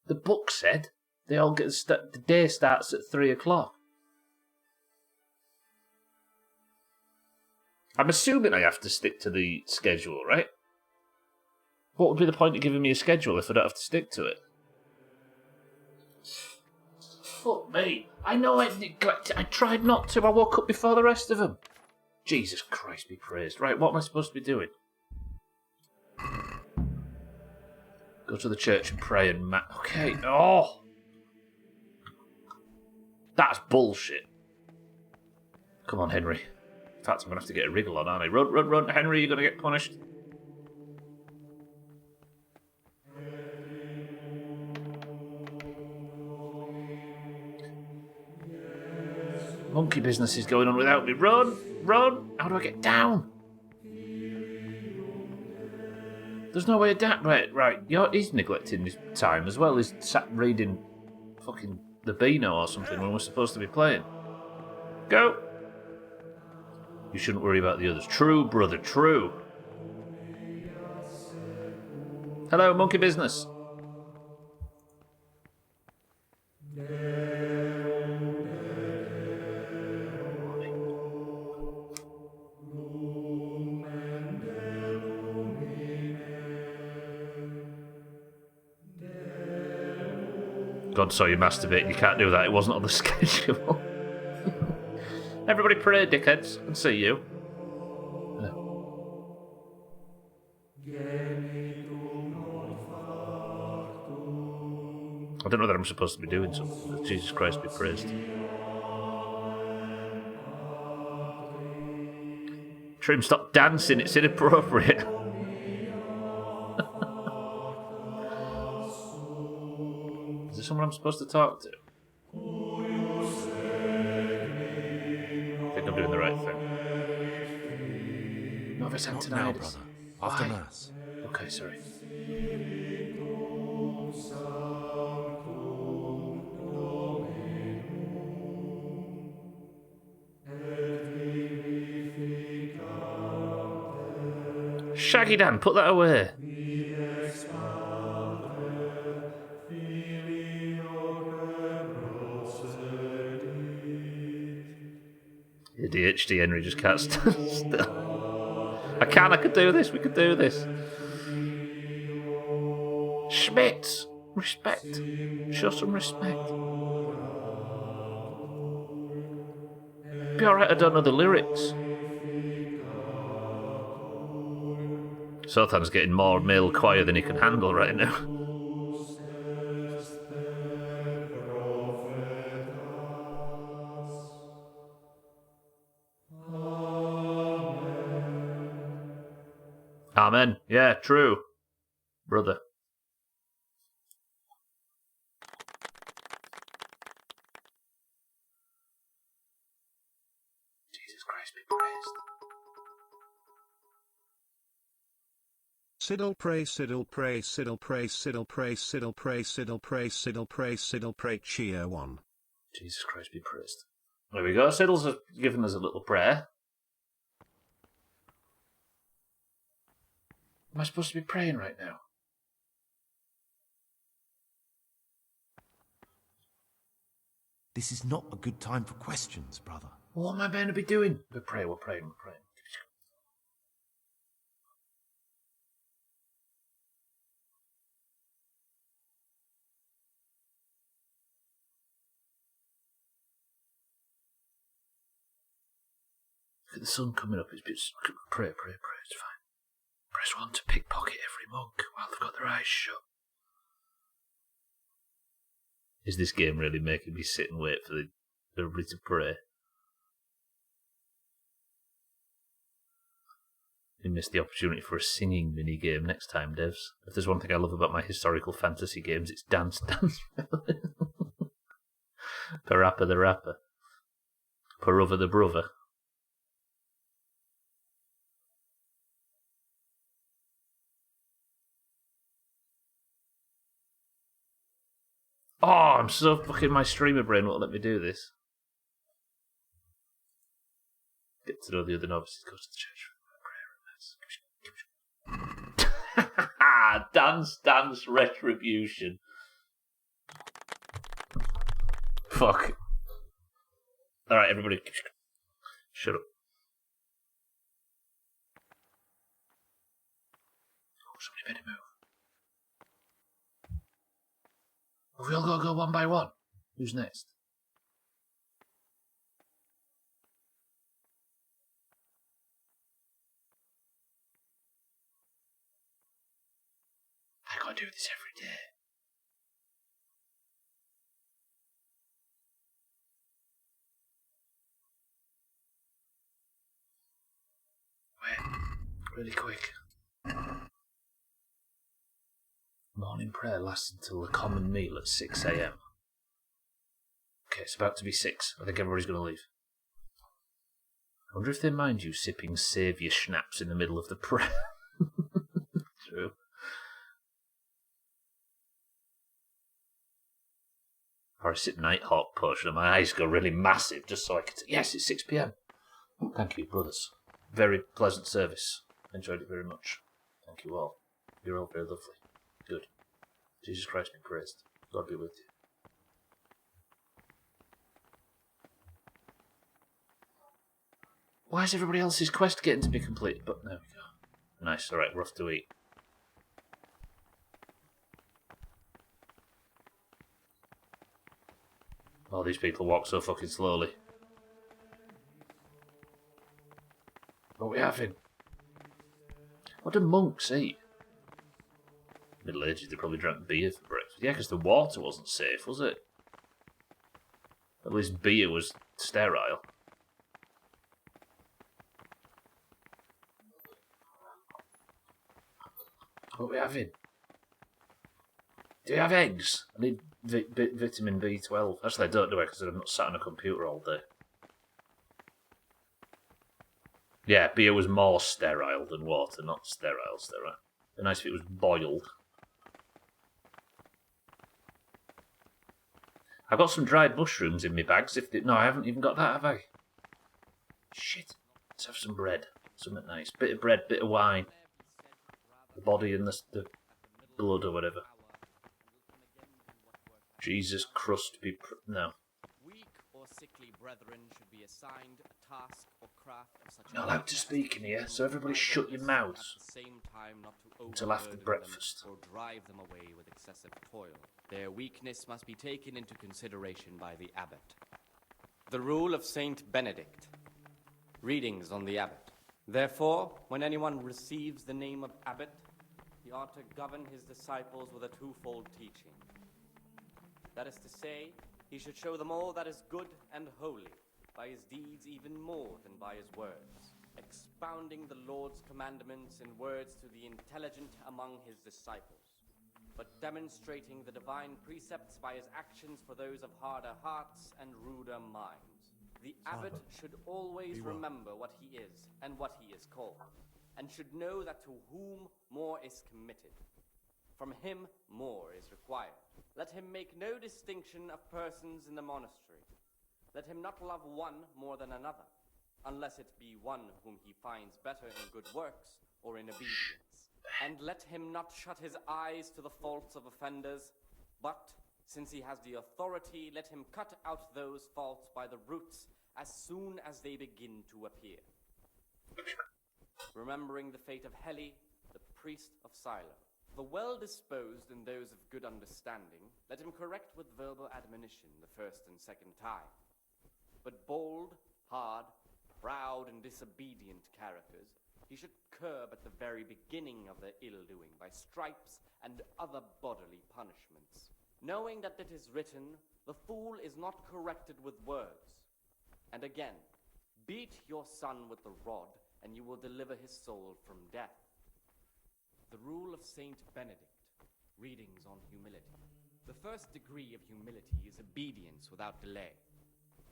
The book said they all get the day starts at 3 o'clock. I'm assuming I have to stick to the schedule, right? What would be the point of giving me a schedule if I don't have to stick to it? Fuck me. I know I neglected. I tried not to. I woke up before the rest of them. Jesus Christ be praised. Right, what am I supposed to be doing? Go to the church and pray and okay. Oh! That's bullshit. Come on, Henry. In fact, I'm going to have to get a wriggle on, aren't I? Run, run, run. Henry, you're going to get punished. Monkey business is going on without me. Run! Run! How do I get down? There's no way down. Right. He's neglecting his time as well. He's sat reading fucking the Beano or something when we're supposed to be playing. Go! You shouldn't worry about the others. True, brother, true. Hello, monkey business. God saw you masturbate. You can't do that. It wasn't on the schedule. Everybody pray, dickheads. I can see you. I don't know that I'm supposed to be doing something, but Jesus Christ be praised. Trim, stop dancing. It's inappropriate. Is there someone I'm supposed to talk to? I think I'm doing the right thing. Novice Not now, Antonides. brother. After Why? Mass. Okay, sorry. Shaggy Dan, put that away. ADHD Henry just can't stand still. I could do this, we could do this. Schmitz, respect. Show some respect. Be alright, I don't know the lyrics. Sothan's getting more male choir than he can handle right now. Amen. Yeah, true. Brother. Jesus Christ be praised. Siddle pray, siddle pray, siddle pray, siddle pray, siddle pray, siddle pray, siddle pray, siddle pray, cheer one. Jesus Christ be praised. There we go. Siddle's given us a little prayer. Am I supposed to be praying right now? This is not a good time for questions, brother. What am I meant to be doing? We're praying. Look at the sun coming up. It's pray. It's fine. Press 1 to pickpocket every monk while they've got their eyes shut. Is this game really making me sit and wait for everybody to pray? You missed the opportunity for a singing mini-game next time, devs. If there's one thing I love about my historical fantasy games, it's dance. Parappa the rapper. Parova the brother. Oh, I'm so fucking... My streamer brain won't let me do this. Get to know the other novices. Go to the church. Dance, retribution. Fuck. Alright, everybody. Shut up. Oh, somebody better move. Have we all got to go one by one? Who's next? I gotta do this every day. Wait, really quick. Morning prayer lasts until the common meal at 6 a.m. Okay, it's about to be 6. I think everybody's going to leave. I wonder if they mind you sipping saviour schnapps in the middle of the prayer. True. Or I sip Nighthawk potion and my eyes go really massive just so I can... Yes, it's 6 p.m. Thank you, brothers. Very pleasant service. Enjoyed it very much. Thank you all. You're all very lovely. Good. Jesus Christ be praised. God be with you. Why is everybody else's quest getting to be complete? But there we go. Nice, alright, we're off to eat. All these people walk so fucking slowly. What are we having? What do monks eat? Middle Ages, they probably drank beer for breakfast. Yeah, because the water wasn't safe, was it? At least beer was sterile. What are we having? Do you have eggs? I need vitamin B12. Actually, I don't do it because I'm not sat on a computer all day. Yeah, beer was more sterile than water, not sterile. It'd be nice if it was boiled. I've got some dried mushrooms in my bags. No, I haven't even got that, have I? Shit. Let's have some bread. Something nice. Bit of bread, bit of wine. The body and the blood or whatever. Jesus crust be... No. Weak or sickly brethren should be assigned a task or craft of such... You're not allowed to speak in here, so everybody shut your mouths. At the same time not to until after breakfast. Or drive them away with excessive toil. Their weakness must be taken into consideration by the abbot. The rule of Saint Benedict. Readings on the abbot. Therefore, when anyone receives the name of abbot, he ought to govern his disciples with a twofold teaching. That is to say, he should show them all that is good and holy, by his deeds even more than by his words, expounding the Lord's commandments in words to the intelligent among his disciples, but demonstrating the divine precepts by his actions for those of harder hearts and ruder minds. The abbot should always remember what he is and what he is called, and should know that to whom more is committed, from him more is required. Let him make no distinction of persons in the monastery. Let him not love one more than another, unless it be one whom he finds better in good works or in obedience. And let him not shut his eyes to the faults of offenders, but, since he has the authority, let him cut out those faults by the roots as soon as they begin to appear. Remembering the fate of Heli, the priest of Silo. The well-disposed and those of good understanding, let him correct with verbal admonition the first and second time. But bold, hard, proud, and disobedient characters he should curb at the very beginning of their ill-doing by stripes and other bodily punishments, knowing that it is written, the fool is not corrected with words. And again, beat your son with the rod, and you will deliver his soul from death. The rule of Saint Benedict. Readings on humility. The first degree of humility is obedience without delay.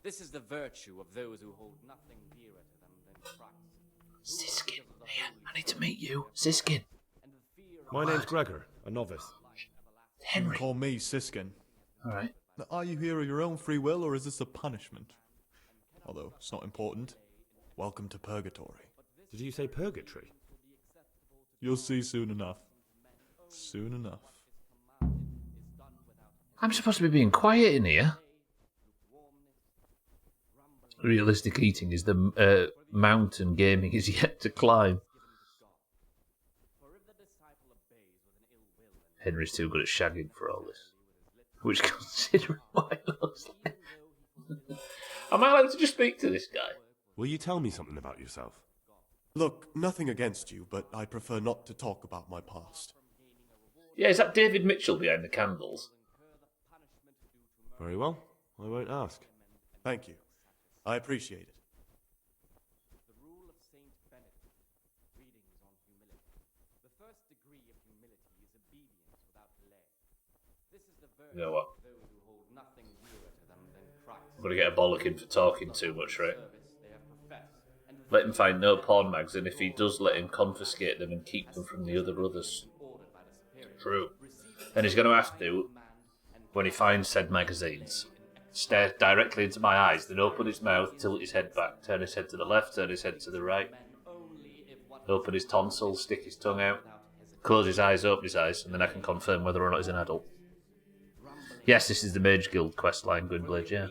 This is the virtue of those who hold nothing dearer to them than Christ. Siskin, here, I need to meet you. Siskin. My name's Gregor, a novice. Henry. You can call me Siskin. Alright. Now, are you here of your own free will, or is this a punishment? Although, it's not important. Welcome to Purgatory. Did you say purgatory? You'll see soon enough. Soon enough. I'm supposed to be being quiet in here. Realistic eating is the mountain gaming is yet to climb. Henry's too good at shagging for all this. Which, considering what it looks like... Am I allowed to just speak to this guy? Will you tell me something about yourself? Look, nothing against you, but I prefer not to talk about my past. Yeah, is that David Mitchell behind the candles? Very well. I won't ask. Thank you. I appreciate it. The rule of Saint Benedict. Readings on humility. The first degree of humility is obedience without delay. This is the virtue You know what? of those who hold nothing dearer to them than Christ. I'm going to get a bollocking for talking too much, right? Let him find no porn mags, and if he does, let him confiscate them and keep them from the other brothers. True. And he's going to have to, when he finds said magazines, stare directly into my eyes, then open his mouth, tilt his head back, turn his head to the left, turn his head to the right, open his tonsils, stick his tongue out, close his eyes, open his eyes, and then I can confirm whether or not he's an adult. Yes, this is the Mage Guild questline, Gwynblade, yeah.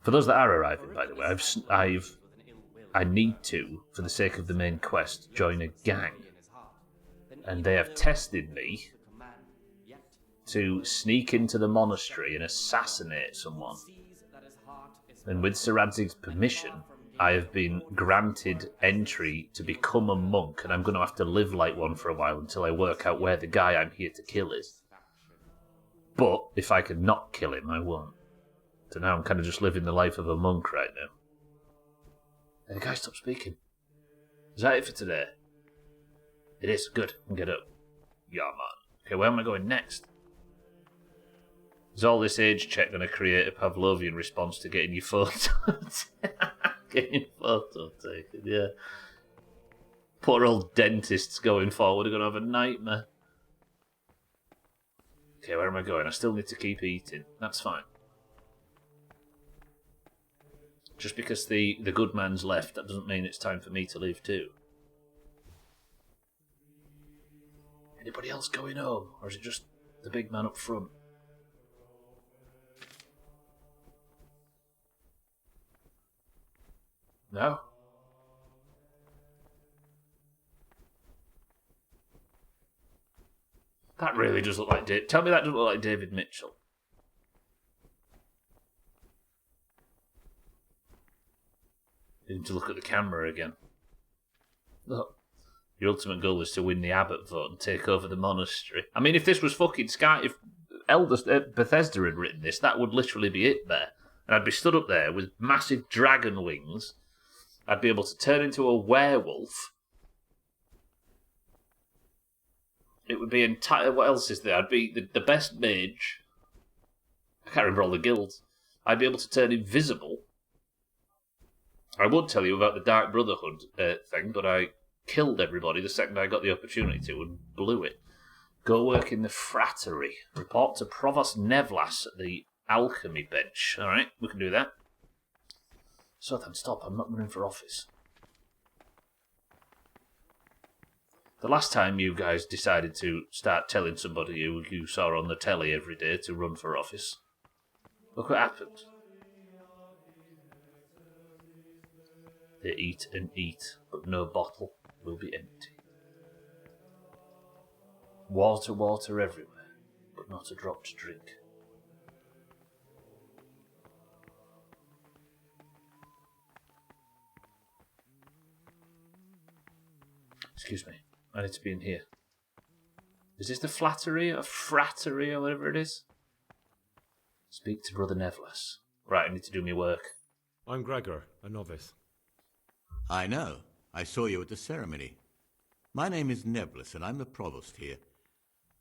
For those that are arriving, by the way, I need to, for the sake of the main quest, join a gang. And they have tested me to sneak into the monastery and assassinate someone. And with Sir Radzig's permission, I have been granted entry to become a monk, and I'm going to have to live like one for a while until I work out where the guy I'm here to kill is. But if I can not kill him, I won't. So now I'm kind of just living the life of a monk right now. Hey, the guy stopped speaking. Is that it for today? It is. Good. I can get up. Yeah, man. Okay, where am I going next? Is all this age check going to create a Pavlovian response to getting your photo getting your photo taken? Yeah. Poor old dentists going forward are going to have a nightmare. Okay, where am I going? I still need to keep eating. That's fine. Just because the good man's left, that doesn't mean it's time for me to leave too. Anybody else going home? Or is it just the big man up front? No? That really does look like David. Tell me that doesn't look like David Mitchell. Need to look at the camera again. Look. Your ultimate goal is to win the abbot vote and take over the monastery. I mean, if this was fucking Sky, if Bethesda had written this, that would literally be it there. And I'd be stood up there with massive dragon wings. I'd be able to turn into a werewolf. It would be entire. What else is there? I'd be the best mage. I can't remember all the guilds. I'd be able to turn invisible. I would tell you about the Dark Brotherhood thing, but I killed everybody the second I got the opportunity to and blew it. Go work in the frattery. Report to Provost Nevlas at the alchemy bench. Alright, we can do that. So then, stop. I'm not running for office. The last time you guys decided to start telling somebody who you saw on the telly every day to run for office, look what happened. They eat and eat, but no bottle will be empty. Water, water everywhere, but not a drop to drink. Excuse me, I need to be in here. Is this the flattery or frattery or whatever it is? Speak to Brother Nevlas. Right, I need to do my work. I'm Gregor, a novice. I know. I saw you at the ceremony. My name is Nebulus, and I'm the provost here.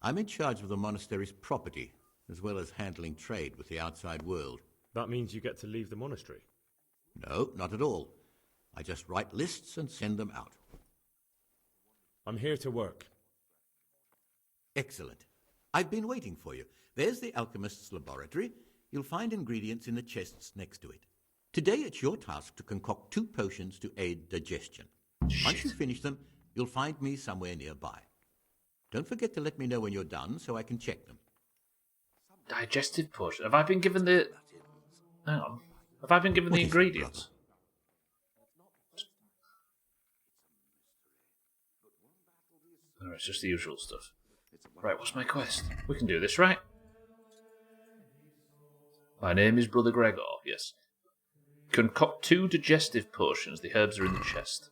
I'm in charge of the monastery's property, as well as handling trade with the outside world. That means you get to leave the monastery? No, not at all. I just write lists and send them out. I'm here to work. Excellent. I've been waiting for you. There's the alchemist's laboratory. You'll find ingredients in the chests next to it. Today it's your task to concoct 2 potions to aid digestion. Once you finish them, you'll find me somewhere nearby. Don't forget to let me know when you're done so I can check them. Digestive potion. Have I been given the... Hang on. Have I been given the ingredients? No, it's just the usual stuff. Right, what's my quest? We can do this, right? My name is Brother Gregor, yes. Concoct 2 digestive potions. The herbs are in the chest.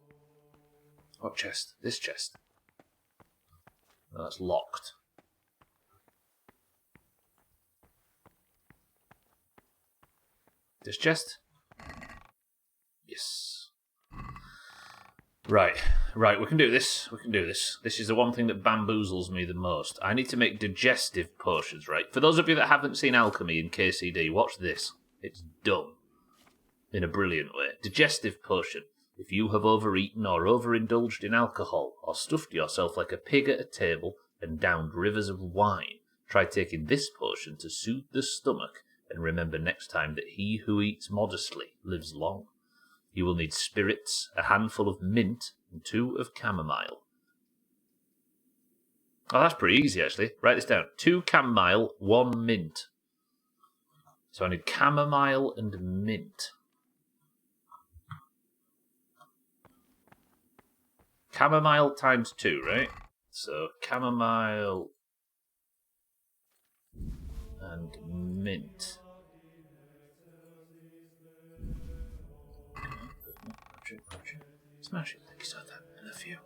What chest? This chest. No, that's locked. This chest? Yes. Right, we can do this. We can do this. This is the one thing that bamboozles me the most. I need to make digestive potions, right? For those of you that haven't seen Alchemy in KCD, watch this. It's done. In a brilliant way. Digestive potion. If you have overeaten or overindulged in alcohol, or stuffed yourself like a pig at a table and downed rivers of wine, try taking this potion to soothe the stomach, and remember next time that he who eats modestly lives long. You will need spirits, a handful of mint, and 2 of chamomile. Oh, that's pretty easy, actually. Write this down. 2 chamomile, 1 mint. So I need chamomile and mint. Chamomile times 2, right? So chamomile and mint. Smash it, thank you so much. I love you.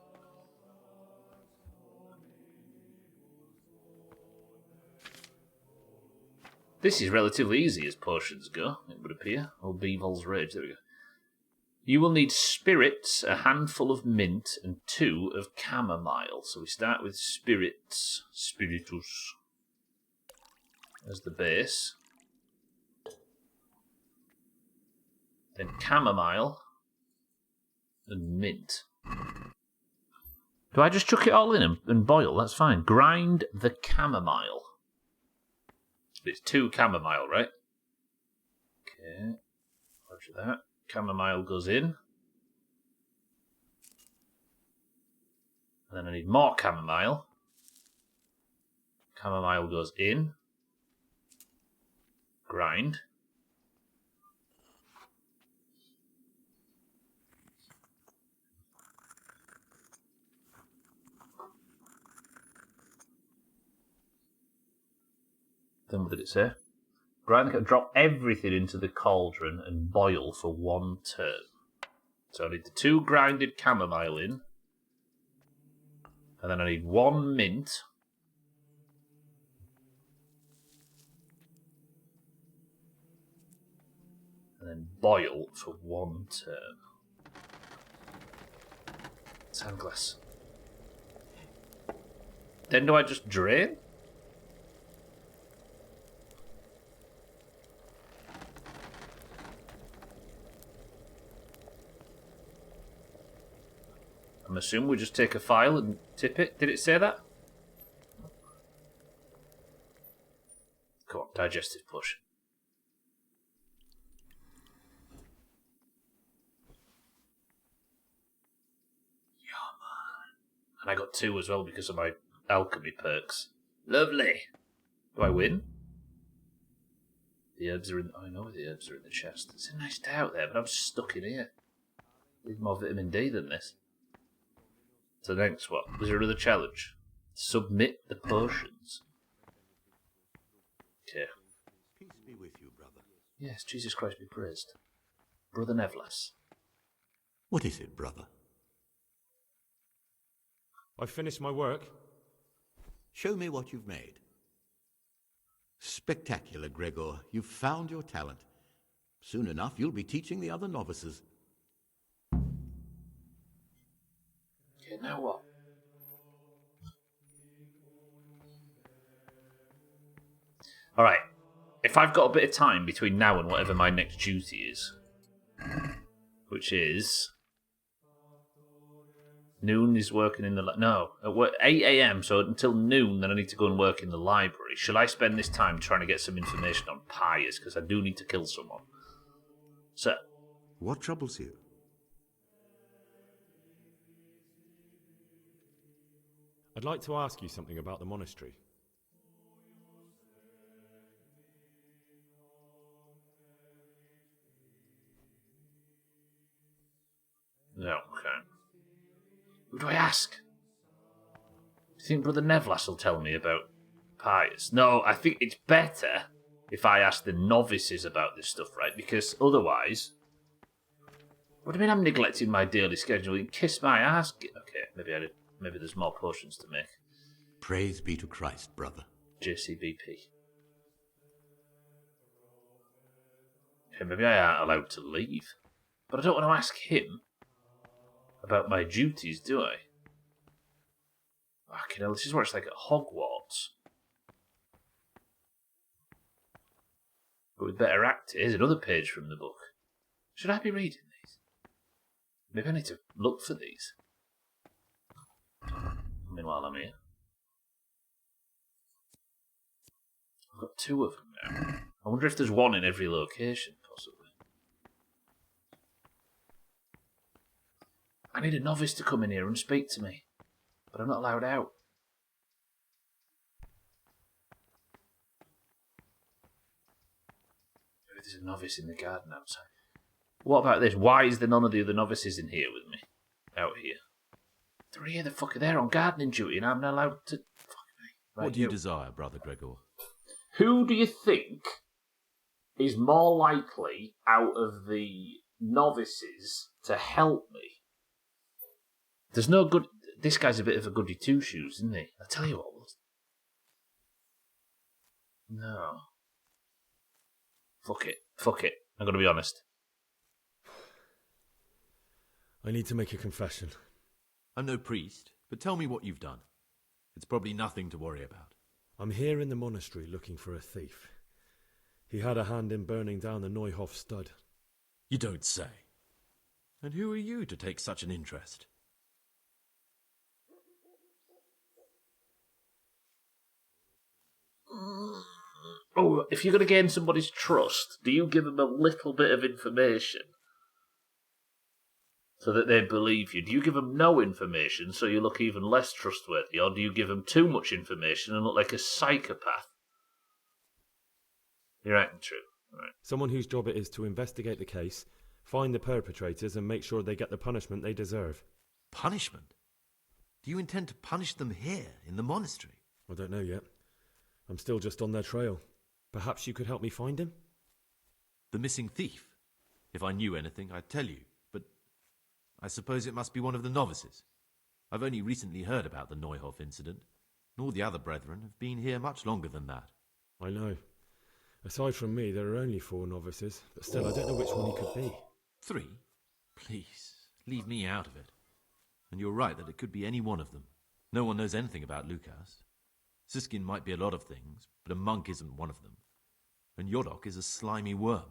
This is relatively easy as potions go, it would appear. Old Beevol's Rage, there we go. You will need spirits, a handful of mint, and 2 of chamomile. So we start with spirits, spiritus, as the base. Then chamomile and mint. Do I just chuck it all in and boil? That's fine. Grind the chamomile. It's 2 chamomile, right? Okay. Roger that. Chamomile goes in. And then I need more chamomile. Chamomile goes in. Grind. Then what did it say? Grind, drop everything into the cauldron and boil for 1 turn. So I need the 2 grinded chamomile in. And then I need 1 mint. And then boil for 1 turn. Sandglass. Then do I just drain? I'm assuming we just take a file and tip it. Did it say that? Come on, digestive push. Yeah, man. And I got 2 as well because of my alchemy perks. Lovely. Do I win? The herbs are in... I know the herbs are in the chest. It's a nice day out there, but I'm stuck in here. Need more vitamin D than this. So next what? Was there another challenge? Submit the potions. Okay. Peace be with you, brother. Yes, Jesus Christ be praised. Brother Nevlas. What is it, brother? I finished my work. Show me what you've made. Spectacular, Gregor. You've found your talent. Soon enough, you'll be teaching the other novices. Okay, now what? Alright. If I've got a bit of time between now and whatever my next duty is, which is... Noon is working in the... No, at 8 a.m, so until noon, then I need to go and work in the library. Shall I spend this time trying to get some information on Pius? Because I do need to kill someone. So... What troubles you? I'd like to ask you something about the monastery. No, okay. Who do I ask? Do you think Brother Nevlas will tell me about Pius? No, I think it's better if I ask the novices about this stuff, right? Because otherwise... What do you mean I'm neglecting my daily schedule? You kiss my ass. Okay, maybe there's more potions to make. Praise be to Christ, brother. JCBP. Okay, maybe I aren't allowed to leave. But I don't want to ask him about my duties, do I? Fucking hell, this is what it's like at Hogwarts. But with better acting. Here's another page from the book. Should I be reading these? Maybe I need to look for these. Meanwhile, I'm here. I've got 2 of them now. I wonder if there's one in every location, possibly. I need a novice to come in here and speak to me, but I'm not allowed out. Maybe there's a novice in the garden outside. What about this? Why is there none of the other novices in here with me? Out here. They're here, the fuck, they're on gardening duty and I'm not allowed to... Fuck me. Right, What do you desire, Brother Gregor? Who do you think is more likely out of the novices to help me? There's no good... This guy's a bit of a goody two-shoes, isn't he? I tell you what. No. Fuck it. I'm going to be honest. I need to make a confession. I'm no priest, but tell me what you've done. It's probably nothing to worry about. I'm here in the monastery looking for a thief. He had a hand in burning down the Neuhof stud. You don't say. And who are you to take such an interest? Oh, if you're going to gain somebody's trust, do you give them a little bit of information so that they believe you? Do you give them no information so you look even less trustworthy, or do you give them too much information and look like a psychopath? You're acting true. Right. Someone whose job it is to investigate the case, find the perpetrators and make sure they get the punishment they deserve. Punishment? Do you intend to punish them here, in the monastery? I don't know yet. I'm still just on their trail. Perhaps you could help me find him? The missing thief? If I knew anything, I'd tell you, but I suppose it must be one of the novices. I've only recently heard about the Neuhof incident, and all the other brethren have been here much longer than that. I know. Aside from me, there are only 4 novices, but still, I don't know which one he could be. 3? Please, leave me out of it. And you're right that it could be any one of them. No one knows anything about Lukas. Siskin might be a lot of things, but a monk isn't one of them. And Yodok is a slimy worm.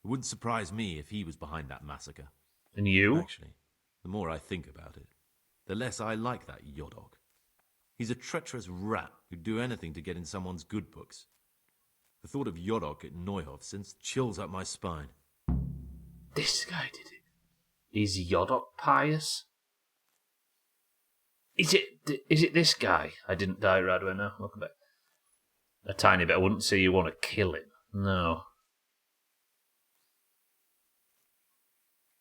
It wouldn't surprise me if he was behind that massacre. And you? Actually, the more I think about it, the less I like that Yodok. He's a treacherous rat who'd do anything to get in someone's good books. The thought of Yodok at Neuhof sends chills up my spine. This guy did it. Is Yodok pious? Is it this guy? I didn't die right away. No, welcome back. A tiny bit. I wouldn't say you want to kill him. No.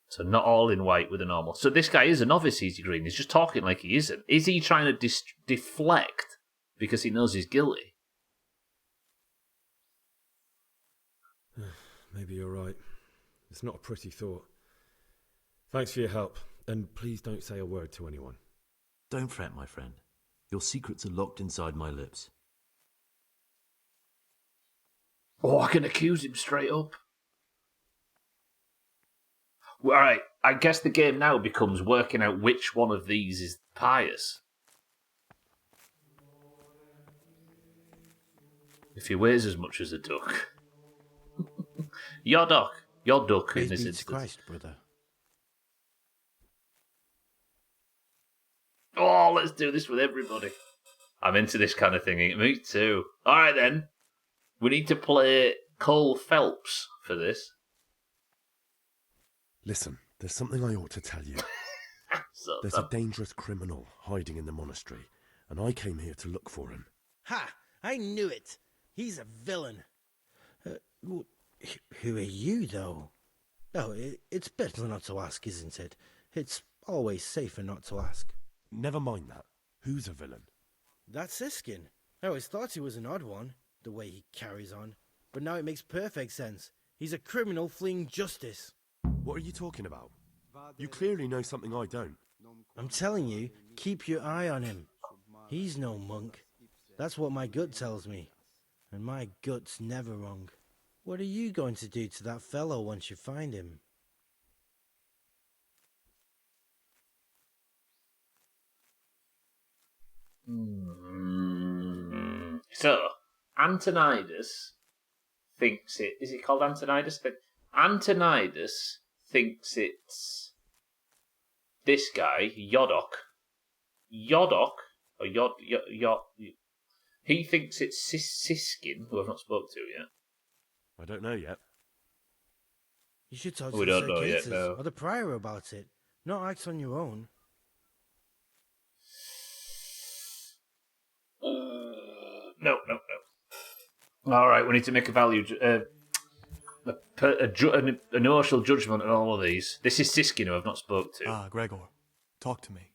So not all in white with a normal. So this guy is a novice, Easy Green. He's just talking like he isn't. Is he trying to deflect because he knows he's guilty? Maybe you're right. It's not a pretty thought. Thanks for your help, and please don't say a word to anyone. Don't fret, my friend. Your secrets are locked inside my lips. Oh, I can accuse him straight up. Well, all right, I guess the game now becomes working out which one of these is pious. if he weighs as much as a duck. Your duck in Praise this be to instance. Christ, brother. Oh, let's do this with everybody. I'm into this kind of thing. Me too. All right, then. We need to play Cole Phelps for this. Listen, there's something I ought to tell you. There's a dangerous criminal hiding in the monastery, and I came here to look for him. Ha! I knew it. He's a villain. Who are you, though? Oh, it's better not to ask, isn't it? It's always safer not to ask. Never mind that. Who's a villain? That's Siskin. I always thought he was an odd one, the way he carries on. But now it makes perfect sense. He's a criminal fleeing justice. What are you talking about? You clearly know something I don't. I'm telling you, keep your eye on him. He's no monk. That's what my gut tells me. And my gut's never wrong. What are you going to do to that fellow once you find him? So, Antonidas thinks it... Is it called Antonidas? Antonidas thinks it's this guy, Yodok. Yodok, or he thinks it's Siskin, who I've not spoke to yet. I don't know yet. You should talk We to don't the know yet, Circatus no. or the prior about it. Not act on your own. No. All right, we need to make a value, an inertial judgment on all of these. This is Siskin, who I've not spoke to. Ah, Gregor, talk to me.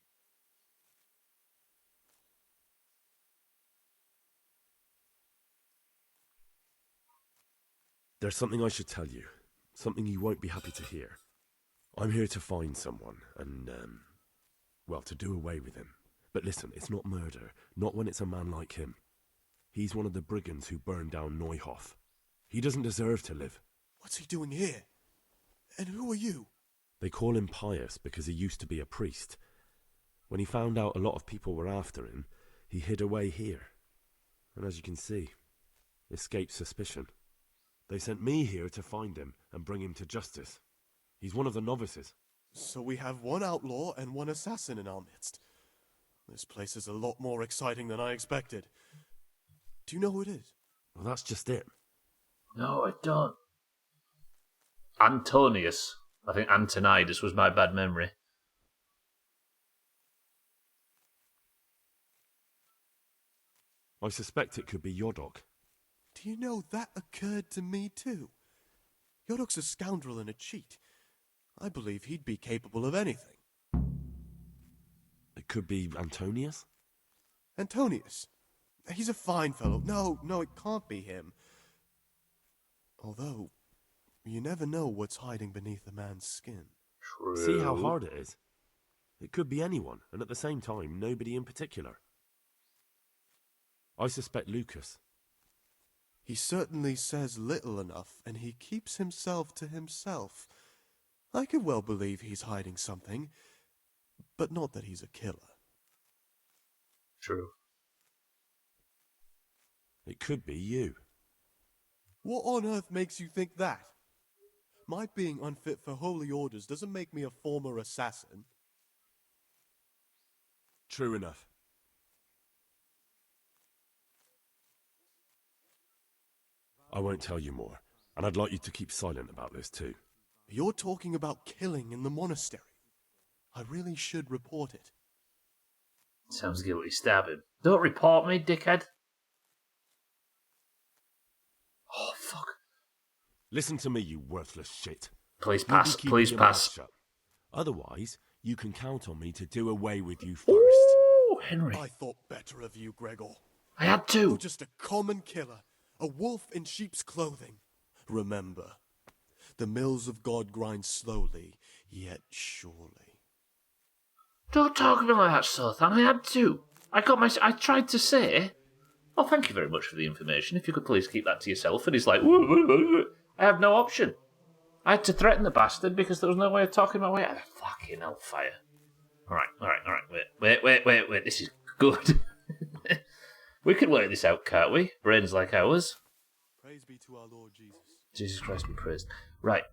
There's something I should tell you. Something you won't be happy to hear. I'm here to find someone and, well, to do away with him. But listen, it's not murder. Not when it's a man like him. He's one of the brigands who burned down Neuhof. He doesn't deserve to live. What's he doing here? And who are you? They call him Pius because he used to be a priest. When he found out a lot of people were after him, he hid away here. And as you can see, escaped suspicion. They sent me here to find him and bring him to justice. He's one of the novices. So we have one outlaw and one assassin in our midst. This place is a lot more exciting than I expected. Do you know who it is? Well, that's just it. No, I don't. Antonius. I think Antonidas was my bad memory. I suspect it could be Yodok. Do you know that occurred to me too? Yodok's a scoundrel and a cheat. I believe he'd be capable of anything. It could be Antonius? Antonius? He's a fine fellow. No, it can't be him. Although, you never know what's hiding beneath a man's skin. True. See how hard it is? It could be anyone, and at the same time, nobody in particular. I suspect Lucas. He certainly says little enough, and he keeps himself to himself. I could well believe he's hiding something, but not that he's a killer. True. It could be you. What on earth makes you think that? My being unfit for holy orders doesn't make me a former assassin. True enough. I won't tell you more, and I'd like you to keep silent about this too. You're talking about killing in the monastery. I really should report it. Sounds guilty stabbing. Don't report me, dickhead. Oh, fuck. Listen to me, you worthless shit. Please You'll be pass, keeping please your pass. mouth shut. Otherwise, you can count on me to do away with you first. Ooh, Henry. I thought better of you, Gregor. I had to. You're just a common killer, a wolf in sheep's clothing. Remember, the mills of God grind slowly, yet surely. Don't talk to me like that, Sothan. I had to. I tried to say, oh, thank you very much for the information. If you could please keep that to yourself. And he's like, woo, woo, woo, woo. I have no option. I had to threaten the bastard because there was no way of talking my way out of fucking hellfire. All right. Wait. This is good. We can work this out, can't we? Brains like ours. Praise be to our Lord Jesus. Jesus Christ be praised. Right.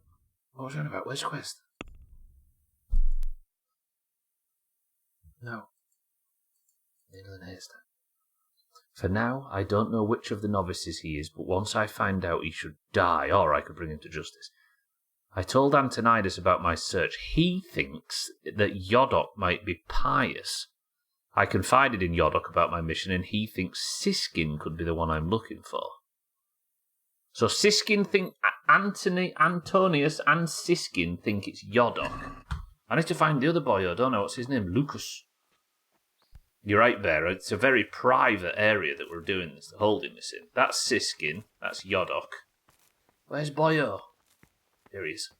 What was I on about? Where's Quest? No. Needle and haystack. For now, I don't know which of the novices he is, but once I find out he should die, or I could bring him to justice. I told Antonidas about my search. He thinks that Yodok might be pious. I confided in Yodok about my mission, and he thinks Siskin could be the one I'm looking for. So Siskin think Antonius and Siskin think it's Yodok. I need to find the other boy. I don't know what's his name. Lucas. You're right, Vera. It's a very private area that we're doing this, holding this in. That's Siskin. That's Yodok. Where's Boyo? Here he is.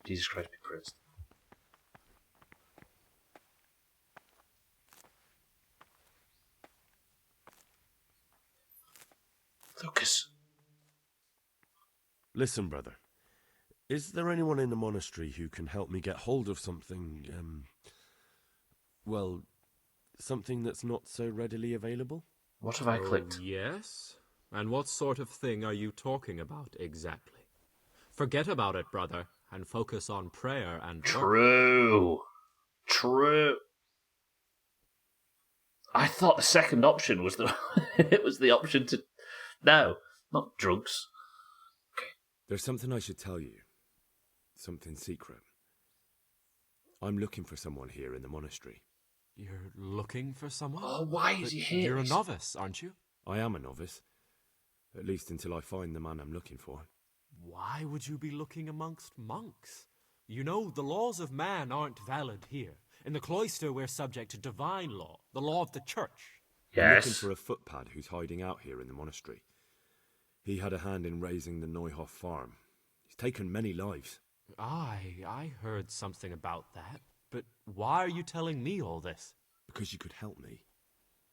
Jesus Christ be praised. Lucas. Listen, brother. Is there anyone in the monastery who can help me get hold of something, well, something that's not so readily available? What have I clicked? Yes? And what sort of thing are you talking about exactly? Forget about it, brother, and focus on prayer and work. True. True. I thought the second option was the it was the option to... No, not drugs. Okay. There's something I should tell you. Something secret. I'm looking for someone here in the monastery. You're looking for someone? Oh, why is he here? You're a novice, aren't you? I am a novice. At least until I find the man I'm looking for. Why would you be looking amongst monks? You know, the laws of man aren't valid here. In the cloister, we're subject to divine law, the law of the church. I'm looking Yes. for a footpad who's hiding out here in the monastery. He had a hand in raising the Neuhoff farm. He's taken many lives. I heard something about that. But why are you telling me all this? Because you could help me.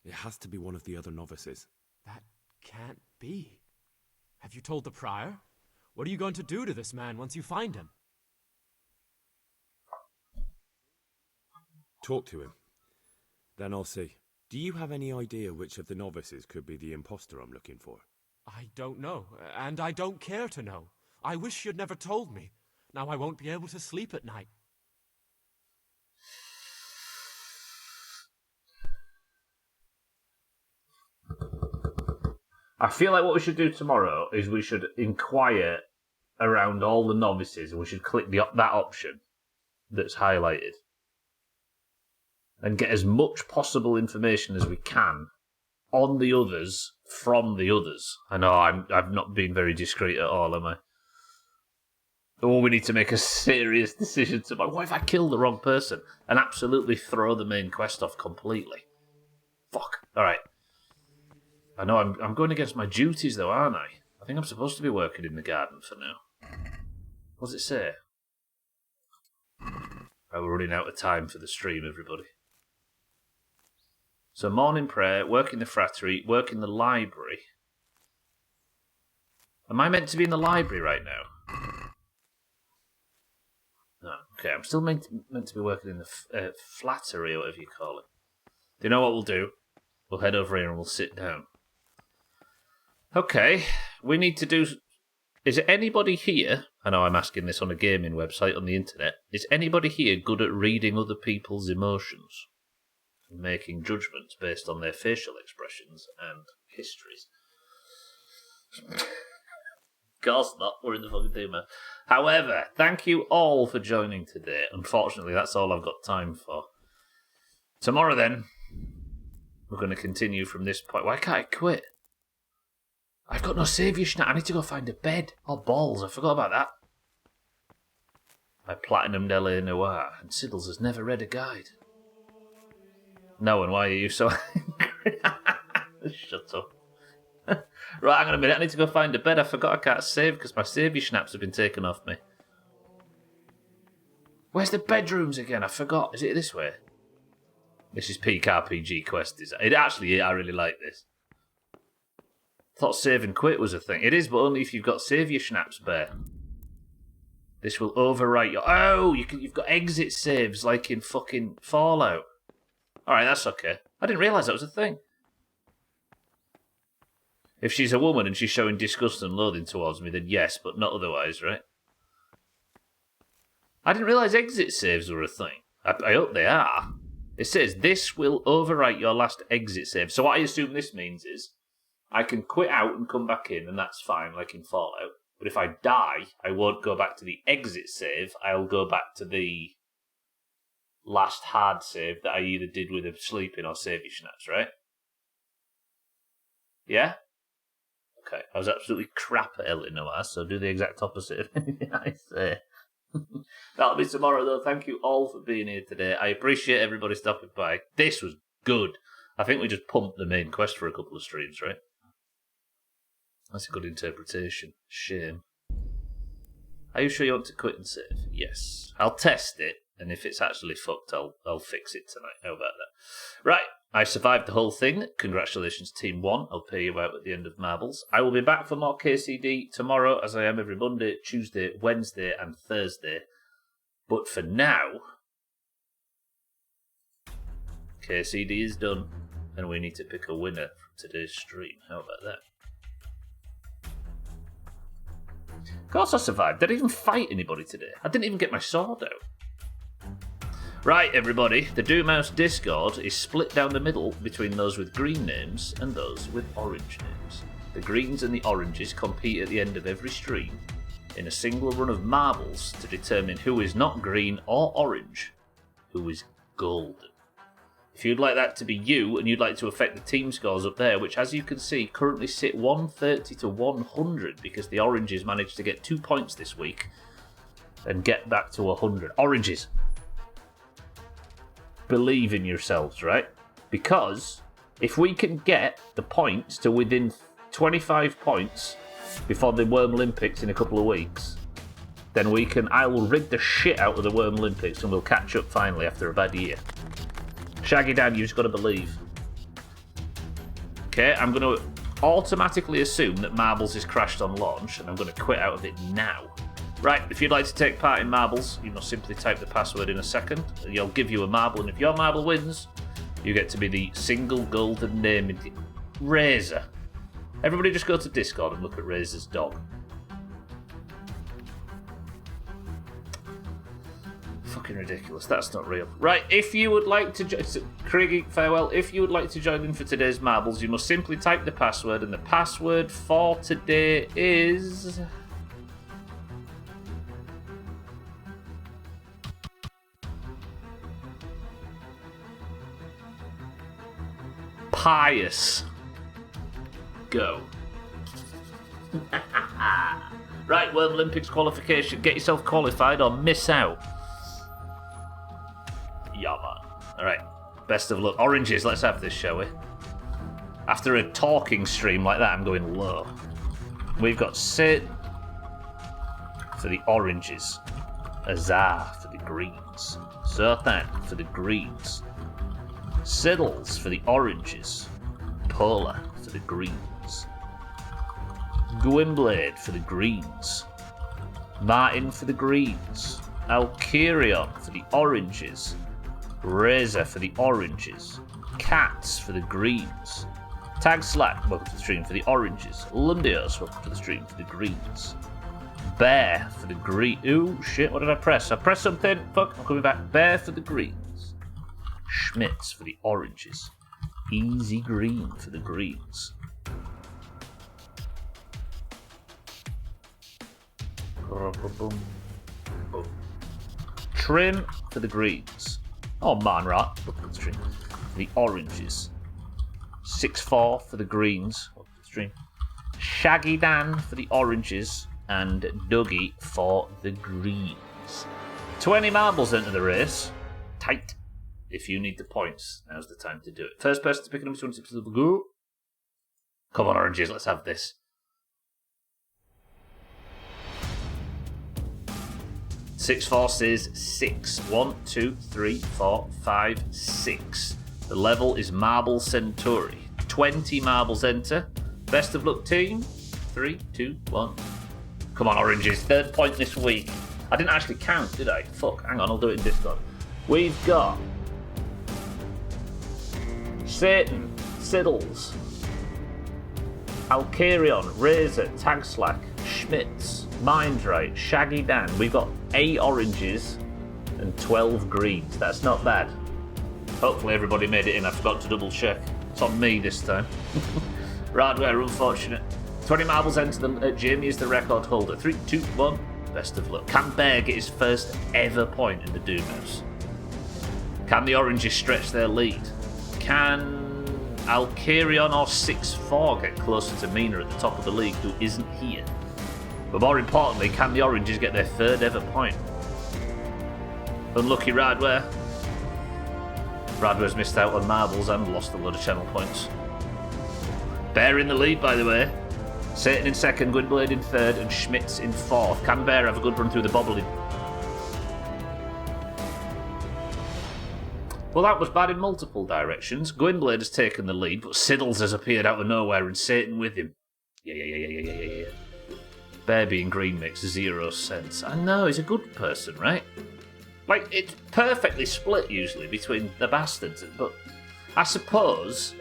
It has to be one of the other novices. That can't be. Have you told the prior? What are you going to do to this man once you find him? Talk to him. Then I'll see. Do you have any idea which of the novices could be the imposter I'm looking for? I don't know, and I don't care to know. I wish you'd never told me. Now I won't be able to sleep at night. I feel like what we should do tomorrow is we should inquire around all the novices, and we should click that option that's highlighted and get as much possible information as we can on the others from the others. I know I've not been very discreet at all, am I? Or we need to make a serious decision tomorrow. What if I kill the wrong person and absolutely throw the main quest off completely? Fuck. All right. I know I'm going against my duties, though, aren't I? I think I'm supposed to be working in the garden for now. What does it say? Oh, we're running out of time for the stream, everybody. So morning prayer, work in the frattery, work in the library. Am I meant to be in the library right now? No. Okay, I'm still meant to be working in the flattery, or whatever you call it. Do you know what we'll do? We'll head over here and we'll sit down. Okay, we need to do... Is there anybody here... I know I'm asking this on a gaming website on the internet. Is anybody here good at reading other people's emotions? And making judgments based on their facial expressions and histories? Of course not. We're in the fucking Doomhaus. However, thank you all for joining today. Unfortunately, that's all I've got time for. Tomorrow, then, we're going to continue from this point. Why can't I quit? I've got no saviour schnack. I need to go find a bed. Oh, balls. I forgot about that. My Platinum Dele Noir. And Siddles has never read a guide. No, and why are you so angry? Shut up. Right, hang on a minute. I need to go find a bed. I forgot I can't save because my saviour schnaps have been taken off me. Where's the bedrooms again? I forgot. Is it this way? This is peak RPG quest. It actually, I really like this. Thought save and quit was a thing. It is, but only if you've got saviour schnaps, Bear. This will overwrite your... Oh, you've got exit saves like in fucking Fallout. Alright, that's okay. I didn't realise that was a thing. If she's a woman and she's showing disgust and loathing towards me, then yes, but not otherwise, right? I didn't realise exit saves were a thing. I hope they are. It says, this will overwrite your last exit save. So what I assume this means is, I can quit out and come back in, and that's fine, like in Fallout. But if I die, I won't go back to the exit save. I'll go back to the last hard save that I either did with a sleeping or savey snaps, right? Yeah? Okay. I was absolutely crap at El Noir, so do the exact opposite of anything I say. That'll be tomorrow, though. Thank you all for being here today. I appreciate everybody stopping by. This was good. I think we just pumped the main quest for a couple of streams, right? That's a good interpretation. Shame. Are you sure you want to quit and save? Yes. I'll test it, and if it's actually fucked, I'll fix it tonight. How about that? Right. I survived the whole thing. Congratulations, Team 1. I'll pay you out at the end of Marbles. I will be back for more KCD tomorrow, as I am every Monday, Tuesday, Wednesday, and Thursday. But for now, KCD is done, and we need to pick a winner from today's stream. How about that? Of course I survived. I didn't even fight anybody today. I didn't even get my sword out. Right, everybody, the Doomhaus Discord is split down the middle between those with green names and those with orange names. The greens and the oranges compete at the end of every stream in a single run of marbles to determine who is not green or orange, who is golden. If you'd like that to be you and you'd like to affect the team scores up there, which as you can see currently sit 130 to 100 because the oranges managed to get 2 points this week and get back to 100. Oranges! Believe in yourselves, right? Because if we can get the points to within 25 points before the Worm Olympics in a couple of weeks, then I will rig the shit out of the Worm Olympics and we'll catch up finally after a bad year. Shaggy Dan, you just got to believe. Okay, I'm going to automatically assume that Marbles is crashed on launch and I'm going to quit out of it now. Right, if you'd like to take part in Marbles, you must simply type the password in a second. You'll give you a marble, and if your marble wins, you get to be the single golden name in the Razor. Everybody just go to Discord and look at Razor's dog. Fucking ridiculous, that's not real. Right, if you would like to Craigie, farewell. If you would like to join in for today's Marbles, you must simply type the password, and the password for today is... pious. Go. Right, World Olympics qualification. Get yourself qualified or miss out. Yeah, man. Alright. Best of luck. Oranges, let's have this, shall we? After a talking stream like that, I'm going low. We've got Sid for the oranges. Azar for the greens. Zerthan for the greens. Siddles for the oranges. Polar for the greens. Gwynblade for the greens. Martin for the greens. Alkirion for the oranges. Razor for the oranges. Cats for the greens. Tag Slack, welcome to the stream for the oranges. Lundios, welcome to the stream for the greens. Bear for the green. Ooh, shit, what did I press? I pressed something. Fuck, I'm coming back. Bear for the greens. Schmitz for the oranges. Easy Green for the greens. Trim for the greens. Oh, Manrat, welcome to the stream. For the oranges. 6-4 for the greens. Welcome to the stream. Shaggy Dan for the oranges. And Dougie for the greens. 20 marbles enter the race. Tight. If you need the points, now's the time to do it. First person to pick a number 26 will go. Come on, oranges, let's have this. 6-4 says 6. 1, 2, 3, 4, 5, 6. The level is Marble Centauri. 20 marbles enter. Best of luck, team. 3, 2, 1. Come on, oranges. Third point this week. I didn't actually count, did I? Fuck, hang on, I'll do it in Discord. We've got Satan, Siddles, Alcarion, Razor, Tagslack, Schmitz, Mindright, Shaggy Dan. We've got 8 oranges and 12 greens. That's not bad. Hopefully everybody made it in. I forgot to double check. It's on me this time. Radware, unfortunate. 20 marbles enter Jamie is the record holder. 3, 2, 1. Best of luck. Can Bear get his first ever point in the Doomhaus? Can the oranges stretch their lead? Can Alcarion or 6-4 get closer to Mina at the top of the league who isn't here? But more importantly, can the oranges get their 3rd ever point? Unlucky Radware. Radware's missed out on marbles and lost a load of channel points. Bear in the lead, by the way. Satan in 2nd, Gwynblade in 3rd, and Schmitz in 4th. Can Bear have a good run through the bobbling? Well, that was bad in multiple directions. Gwynblade has taken the lead, but Siddles has appeared out of nowhere and Satan with him. Yeah. Bear being green makes 0 sense. I know, he's a good person, right? Like, it's perfectly split usually between the bastards, but I suppose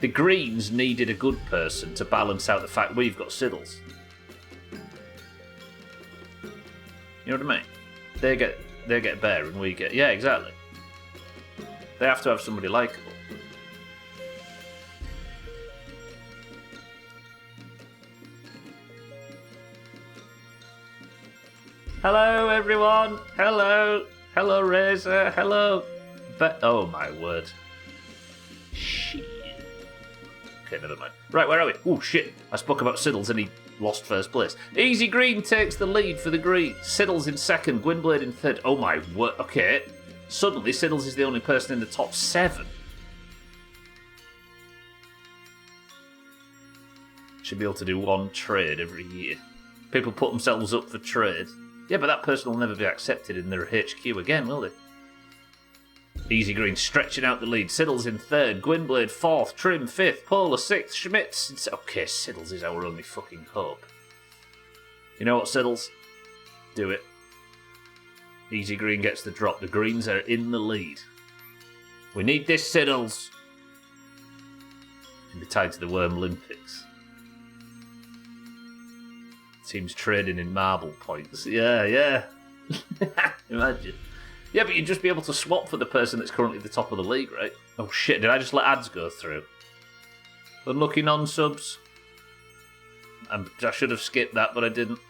the Greens needed a good person to balance out the fact we've got Siddles. You know what I mean? They get Bear and we get... Yeah, exactly. They have to have somebody likeable. Hello, everyone. Hello. Hello, Razor. Hello. Oh, my word. Shit. Okay, never mind. Right, where are we? Oh, shit. I spoke about Siddles and he lost 1st place. Easy Green takes the lead for the Greens. Siddles in 2nd, Gwynblade in 3rd. Oh, my word. Okay. Suddenly, Siddles is the only person in the top 7. Should be able to do 1 trade every year. People put themselves up for trade. Yeah, but that person will never be accepted in their HQ again, will they? Easy Green stretching out the lead. Siddles in 3rd, Gwynblade 4th, Trim 5th, Polar 6th, Schmitz... Okay, Siddles is our only fucking hope. You know what, Siddles? Do it. Easy Green gets the drop. The Greens are in the lead. We need this, Siddles. Can be tied to the Worm Olympics. Team's trading in marble points. Yeah. Imagine. Yeah, but you'd just be able to swap for the person that's currently at the top of the league, right? Oh shit, did I just let ads go through? Unlucky non-subs. I should have skipped that, but I didn't.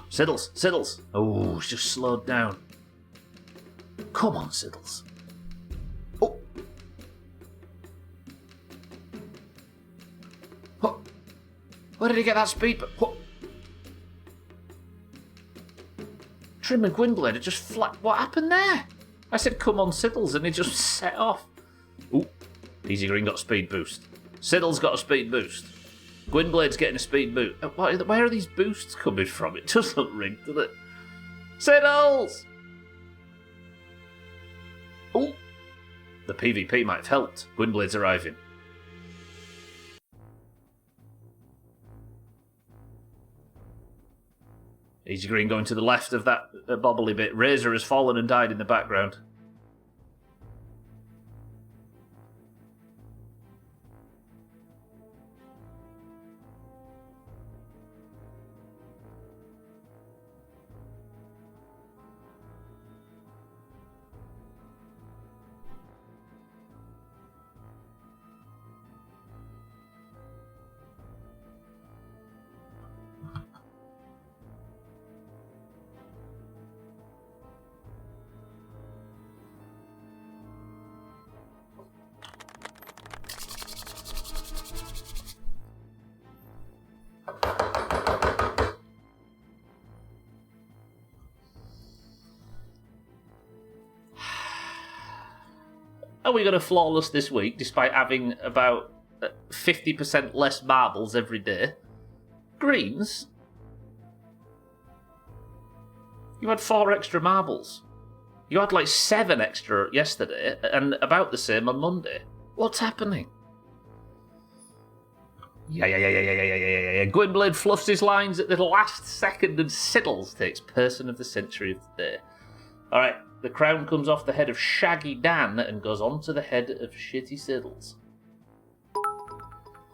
Siddles. Oh, it's just slowed down. Come on, Siddles. Oh. Where did he get that speed? Trim and Gwynblade are just flat. What happened there? I said, come on, Siddles, and he just set off. Ooh, Easy Green got a speed boost. Siddles got a speed boost. Gwynblade's getting a speed boost. Where are these boosts coming from? It does look rigged, doesn't it? Siddles! Ooh, the PvP might have helped. Gwynblade's arriving. Easy Green going to the left of that bobbly bit. Razor has fallen and died in the background. Are we going to flawless this week, despite having about 50% less marbles every day? Greens? You had 4 extra marbles. You had like 7 extra yesterday, and about the same on Monday. What's happening? Yeah. Gwynblade fluffs his lines at the last second, and Siddles takes Person of the Century of the day. Alright, The crown comes off the head of Shaggy Dan and goes onto the head of Shitty Siddles.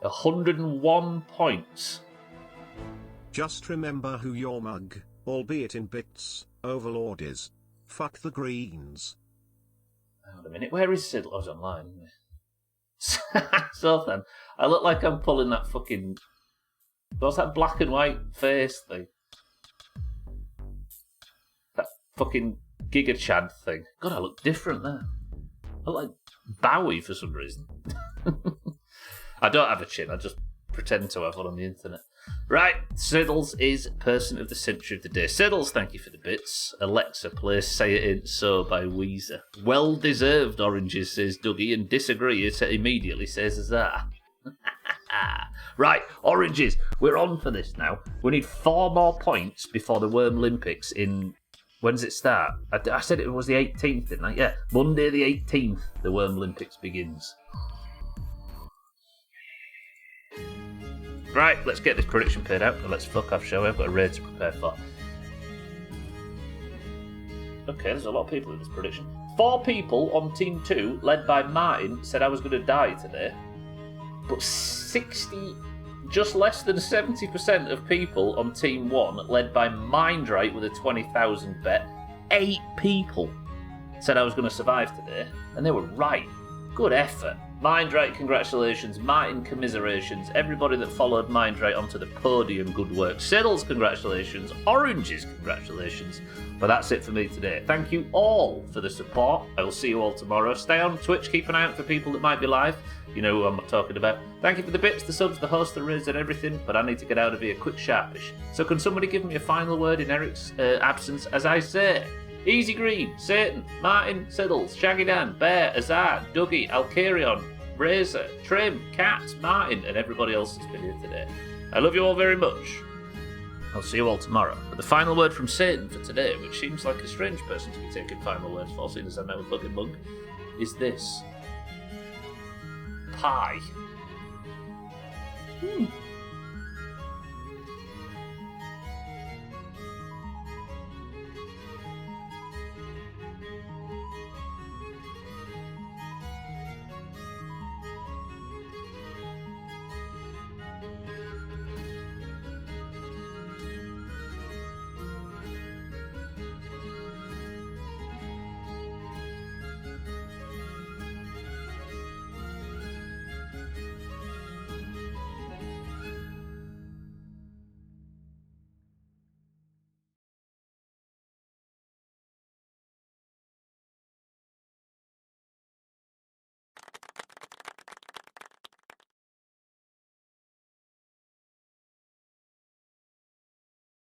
101 points. Just remember who your mug, albeit in bits, overlord is. Fuck the greens. Hold a minute, where is Siddle? Oh, he's online, isn't he? So then, I look like I'm pulling that fucking... What's that black and white face thing? That fucking Giga Chad thing. God, I look different there. I look like Bowie for some reason. I don't have a chin, I just pretend to have one on the internet. Right, Siddles is Person of the Century of the Day. Siddles, thank you for the bits. Alexa, play Say It Ain't So by Weezer. Well deserved, Oranges, says Dougie, and disagree, it immediately says Azar. Right, Oranges, we're on for this now. We need 4 more points before the Worm Olympics in... When does it start? I said it was the 18th, didn't I? Yeah, Monday the 18th, the Worm Olympics begins. Right, let's get this prediction paid out and let's fuck off, shall we? I've got a raid to prepare for. Okay, there's a lot of people in this prediction. 4 people on Team 2, led by Martin, said I was going to die today. But 60, just less than 70% of people on Team 1, led by Mindright with a 20,000 bet, 8 people said I was going to survive today. And they were right. Good effort. Mindright, congratulations. Martin, commiserations. Everybody that followed Mindright onto the podium, good work. Siddles, congratulations. Oranges, congratulations. But that's it for me today. Thank you all for the support. I will see you all tomorrow. Stay on Twitch, keep an eye out for people that might be live. You know who I'm talking about. Thank you for the bits, the subs, the host, the raids and everything, but I need to get out of here quick sharpish. So can somebody give me a final word in Eric's absence as I say? Easy Green, Satan, Martin, Siddles, Shaggy Dan, Bear, Azar, Dougie, Alcarion, Razor, Trim, Cat, Martin, and everybody else that's been here today. I love you all very much. I'll see you all tomorrow. But the final word from Satan for today, which seems like a strange person to be taking final words for, seeing as I'm now a fucking monk, is this. Pie.